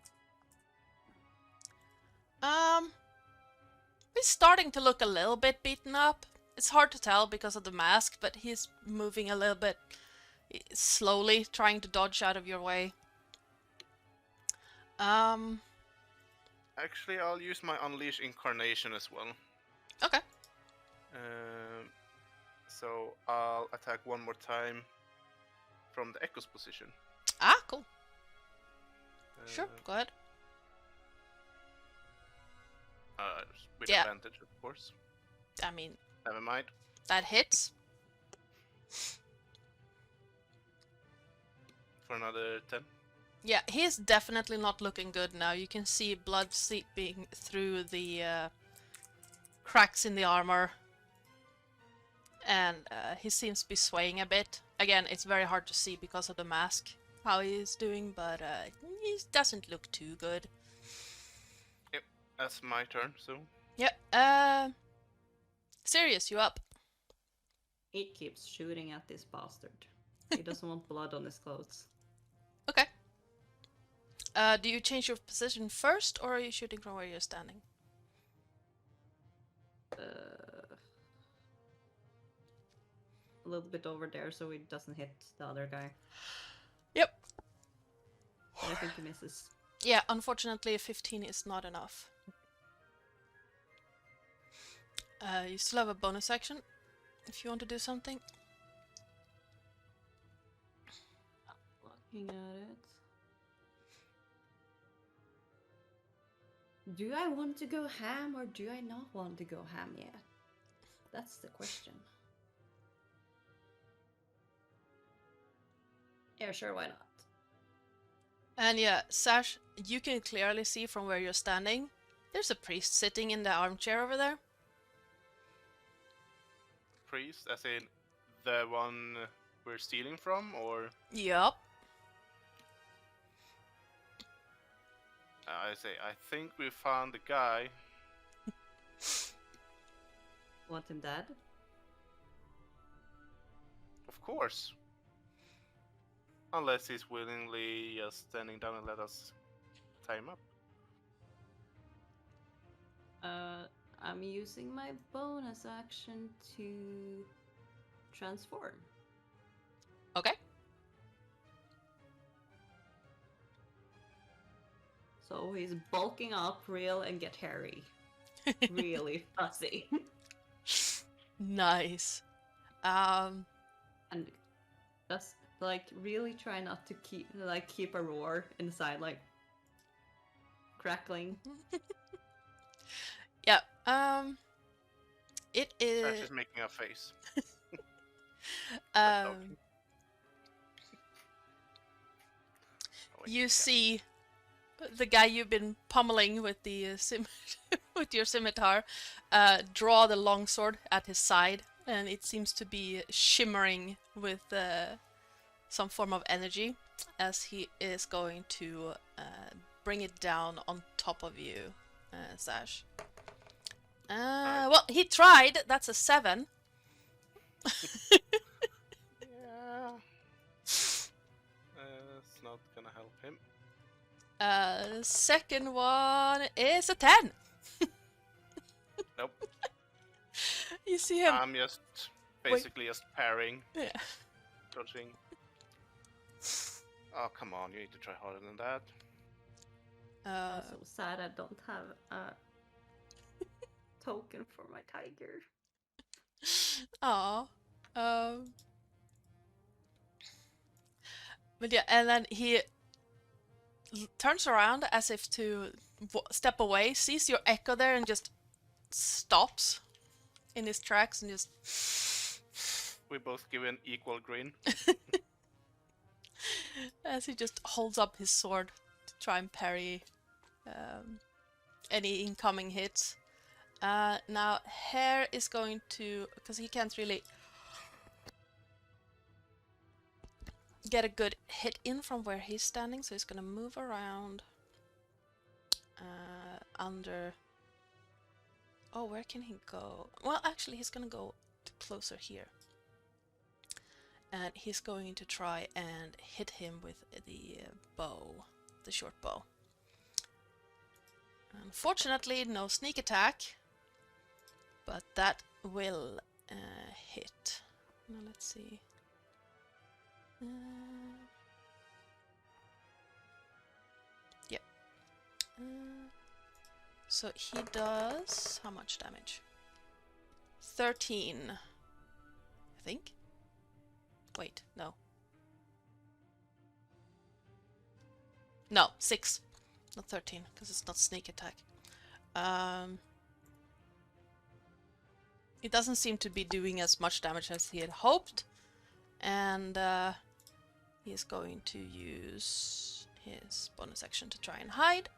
He's starting to look a little bit beaten up. It's hard to tell because of the mask, but he's moving a little bit slowly, trying to dodge out of your way. Actually, I'll use my Unleash Incarnation as well. Okay. So I'll attack one more time from the Echo's position. Ah, cool. Sure, go ahead. With Yeah. advantage, of course. I mean, Never mind. that hits. For another 10. Yeah, he's definitely not looking good now. You can see blood seeping through the cracks in the armor. And he seems to be swaying a bit. Again, it's very hard to see because of the mask how he is doing, but he doesn't look too good. Yep, that's my turn, so. Yep, Sirius, you up. It keeps shooting at this bastard. He doesn't want blood on his clothes. Okay. Do you change your position first, or are you shooting from where you're standing? A little bit over there so it doesn't hit the other guy. Yep. But I think he misses. Yeah, unfortunately 15 is not enough. You still have a bonus action if you want to do something. Looking at it. Do I want to go ham or do I not want to go ham yet? That's the question. Yeah, sure, why not? And yeah, Sash, you can clearly see from where you're standing. There's a priest sitting in the armchair over there. Priest, as in the one we're stealing from, or? Yup. I say, I think we found the guy. Want him dead? Of course. Unless he's willingly just standing down and let us tie him up. I'm using my bonus action to transform. Okay. So he's bulking up real and get hairy. Really fuzzy. Nice. And just like really try not to keep a roar inside, like crackling. Yeah. It Sash is. is making a face. Um, talking. Oh, wait, you yeah. see the guy you've been pummeling with the with your scimitar draw the longsword at his side, and it seems to be shimmering with some form of energy as he is going to bring it down on top of you, Sash. Well, he tried. That's a 7. Yeah. It's not gonna help him. Second one is a 10. Nope. You see him. I'm just basically just parrying, Yeah. dodging. Oh, come on, you need to try harder than that. I'm so sad I don't have a token for my tiger. Aw. But yeah, and then he turns around as if to step away, sees your echo there, and just stops in his tracks and just. We both give an equal grin. As he just holds up his sword to try and parry any incoming hits. Now, Hare is going to, because he can't really get a good hit in from where he's standing, so he's going to move around under. Oh, where can he go? Well, actually, he's going to go closer here. And he's going to try and hit him with the bow, the short bow. Unfortunately, no sneak attack, but that will hit. Now let's see. Yep. So he does how much damage? 13, I think. Wait, no. No, 6. Not 13, because it's not sneak attack. It doesn't seem to be doing as much damage as he had hoped. And he is going to use his bonus action to try and hide.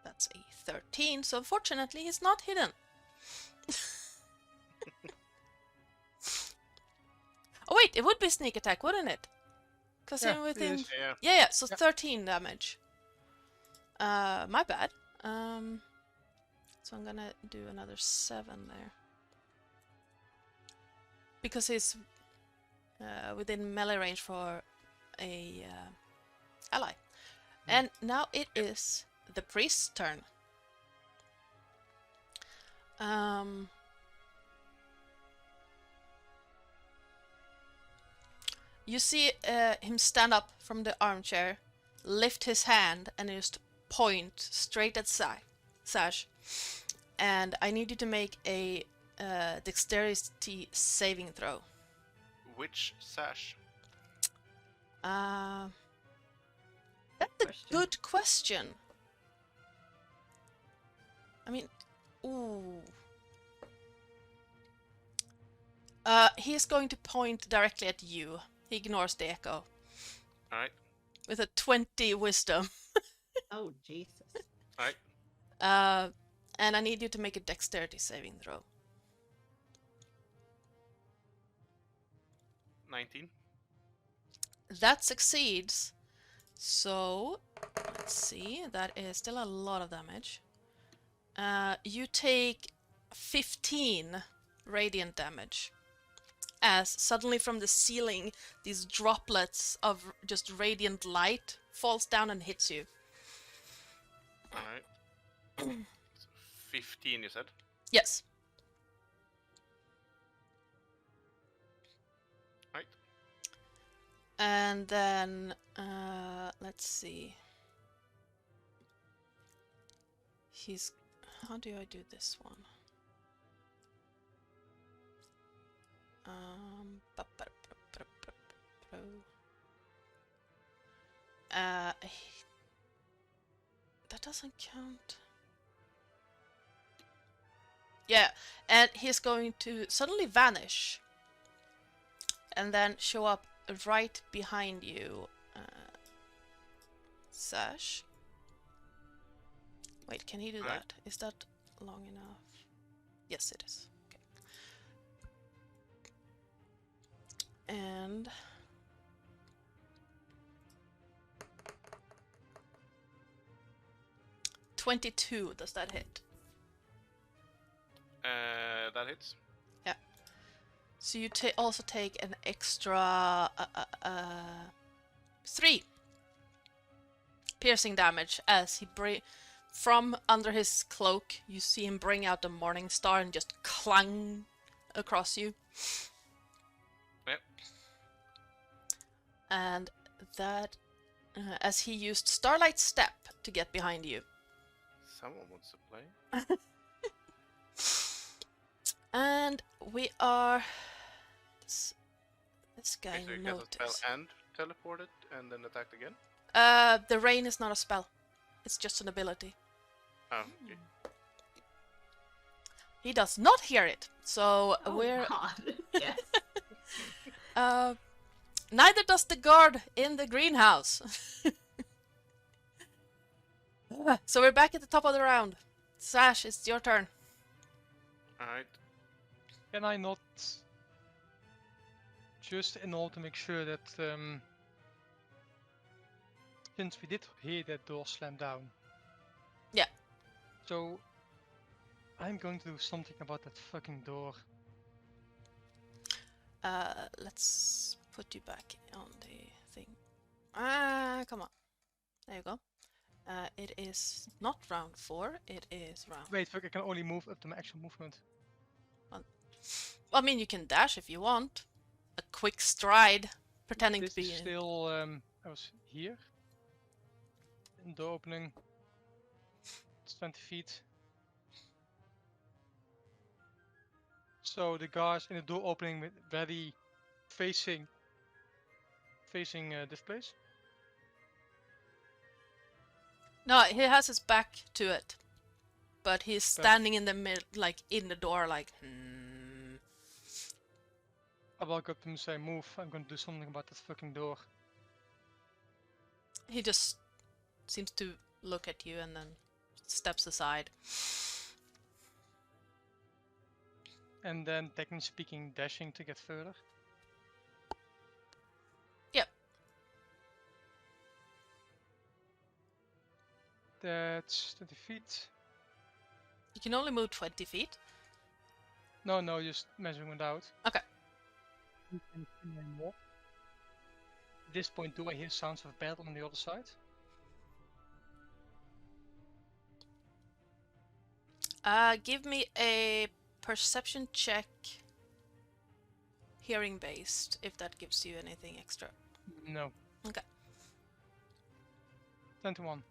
That's a 13, so unfortunately he's not hidden. Oh wait, it would be sneak attack, wouldn't it? Because Yeah, him within... it is. Yeah. Yeah, so Yeah. 13 damage. My bad. So I'm gonna do another 7 there. Because he's within melee range for a ally. And now it is the priest's turn. You see him stand up from the armchair, lift his hand, and just point straight at Sash. And I need you to make a dexterity saving throw. Which Sash? That's a good question. I mean, ooh. He's going to point directly at you. He ignores the echo. Alright. With a 20 wisdom. Oh, Jesus. Alright. And I need you to make a dexterity saving throw. 19. That succeeds. So, let's see. That is still a lot of damage. You take 15 radiant damage as suddenly from the ceiling these droplets of just radiant light falls down and hits you. Alright. 15, you said? Yes. Right. And then, let's see. How do I do this one? Ba- ba- ba- ba- ba- ba- that doesn't count. Yeah, and he's going to suddenly vanish and then show up right behind you, Sash. Wait, can he do Alright. that? Is that long enough? Yes, it is. Okay. And 22, does that hit? That hits. Yeah. So you also take an extra 3 piercing damage as he from under his cloak. You see him bring out the morning star and just clang across you. Yep. And that, as he used Starlight Step to get behind you. Someone wants to play. And we are. This guy So you cast a noticed. spell and teleport it and then attacked again? The rain is not a spell. It's just an ability. Oh, okay. He does not hear it, so Oh we're. God. Yes. Neither does the guard in the greenhouse. So we're back at the top of the round. Sash, it's your turn. Alright. Can I not, just in order to make sure that, since we did hear that door slam down. Yeah. So, I'm going to do something about that fucking door. Let's put you back on the thing. Come on. There you go. It is not round 4, it is round... Wait, fuck, I can only move up to my actual movement. I mean, you can dash if you want. A quick stride, pretending This to be... is still, I was here. In the opening. It's 20 feet. So the guys in the door opening with ready facing this place. No, he has his back to it. But he's standing in the middle, like, in the door, like, I walk up to him and say, move, I'm gonna do something about this fucking door. He just seems to look at you and then steps aside. And then, technically speaking, dashing to get further. Yep. That's 20 feet. You can only move 20 feet. No, just measuring it out. Okay. At this point, do I hear sounds of battle on the other side? Give me a perception check, hearing based, if that gives you anything extra. No. Okay. 21.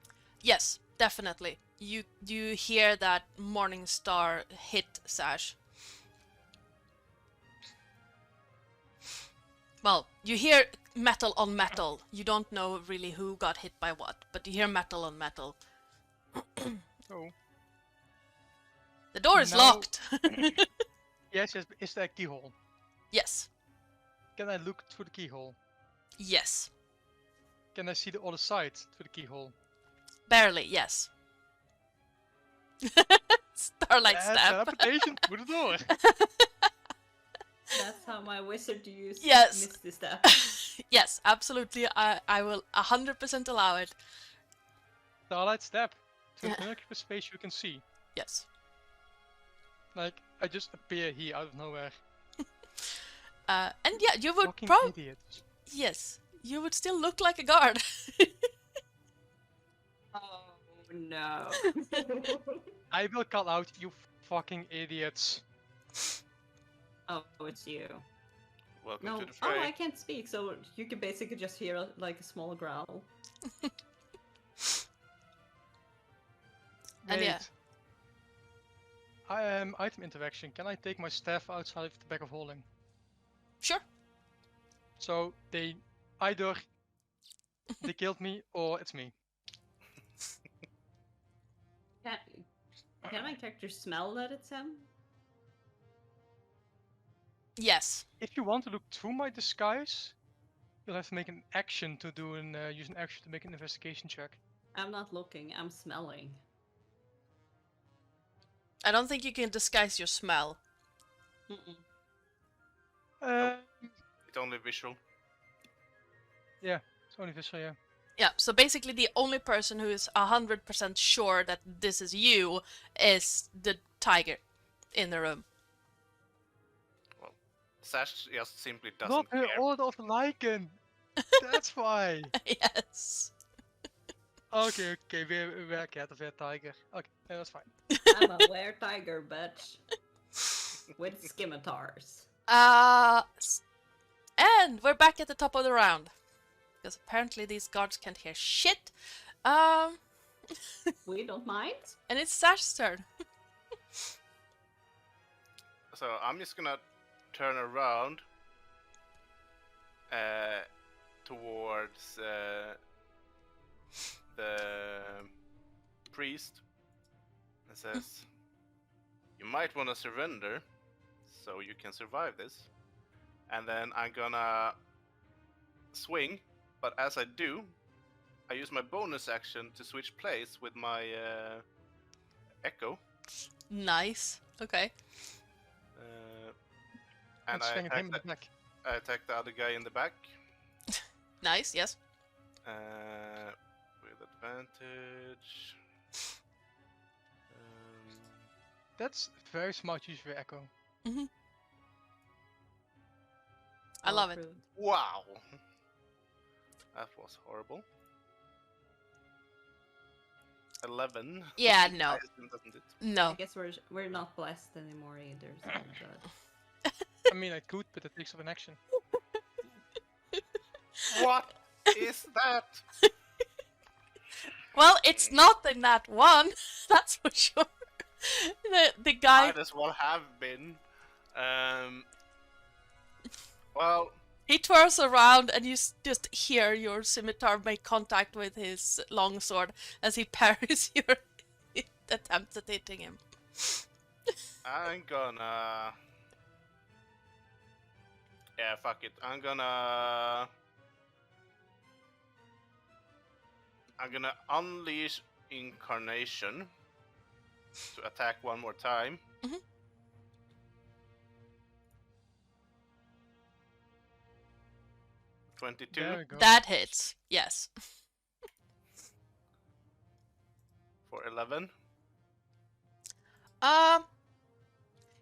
Yes, definitely. You hear that morning star hit Sash. Well, you hear metal on metal. You don't know really who got hit by what, but you hear metal on metal. Oh. The door is Now- locked. Yes, is there a keyhole? Yes. Can I look through the keyhole? Yes. Can I see the other side through the keyhole? Barely, yes. Starlight step. Teleportation through the door. That's how my wizard use Yes. Misty Step. Yes, absolutely. I will 100% allow it. Starlight step. To an unoccupied space you can see. Yes. Like, I just appear here out of nowhere. And yeah, you would Fucking probably idiots. yes, you would still look like a guard. Oh no. I will call out, you fucking idiots. Oh, it's you. Welcome No. to the Oh, fray. I can't speak, so you can basically just hear like a small growl. And yeah. Wait. Item interaction. Can I take my staff outside of the bag of holding? Sure. So they either they killed me or it's me. Can my character smell that it's him? Yes. If you want to look through my disguise, you'll have to make an action to do an use an action to make an investigation check. I'm not looking, I'm smelling. I don't think you can disguise your smell. Mm-mm. It's only visual. It's only visual, yeah. Yeah, so basically the only person who is 100% sure that this is you is the tiger in the room. Sash just simply Not doesn't the care. order of Lycan! That's why! Yes. Okay, we're cat of a tiger. Okay, yeah, that's fine. I'm a were-tiger, bitch. With scimitars. And we're back at the top of the round. Because apparently these guards can't hear shit. We don't mind. And it's Sash's turn. So I'm just gonna turn around towards the priest and says, "You might want to surrender, so you can survive this." And then I'm gonna swing, but as I do, I use my bonus action to switch place with my echo. Nice. Okay. And And I swing at him in attack, the back. I attack the other guy in the back Nice, yes. with advantage. That's very smart use of your echo. I love it. Approved. Wow, that was horrible. 11. Yeah, no. I assume doesn't it? I No. guess we're not blessed anymore either, so good. I mean, I could, but it takes up an action. What is that? Well, it's not in that one. That's for sure. The guy, Might as well have been. Well, he twirls around and you just hear your scimitar make contact with his longsword as he parries your attempts at hitting him. I'm gonna. Yeah, fuck it. I'm gonna unleash Incarnation to attack one more time. Mhm. 22 There we go. That hits. Yes. for 11.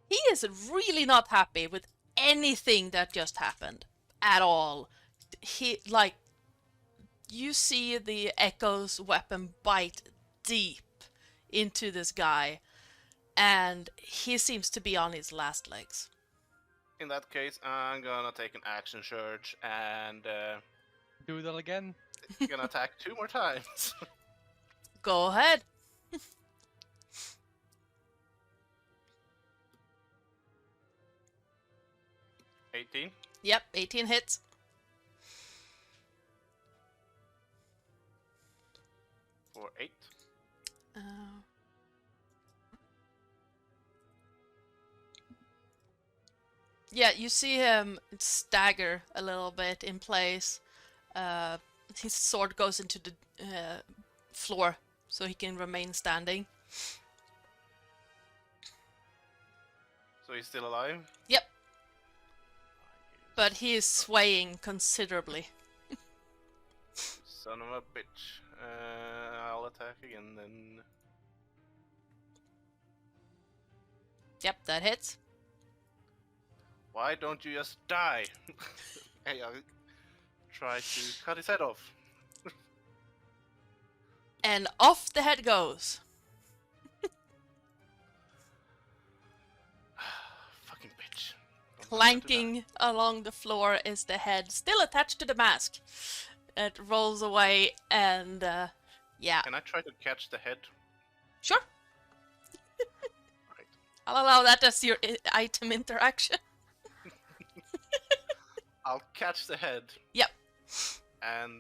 He is really not happy with anything that just happened at all. He, like, you see the Echo's weapon bite deep into this guy, and he seems to be on his last legs. In that case, I'm gonna take an action surge and Do that again. gonna attack 2 more times. Go ahead. 18 Yep, 18 hits. for 8. Uh, yeah, you see him stagger a little bit in place. His sword goes into the floor so he can remain standing. So he's still alive? Yep. But he is swaying considerably. Son of a bitch. I'll attack again then. Yep, that hits. Why don't you just die? Hey, I try to cut his head off. And off the head goes. Fucking bitch. Don't tell me to die. Clanking along the floor is the head, still attached to the mask. It rolls away and, yeah. Can I try to catch the head? Sure. Right. I'll allow that as your item interaction. I'll catch the head. Yep. And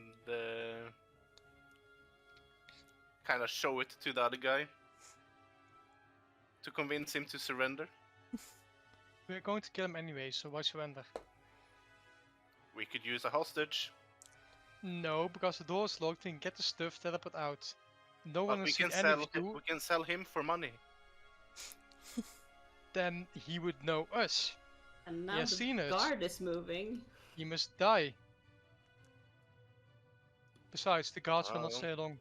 kind of show it to the other guy to convince him to surrender. We're going to kill him anyway, so why surrender? We could use a hostage, No, because the door is locked, we can get the stuff, teleport out. No but one we has can seen any of sell. you, We can sell him for money. then he would know us. And now He has the seen us. guard is moving. He must die. Besides, the guards will not Well. stay long.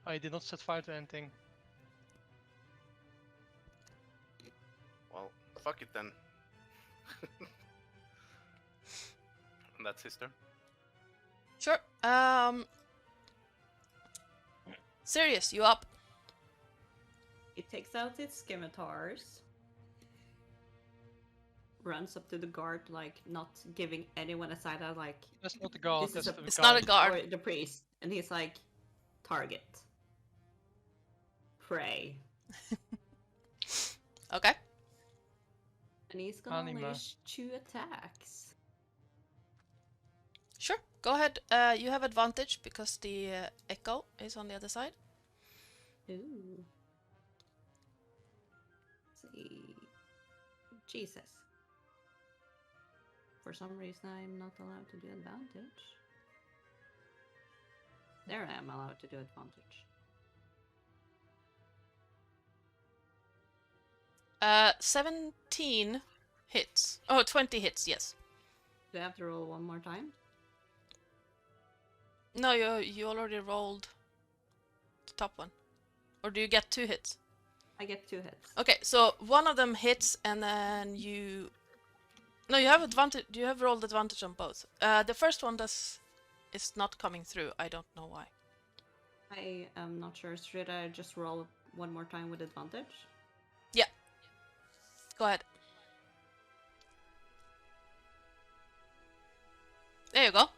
I did not set fire to anything. Well, fuck it then. And that's his turn. Sure. Sirius, you up? It takes out its scimitars. Runs up to the guard, like, not giving anyone a side eye, like, That's not the guard, This that's is a- the It's guard. not a guard. or the priest. And he's like, target. Pray. Okay. And he's gonna Anima. unleash 2 attacks. Sure. Go ahead. You have advantage because the echo is on the other side. Ooh. Let's see. Jesus. For some reason, I'm not allowed to do advantage. There I am allowed to do advantage. 17 hits. Oh, 20 hits, yes. Do I have to roll one more time? No, you already rolled the top one. Or do you get 2 hits? I get 2 hits. Okay, so one of them hits and then you... No, you have advantage. You have rolled advantage on both. The first one is not coming through. I don't know why. I am not sure. Should I just roll one more time with advantage? Yeah. Go ahead. There you go.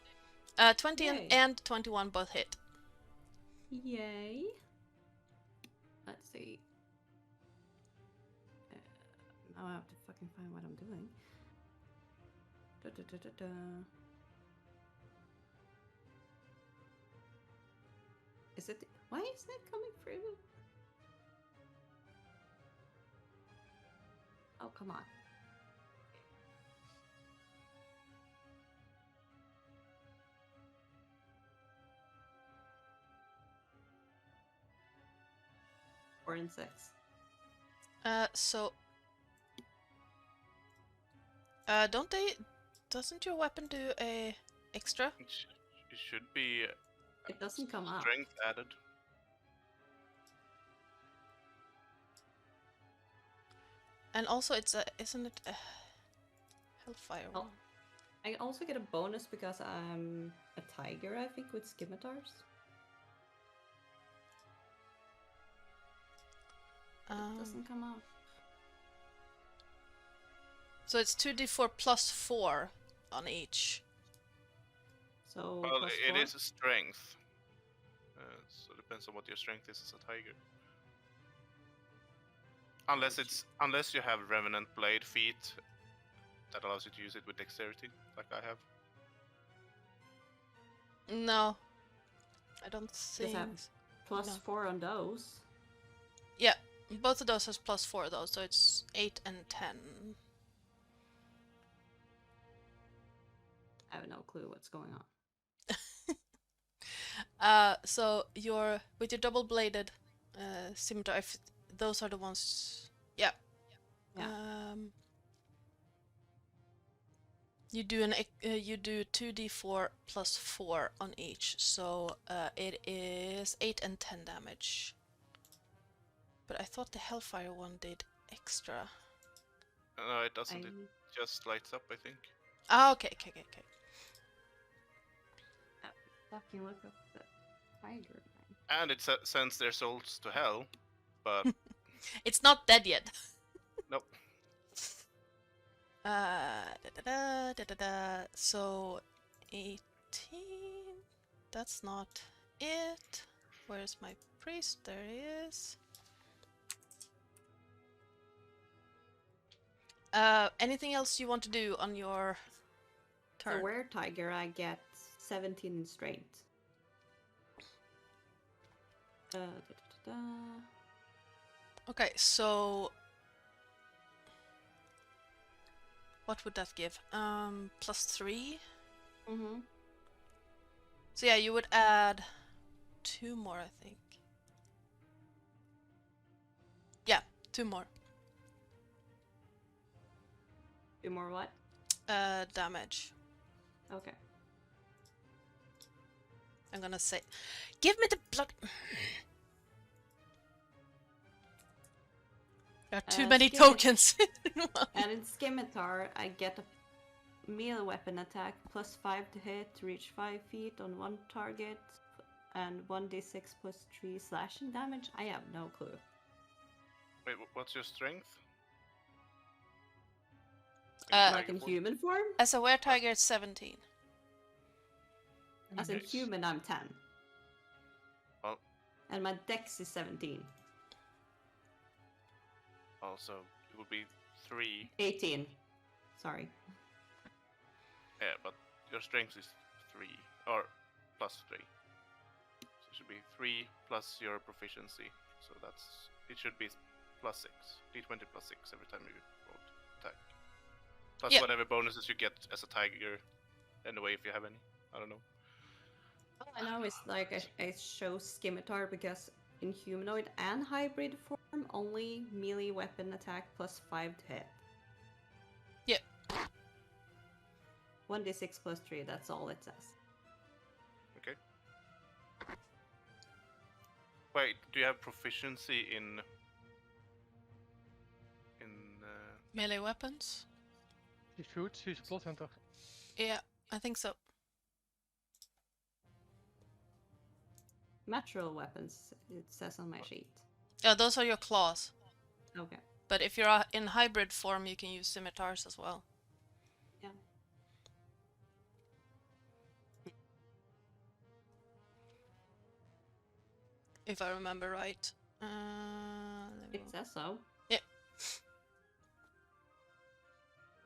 20 Yay. and 21 both hit. Yay. Let's see. Now I have to fucking find what I'm doing. Da, da, da, da, da. Is it? Why isn't it coming through? Oh, come on. Four and 6. So... Doesn't your weapon do a extra? It should be It doesn't come up. strength added. And also it's a... Isn't it a... Hellfire Oh. one? I also get a bonus because I'm a tiger, I think, with scimitars. It doesn't come up. So it's 2d4 plus 4 on each. So Well, plus it 4? is a strength. So it depends on what your strength is as a tiger. Unless you have Revenant Blade feat that allows you to use it with dexterity, like I have. No. I don't think... have Plus no. 4 on those. Yeah, both of those has plus 4 though, so it's 8 and 10. I have no clue what's going on. So with your double-bladed scimitar, if those are the ones, yeah. Yeah. You do 2d4 plus 4 on each, so it is 8 and 10 damage. But I thought the Hellfire one did extra. No, it doesn't. I just lights up, I think. Ah, okay. Fucking look up the tiger. And it sends their souls to hell, but It's not dead yet. nope. So 18. That's not it. Where's my priest? There he is. Anything else you want to do on your turn? The were tiger, I get 17 in strength. Okay, so what would that give? +3. Mm-hmm. So yeah, you would add 2 more, I think. Yeah, 2 more. 2 more what? Damage. Okay. I'm gonna say, give me the blood. There are too many scimitar. tokens. And in Scimitar, I get a melee weapon attack +5 to hit, reach 5 feet on one target, and 1d6 +3 slashing damage. I have no clue. Wait, what's your strength? Like in human form? As a were-tiger, it's 17. As in Okay. human, I'm 10. Well, And my dex is 17. also, it would be 3. 18. Sorry. Yeah, but your strength is 3, or +3. So it should be 3 plus your proficiency. So it should be +6. D20 +6 every time you roll to attack. Plus Yeah. whatever bonuses you get as a tiger, anyway, if you have any. I don't know. All I know is like I chose Scimitar because in humanoid and hybrid form, only melee weapon attack +5 to hit. Yep. 1d6 +3, that's all it says. Okay. Wait, do you have proficiency in Melee weapons? She shoots, she's a blood hunter. Yeah, I think so. Natural weapons, it says on my sheet. Yeah, those are your claws. Okay. But if you're in hybrid form, you can use scimitars as well. Yeah. If I remember right. It says so.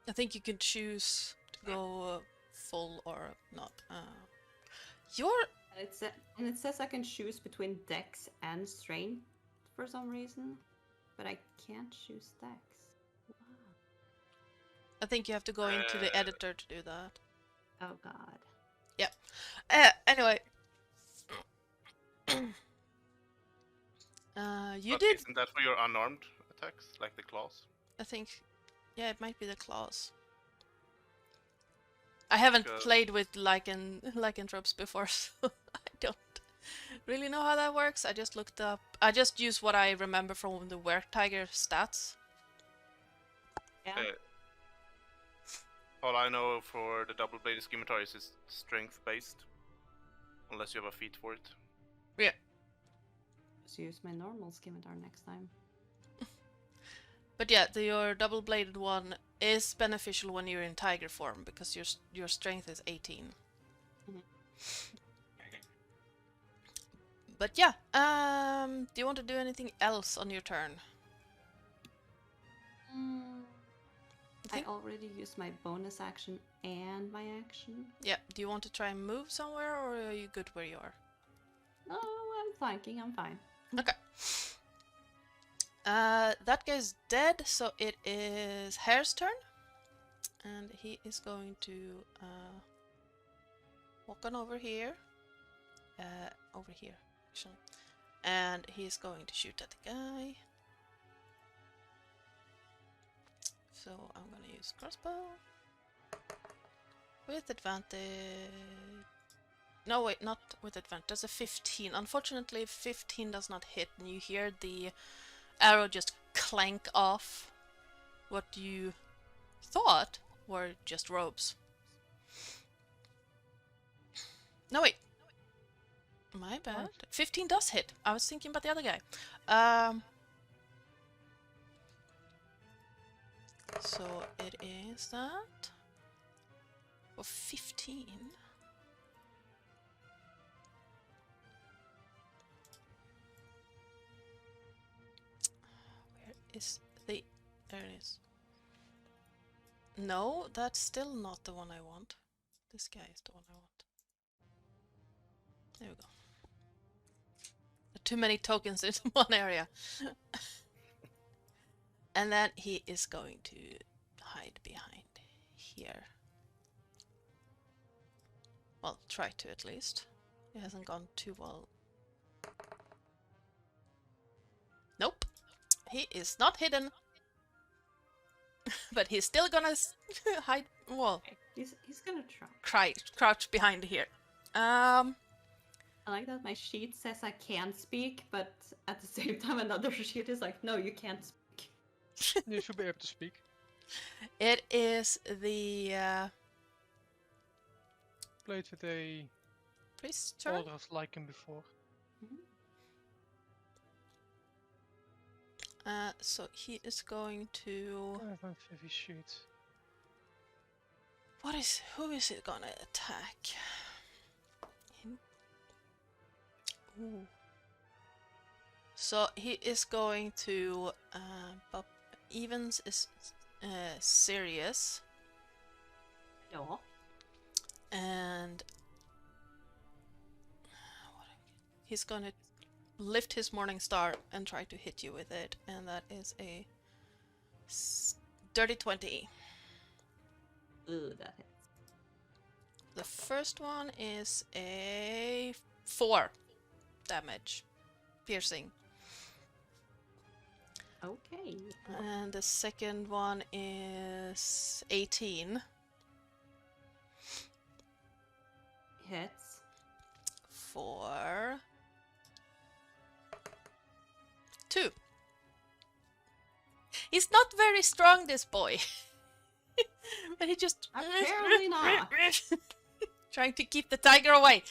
I think you can choose to go full or not. And it says I can choose between dex and strength for some reason, but I can't choose dex. Wow. I think you have to go into the editor to do that. Oh god. Yeah. Anyway. You but did. Isn't that for your unarmed attacks, like the claws? I think. Yeah, it might be the claws. I haven't played with lycanthropes before, so I don't really know how that works. I just looked up. I just use what I remember from the were-tiger stats. Yeah. All I know for the double-bladed scimitar is it's strength-based, unless you have a feat for it. Yeah. Just use my normal scimitar next time. But yeah, your double-bladed one is beneficial when you're in tiger form because your strength is 18. Mhm. But yeah, do you want to do anything else on your turn? I already used my bonus action and my action. Yeah, do you want to try and move somewhere or are you good where you are? No, I'm flanking, I'm fine. Okay. That guy's dead, so it is Hare's turn. And he is going to walk on over here. Over here, actually. And he's going to shoot at the guy. So I'm gonna use crossbow. With advantage. No, wait, not with advantage. That's a 15. Unfortunately, 15 does not hit, and you hear the arrow just clank off what you thought were just robes. No, wait. My bad. 15 does hit. I was thinking about the other guy. So it is that. For 15. Where is the... There it is. No, that's still not the one I want. This guy is the one I want. There we go. Too many tokens in one area. And then he is going to hide behind here. Well, try to at least. It hasn't gone too well. Nope. He is not hidden. But he's still gonna hide. Well, He's gonna try. crouch behind here. I like that my sheet says I can't speak, but at the same time another sheet is like, no, you can't speak. You should be able to speak. It is the Played with a priest's turn. Aldras like him before. So he is going to. I have a heavy sheet. Who is it gonna attack? Him? Ooh. So he is going to. But Evans is serious, No. and he's gonna lift his morning star and try to hit you with it, and that is a dirty 20. Ooh, that hits. The first one is a 4 damage, piercing, Okay. and the second one is 18 Hits. for 2. He's not very strong, this boy. But he just Apparently not. trying to keep the tiger away.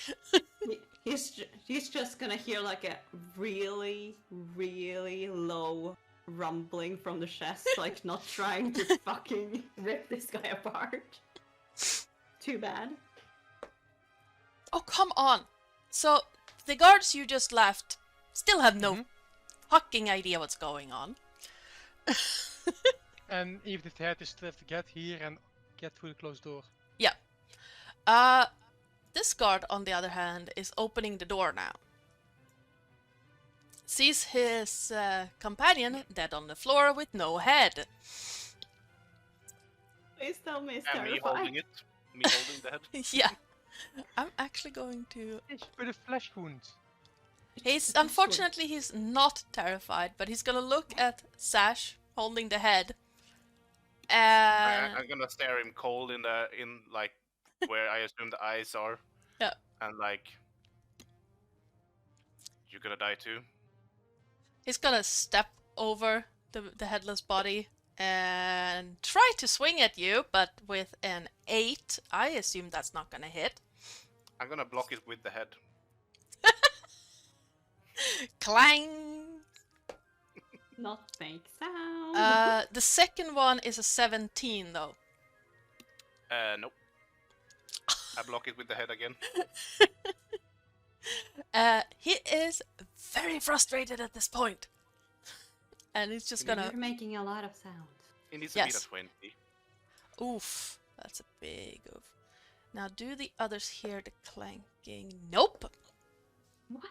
He's just gonna hear like a really, really low rumbling from the chest, like not trying to fucking rip this guy apart. Too bad. Oh, come on. So the guards you just left still have no fucking idea what's going on. And even if they had to still have to get here and get through the closed door. Yeah. This guard, on the other hand, is opening the door now. Sees his companion dead on the floor with no head. Please tell me it's And me terrifying. holding it. Me holding the head. Yeah. I'm actually going to... With a flesh wound. Unfortunately, he's not terrified, but he's gonna look at Sash holding the head. And... I'm gonna stare him cold in like where I assume the eyes are. Yeah. And like, you're gonna die too. He's gonna step over the headless body and try to swing at you, but with an 8, I assume that's not gonna hit. I'm gonna block it with the head. Clang! Not fake sound. The second one is a 17, though. Nope. I block it with the head again. He is very frustrated at this point. And he's just gonna... You're making a lot of sound. It needs to be Yes. the 20. Oof. That's a big oof. Now do the others hear the clanking? Nope. What?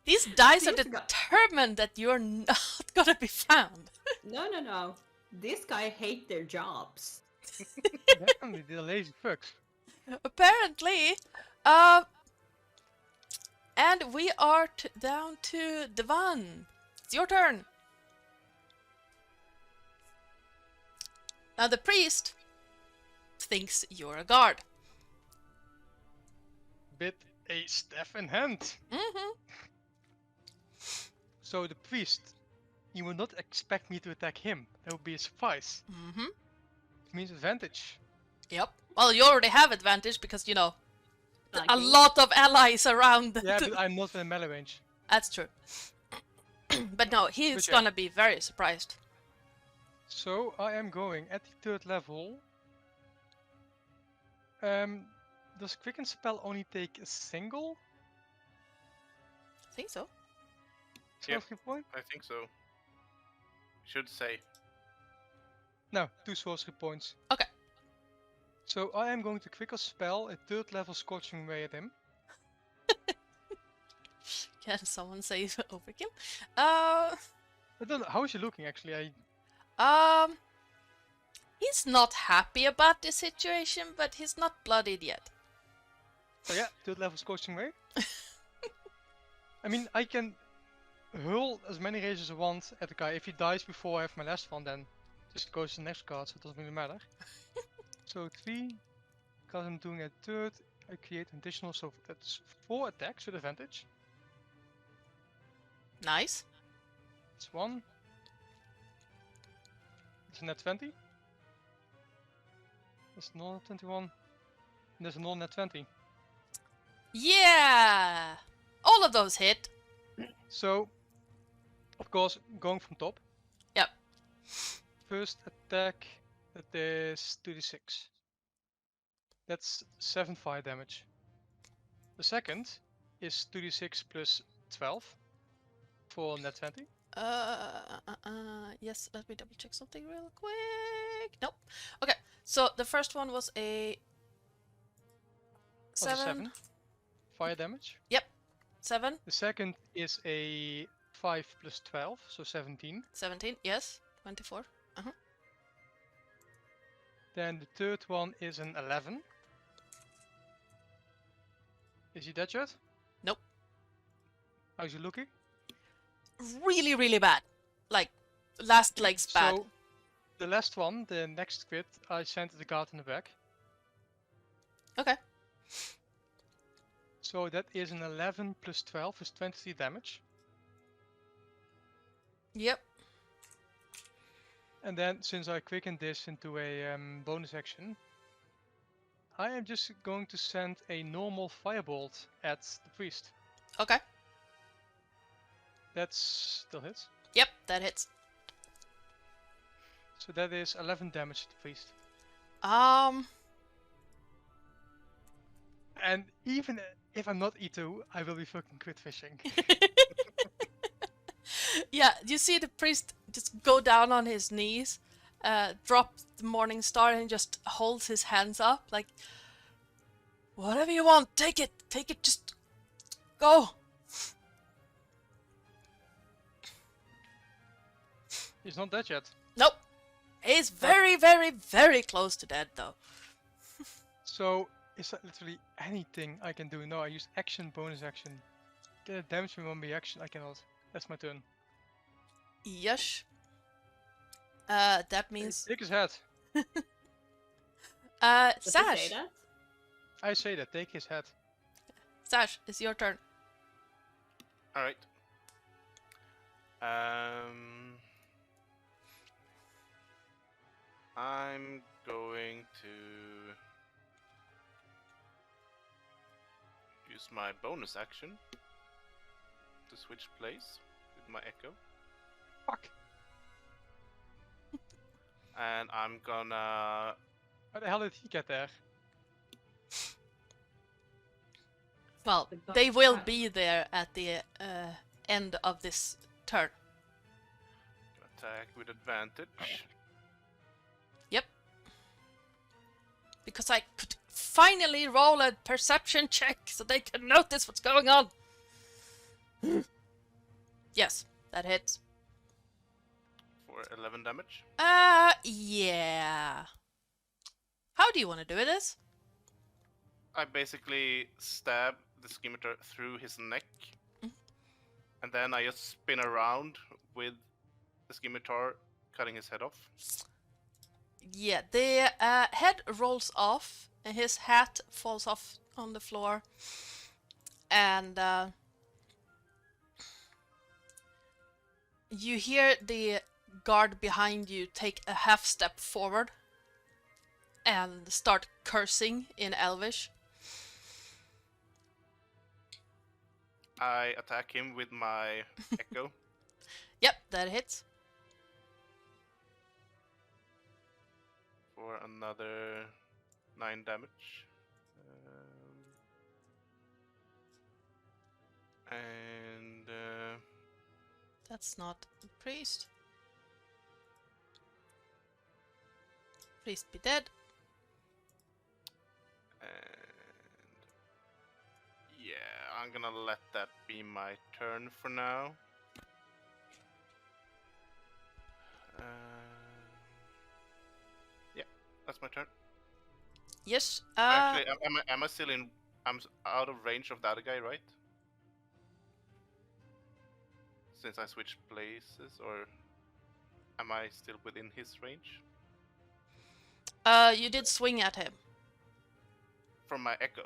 These dice are These guys- determined that you're not gonna be found. No. This guy hate their jobs. Definitely, they're lazy fucks. Apparently. And we are down to Devan. It's your turn. Now the priest thinks you're a guard. With a staff in hand. Mm-hmm. So the priest, he will not expect me to attack him. That would be a surprise. Mm-hmm. It means advantage. Yep. Well, you already have advantage because, you know, a Lucky. lot of allies around. Yeah, but I'm not in melee range. That's true. But no, he's But yeah. gonna be very surprised. So I am going at the 3rd level. Does Quicken Spell only take a single I think so. Yep. sorcery point? I think so. Should say. No, 2 sorcery points. Okay. So I am going to Quicken Spell a 3rd level Scorching Ray at him. Can someone say overkill? I don't know, how is he looking actually? He's not happy about the situation, but he's not bloodied yet. So yeah, 3rd level Scorching Ray. I mean, I can hurl as many rays as I want at the guy. If he dies before I have my last one, then just goes to the next card, so it doesn't really matter. So 3, because I'm doing a 3rd, I create an additional, so that's 4 attacks with advantage. Nice. That's 1. It's a net 20. There's another 21. And there's another net 20. Yeah! All of those hit. So, of course, going from top. Yep. First attack, that is 2d6. That's 7 fire damage. The second is 2d6 plus 12 for net 20. Yes, let me double check something real quick. Nope. Okay, so the first one was a Was a 7. fire damage. 7. The second is a 5 plus 12, so 17. 17, yes. 24. Then the third one is an 11. Is he dead yet? Nope. How's he looking? Really, really bad. Like, last leg's bad. So, the last one, the next crit, I sent the guard in the back. Okay. So that is an 11 plus 12 is 23 damage. Yep. And then, since I quickened this into a bonus action, I am just going to send a normal firebolt at the priest. Okay. That's still hits. Yep, that hits. So that is 11 damage to the priest. And even if I'm not E2, I will be fucking crit fishing. Yeah, you see the priest just go down on his knees, drop the morning star and just holds his hands up like, whatever you want, take it, just go. He's not dead yet. Nope. He's very, very, very close to dead though. So, is that literally anything I can do? No, I use action, bonus action. Get a damage from one reaction, I cannot. That's my turn. Yes. That means Take his head. Does it say Sash. that? I say that, take his head. Sash, it's your turn. Alright. I'm going to use my bonus action to switch place with my echo. Fuck! And I'm gonna... How the hell did he get there? Well, The they will dog- be there at the end of this turn. attack with advantage. Yep. Because I could finally roll a perception check so they can notice what's going on. Yes, that hits. For 11 damage. Yeah. How do you want to do this? I basically stab the scimitar through his neck. And then I just spin around with the scimitar, cutting his head off. Yeah, the head rolls off, and his hat falls off on the floor, and you hear the guard behind you take a half step forward, and start cursing in Elvish. I attack him with my echo. Yep, that hits. For another 9 damage. And That's not a priest. Priest be dead. and yeah, I'm gonna let that be my turn for now. Yeah, that's my turn. Yes. Actually, am I still in? Out of range of the other guy, right? Since I switched places, or am I still within his range? You did swing at him. From my echo.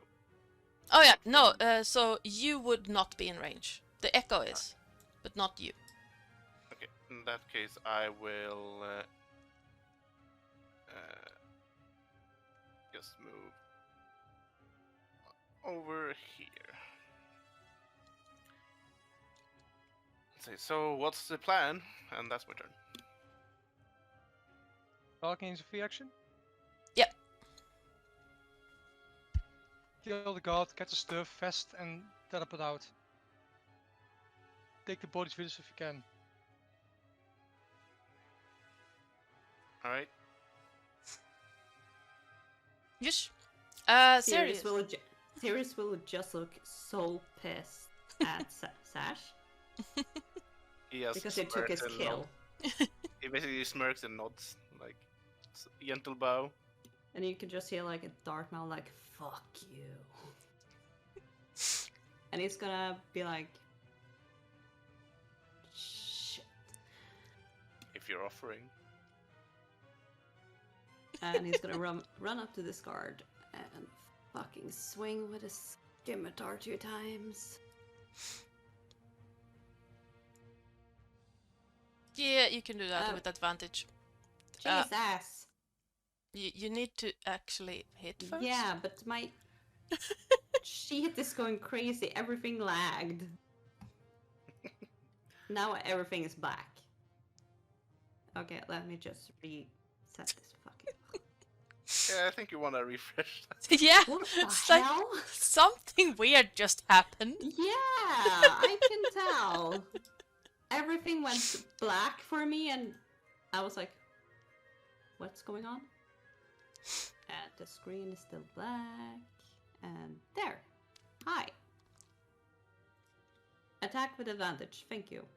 Oh yeah, no. So you would not be in range. The echo is, but not you. Okay, in that case, I will just move over here. Say, so what's the plan? And that's my turn. Talking is a free action. Yep. Kill the god, get the stuff, vest, and teleport out. Take the bodies with us if you can. Alright. Yes. Sirius Serious. Sirius will just look so pissed at Sash He has because he took his smirks and kill. nods. He basically smirks and nods, like gentle bow. And you can just hear like a dark mouth like, fuck you. And he's gonna be like, shit. If you're offering. And he's gonna run up to this guard and fucking swing with his scimitar 2 times. Yeah, you can do that with advantage. Jesus! You need to actually hit first. Yeah, but my sheet is going crazy. Everything lagged. Now everything is black. Okay, let me just reset this fucking. Yeah, I think you wanna refresh that. Yeah. What the It's like hell? something weird just happened. Yeah, I can tell. Everything went black for me, and I was like, "What's going on?" And the screen is still black. And there. Hi. Attack with advantage. Thank you.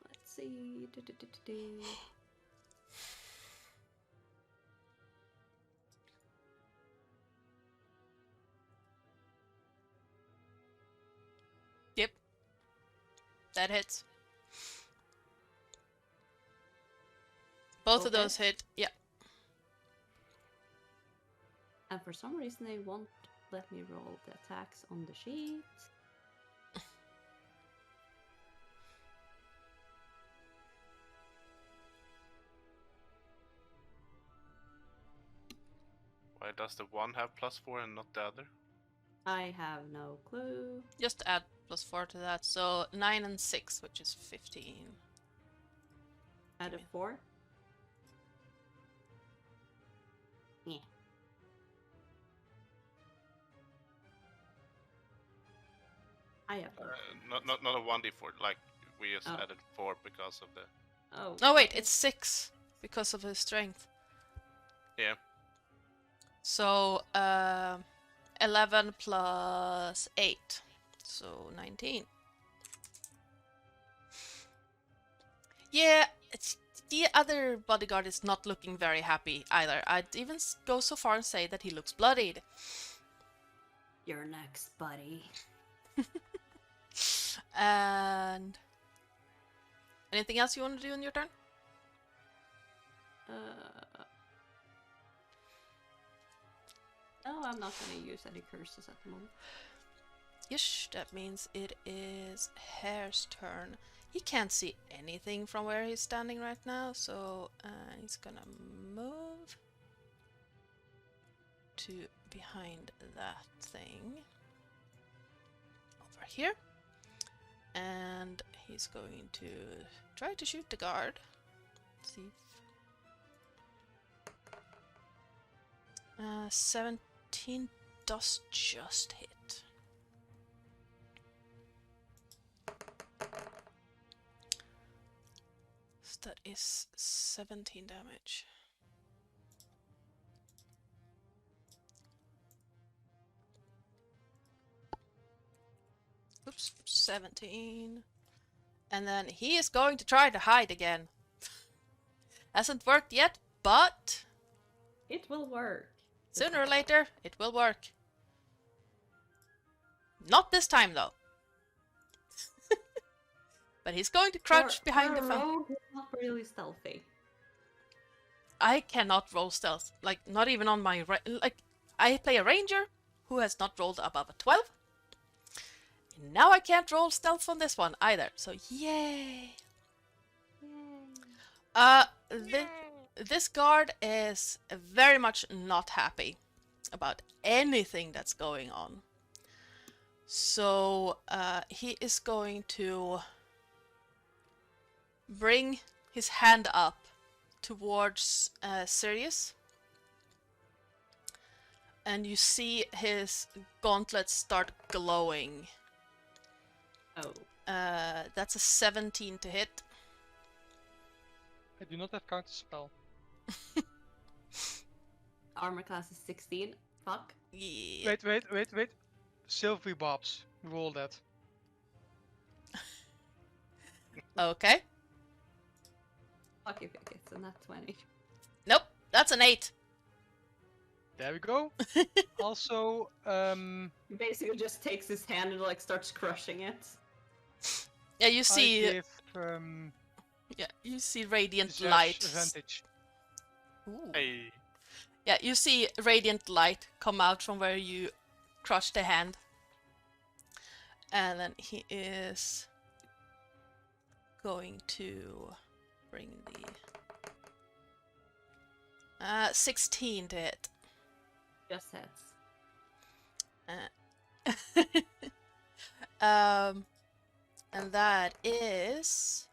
Let's see. Yep. That hits. Both of Okay. those hit. Yeah. And for some reason they won't let me roll the attacks on the sheet. Why does the one have +4 and not the other? I have no clue. Just add +4 to that. So 9 and 6, which is 15. Add a 4. Yeah. I have Not a 1d4, like we just Oh. added 4 because of the... Oh. No, wait, it's 6 because of his strength. Yeah. So 11 plus 8, so 19. Yeah, the other bodyguard is not looking very happy either. I'd even go so far and say that he looks bloodied. You're next, buddy. And anything else you want to do in your turn? No, I'm not gonna use any curses at the moment. Yes, that means it is Hare's turn. He can't see anything from where he's standing right now, so he's gonna move to behind that thing over here, and he's going to try to shoot the guard. See if 17 does just hit. So that is 17 damage. Oops, 17. And then he is going to try to hide again. Hasn't worked yet, but It will work. sooner or later it will work. Not this time though. But he's going to crouch behind the phone. rogue, it's not really stealthy. I cannot roll stealth. Like, not even on my... Like, I play a ranger who has not rolled above a 12. And now I can't roll stealth on this one either. So, yay! This guard is very much not happy about anything that's going on. So, he is going to bring his hand up towards Sirius, and you see his gauntlets start glowing. Oh. That's a 17 to hit. I do not have counter spell. Armor class is 16. Fuck. Yeah. Wait. Silvery bobs. Roll that. Okay. Fuck if it's a nat 20. Nope, that's an 8. There we go. Also, He basically just takes his hand and like starts crushing it. Yeah, you see. I give Yeah, you see radiant Zesh light. advantage. Ooh. Hey. Yeah, you see radiant light come out from where you crushed the hand. And then he is going to bring the 16 to hit. Just hits. And that is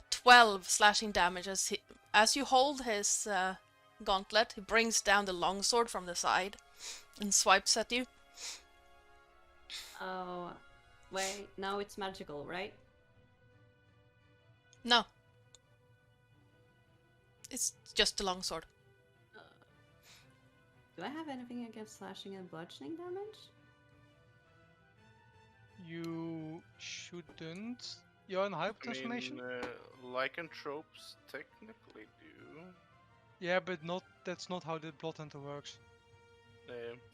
12 slashing damage as you hold his gauntlet. He brings down the longsword from the side and swipes at you. Oh, wait. No, it's magical, right? No, it's just a longsword. Do I have anything against slashing and bludgeoning damage? You shouldn't. You're in hyper transformation. Lycanthropes technically do. Yeah, but not. That's not how the blood hunter works.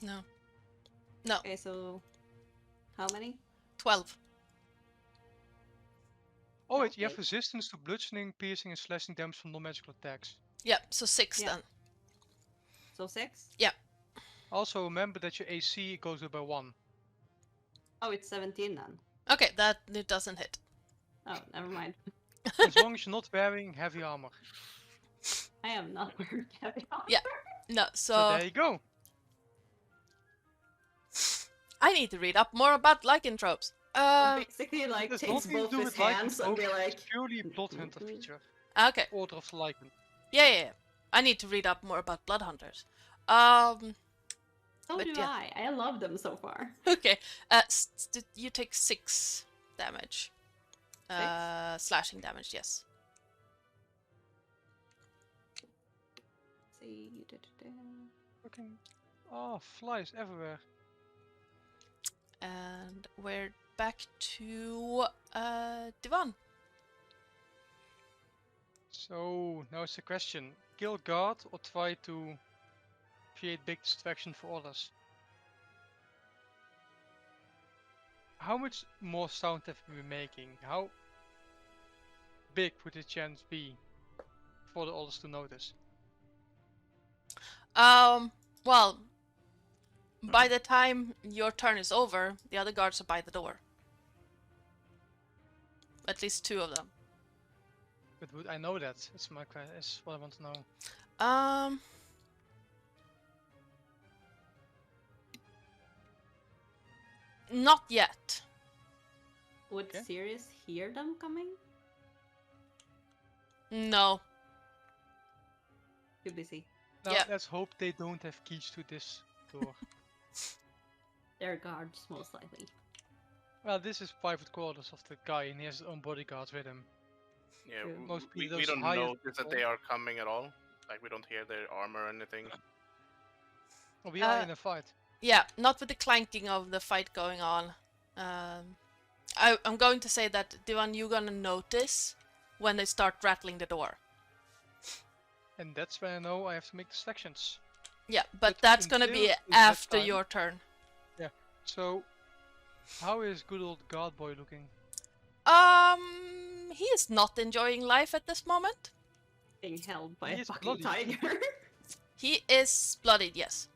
No. No, Okay, so how many? 12. Oh wait, you have Okay. resistance to bludgeoning, piercing, and slashing damage from non-magical attacks. Yeah, so 6 Yeah. then. So 6? Also, remember that your AC goes up by 1. Oh, it's 17 then. Okay, that it doesn't hit. Oh, never mind. As long as you're not wearing heavy armor. I am not wearing heavy armor. Yeah. No, So so there you go. I need to read up more about lycanthropes. Basically, like, It has takes nothing to both do his with hands and lycanthropy, be like... it's purely a blood hunter feature. Okay. Order of the lycan. Yeah. I need to read up more about blood hunters. So But do yeah. I love them so far. Okay. You take 6 damage. Slashing damage, yes. Let's see. Fucking. Oh, flies everywhere. And we're back to Divan. So, now it's a question. Kill guard or try to create big distraction for others? How much more sound have we been making? How big would the chance be for the others to notice? Well, by the time your turn is over, the other guards are by the door. at least 2 of them. But would I know that? It's is what I want to know. Not yet. Would Okay. Sirius hear them coming? No. Too busy. Now Yeah. let's hope they don't have keys to this door. They're guards, most likely. Well, this is private quarters of the guy, and he has his own bodyguards with him. Yeah, True. Most we those don't higher notice that they people- are coming at all. Like we don't hear their armor or anything. Well, we are Uh, in a fight. Yeah, not with the clanking of the fight going on. I'm going to say that, Divan, you're gonna notice when they start rattling the door. And that's when I know I have to make distractions. Yeah, but But that's gonna be until that after time- your turn. So, how is good old guard boy looking? He is not enjoying life at this moment. Being held by He a is fucking bloody. tiger. He is bloodied, yes.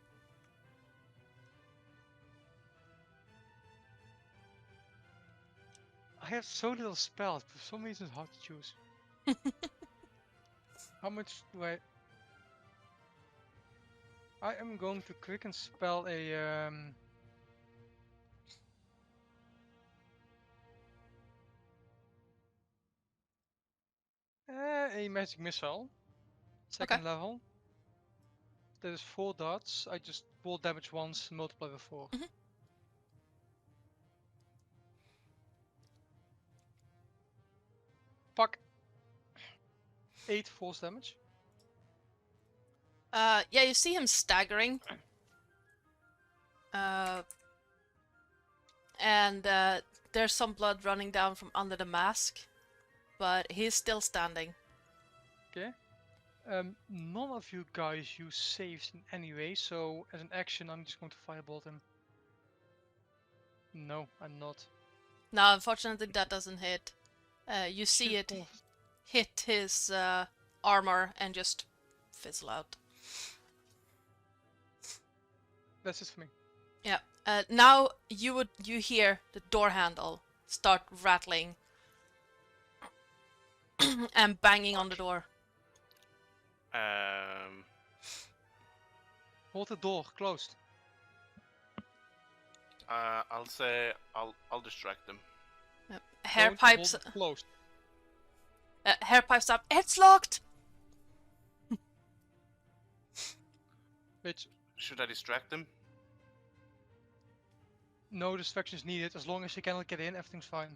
I have so little spells, for some reason it's hard to choose. How much do I... I am going to quick and spell a magic missile. Second level. That is 4 darts. I just roll damage once, multiply by 4. Mhm. Fuck. 8 force damage. Yeah, you see him staggering. And there's some blood running down from under the mask. But he's still standing. Okay. None of you guys use saves in any way, so as an action I'm just going to firebolt him. No, I'm not. Now, unfortunately, that doesn't hit. You see Shit, it oh, hit his armor and just fizzle out. That's it for me. Yeah. Now you hear the door handle start rattling and banging on the door. Hold the door closed. I'll say I'll distract them. Hair Don't pipes. hold it closed. Hair pipes up. It's locked. Bitch, Should I distract them? no distractions needed. As long as you cannot get in, everything's fine.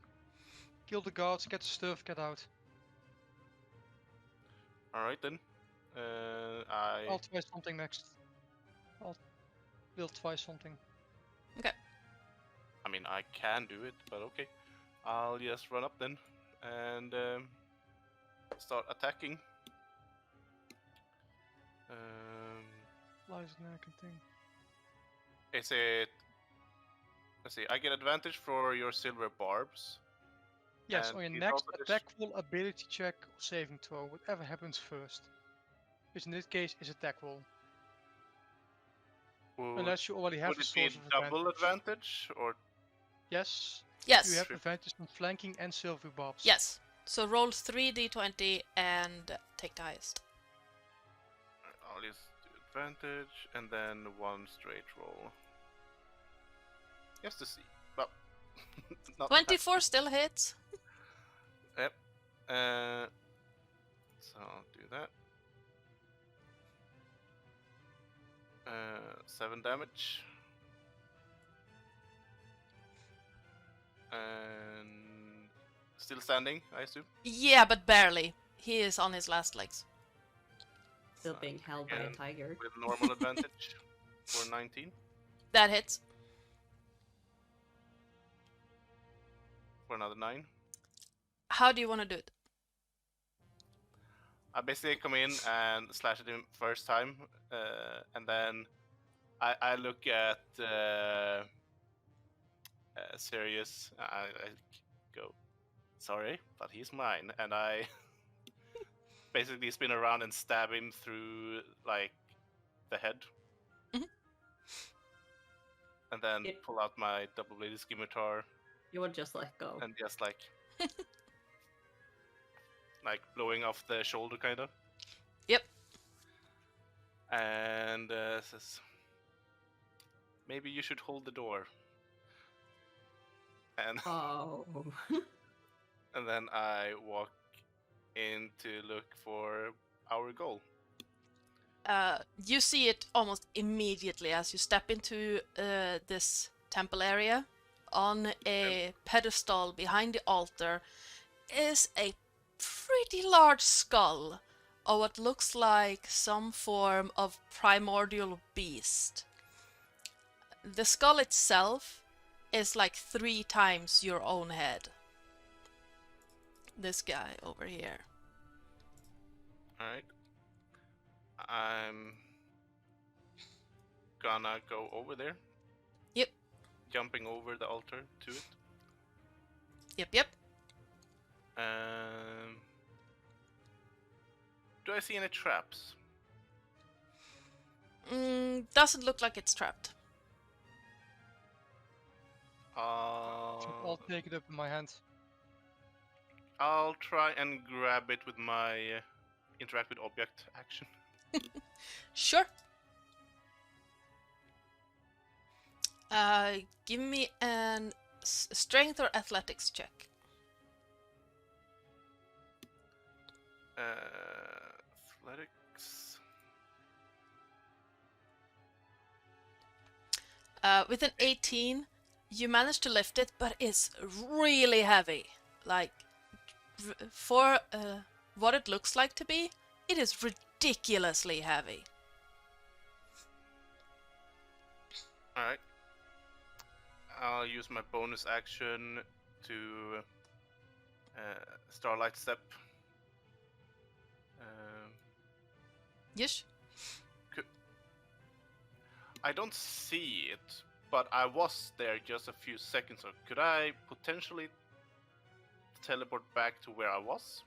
Kill the guards, get the stuff, get out. All right then. I'll try something next. We'll try something. I mean, I can do it, but okay. I'll just run up then and start attacking. Lies and I thing. Is it? Let's see. I get advantage for your silver barbs. Yes, And on your he's next also dis- attack roll, ability check, or saving throw, whatever happens first. Which in this case is attack roll. Unless you already have Would a it be source of double advantage or? Yes, Yes. you have True. advantage on flanking and silver barbs. Yes. So roll 3d20 and take the highest. I'll just do advantage and then one straight roll. Just to see. Well, not 24 still hits. Yep. So I'll do that. 7 damage. And still standing, I assume. Yeah, but barely. He is on his last legs. Still being held by a Again, tiger. with normal advantage for 19. That hits. For another 9. How do you want to do it? I basically come in and slash at him first time, and then I look at Sirius. I go, sorry, but he's mine, and I basically spin around and stab him through like the head, Mhm. and then It- pull out my double-bladed scimitar You would just let go. and just like like blowing off the shoulder, kind of. Yep. And says, maybe you should hold the door. And Oh. and then I walk in to look for our goal. You see it almost immediately as you step into this temple area. On a pedestal behind the altar is a pretty large skull of what looks like some form of primordial beast. The skull itself is like 3 times your own head. This guy over here. Alright. I'm gonna go over there. Yep. Jumping over the altar to it. Yep. Do I see any traps? Doesn't look like it's trapped. I'll take it up in my hand. I'll try and grab it with my interact with object action. Sure. Give me an strength or athletics check. Athletics. With an 18, you manage to lift it, but it's really heavy. Like, for what it looks like to be, it is ridiculously heavy. Alright. I'll use my bonus action to Starlight Step. Yes? I don't see it, but I was there just a few seconds ago. Could I potentially teleport back to where I was?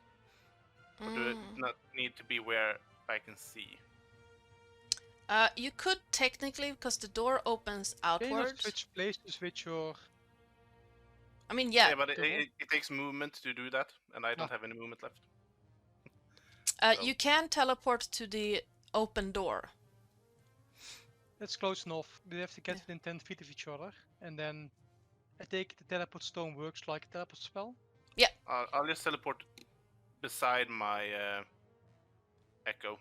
Or do it not need to be where I can see? You could technically, because the door opens Can you not outwards. switch places with your... I mean, yeah. Yeah, but Go on. it takes movement to do that, and I don't Ah. have any movement left. So- You can teleport to the open door. That's close enough. We have to get Yeah. within 10 feet of each other. And then I take the teleport stone works like a teleport spell. I'll just teleport beside my echo.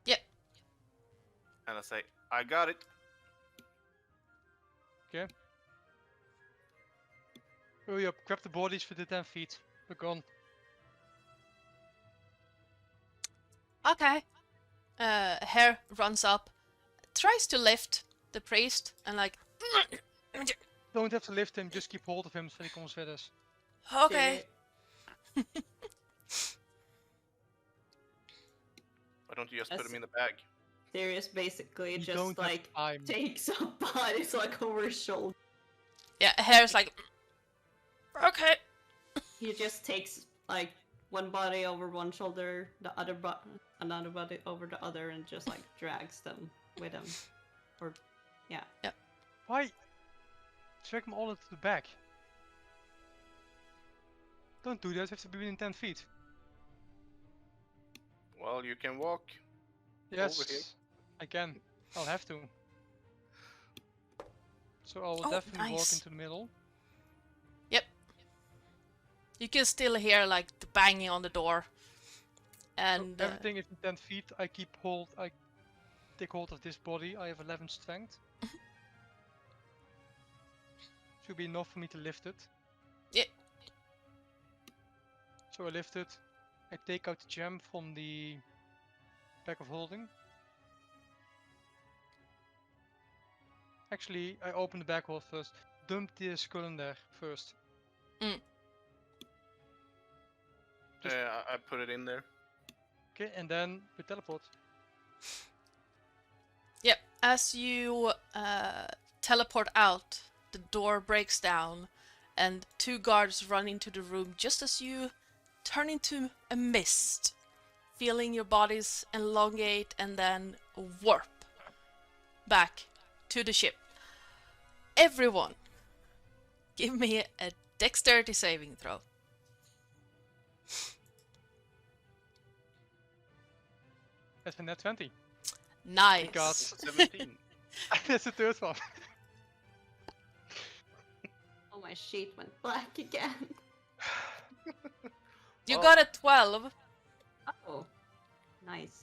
Yep. And I say, I got it. Hurry up, grab the bodies within 10 feet. We're gone. Okay. Hare runs up, tries to lift the priest, and like, Don't have to lift him, just keep hold of him so he comes with us. okay. Why don't you just put That's- him in the bag? Sirius basically You just don't have like time. takes a bodies like over his shoulder. Yeah, Hare's like, okay. He just takes like one body over one shoulder, the other another body over the other, and just like drags them with him. Or yeah. Why? Drag them all into the back. Don't do that, we have to be within 10 feet. Well, you can walk. Yes, here. I can. I'll have to. So I will Oh, definitely walk nice. into the middle. You can still hear like the banging on the door. And So everything is in 10 feet. I take hold of this body. I have 11 strength. Should be enough for me to lift it. Yeah. So I lift it. I take out the gem from the bag of holding. Actually, I open the bag hold first. Dump the skull in there first. Just- I put it in there. Okay, and then we teleport. yep, as you teleport out, the door breaks down, and 2 guards run into the room just as you turn into a mist, feeling your bodies elongate and then warp back to the ship. Everyone, give me a dexterity saving throw. That's a net 20. Nice. Because 17. that's the third one. Oh, my sheet went black again. You Well, got a 12. Oh, nice.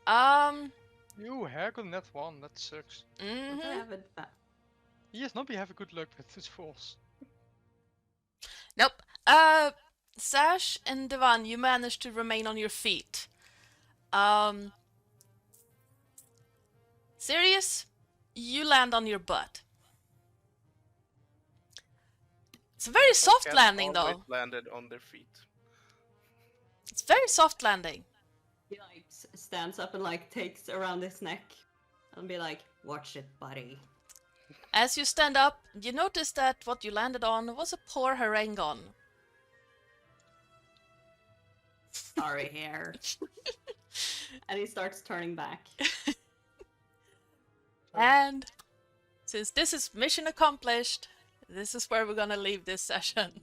You got a net 1, that sucks. I Mhm. have it back. Yes, not be having good luck with his falls. Nope. Sash and Devan, you managed to remain on your feet. Sirius, you land on your butt. It's a very soft cats landing, always though. landed on their feet. It's very soft landing. He like stands up and like takes around his neck and be like, "Watch it, buddy." As you stand up, you notice that what you landed on was a poor harangon. Sorry, hair. And he starts turning back. And since this is mission accomplished, this is where we're gonna leave this session.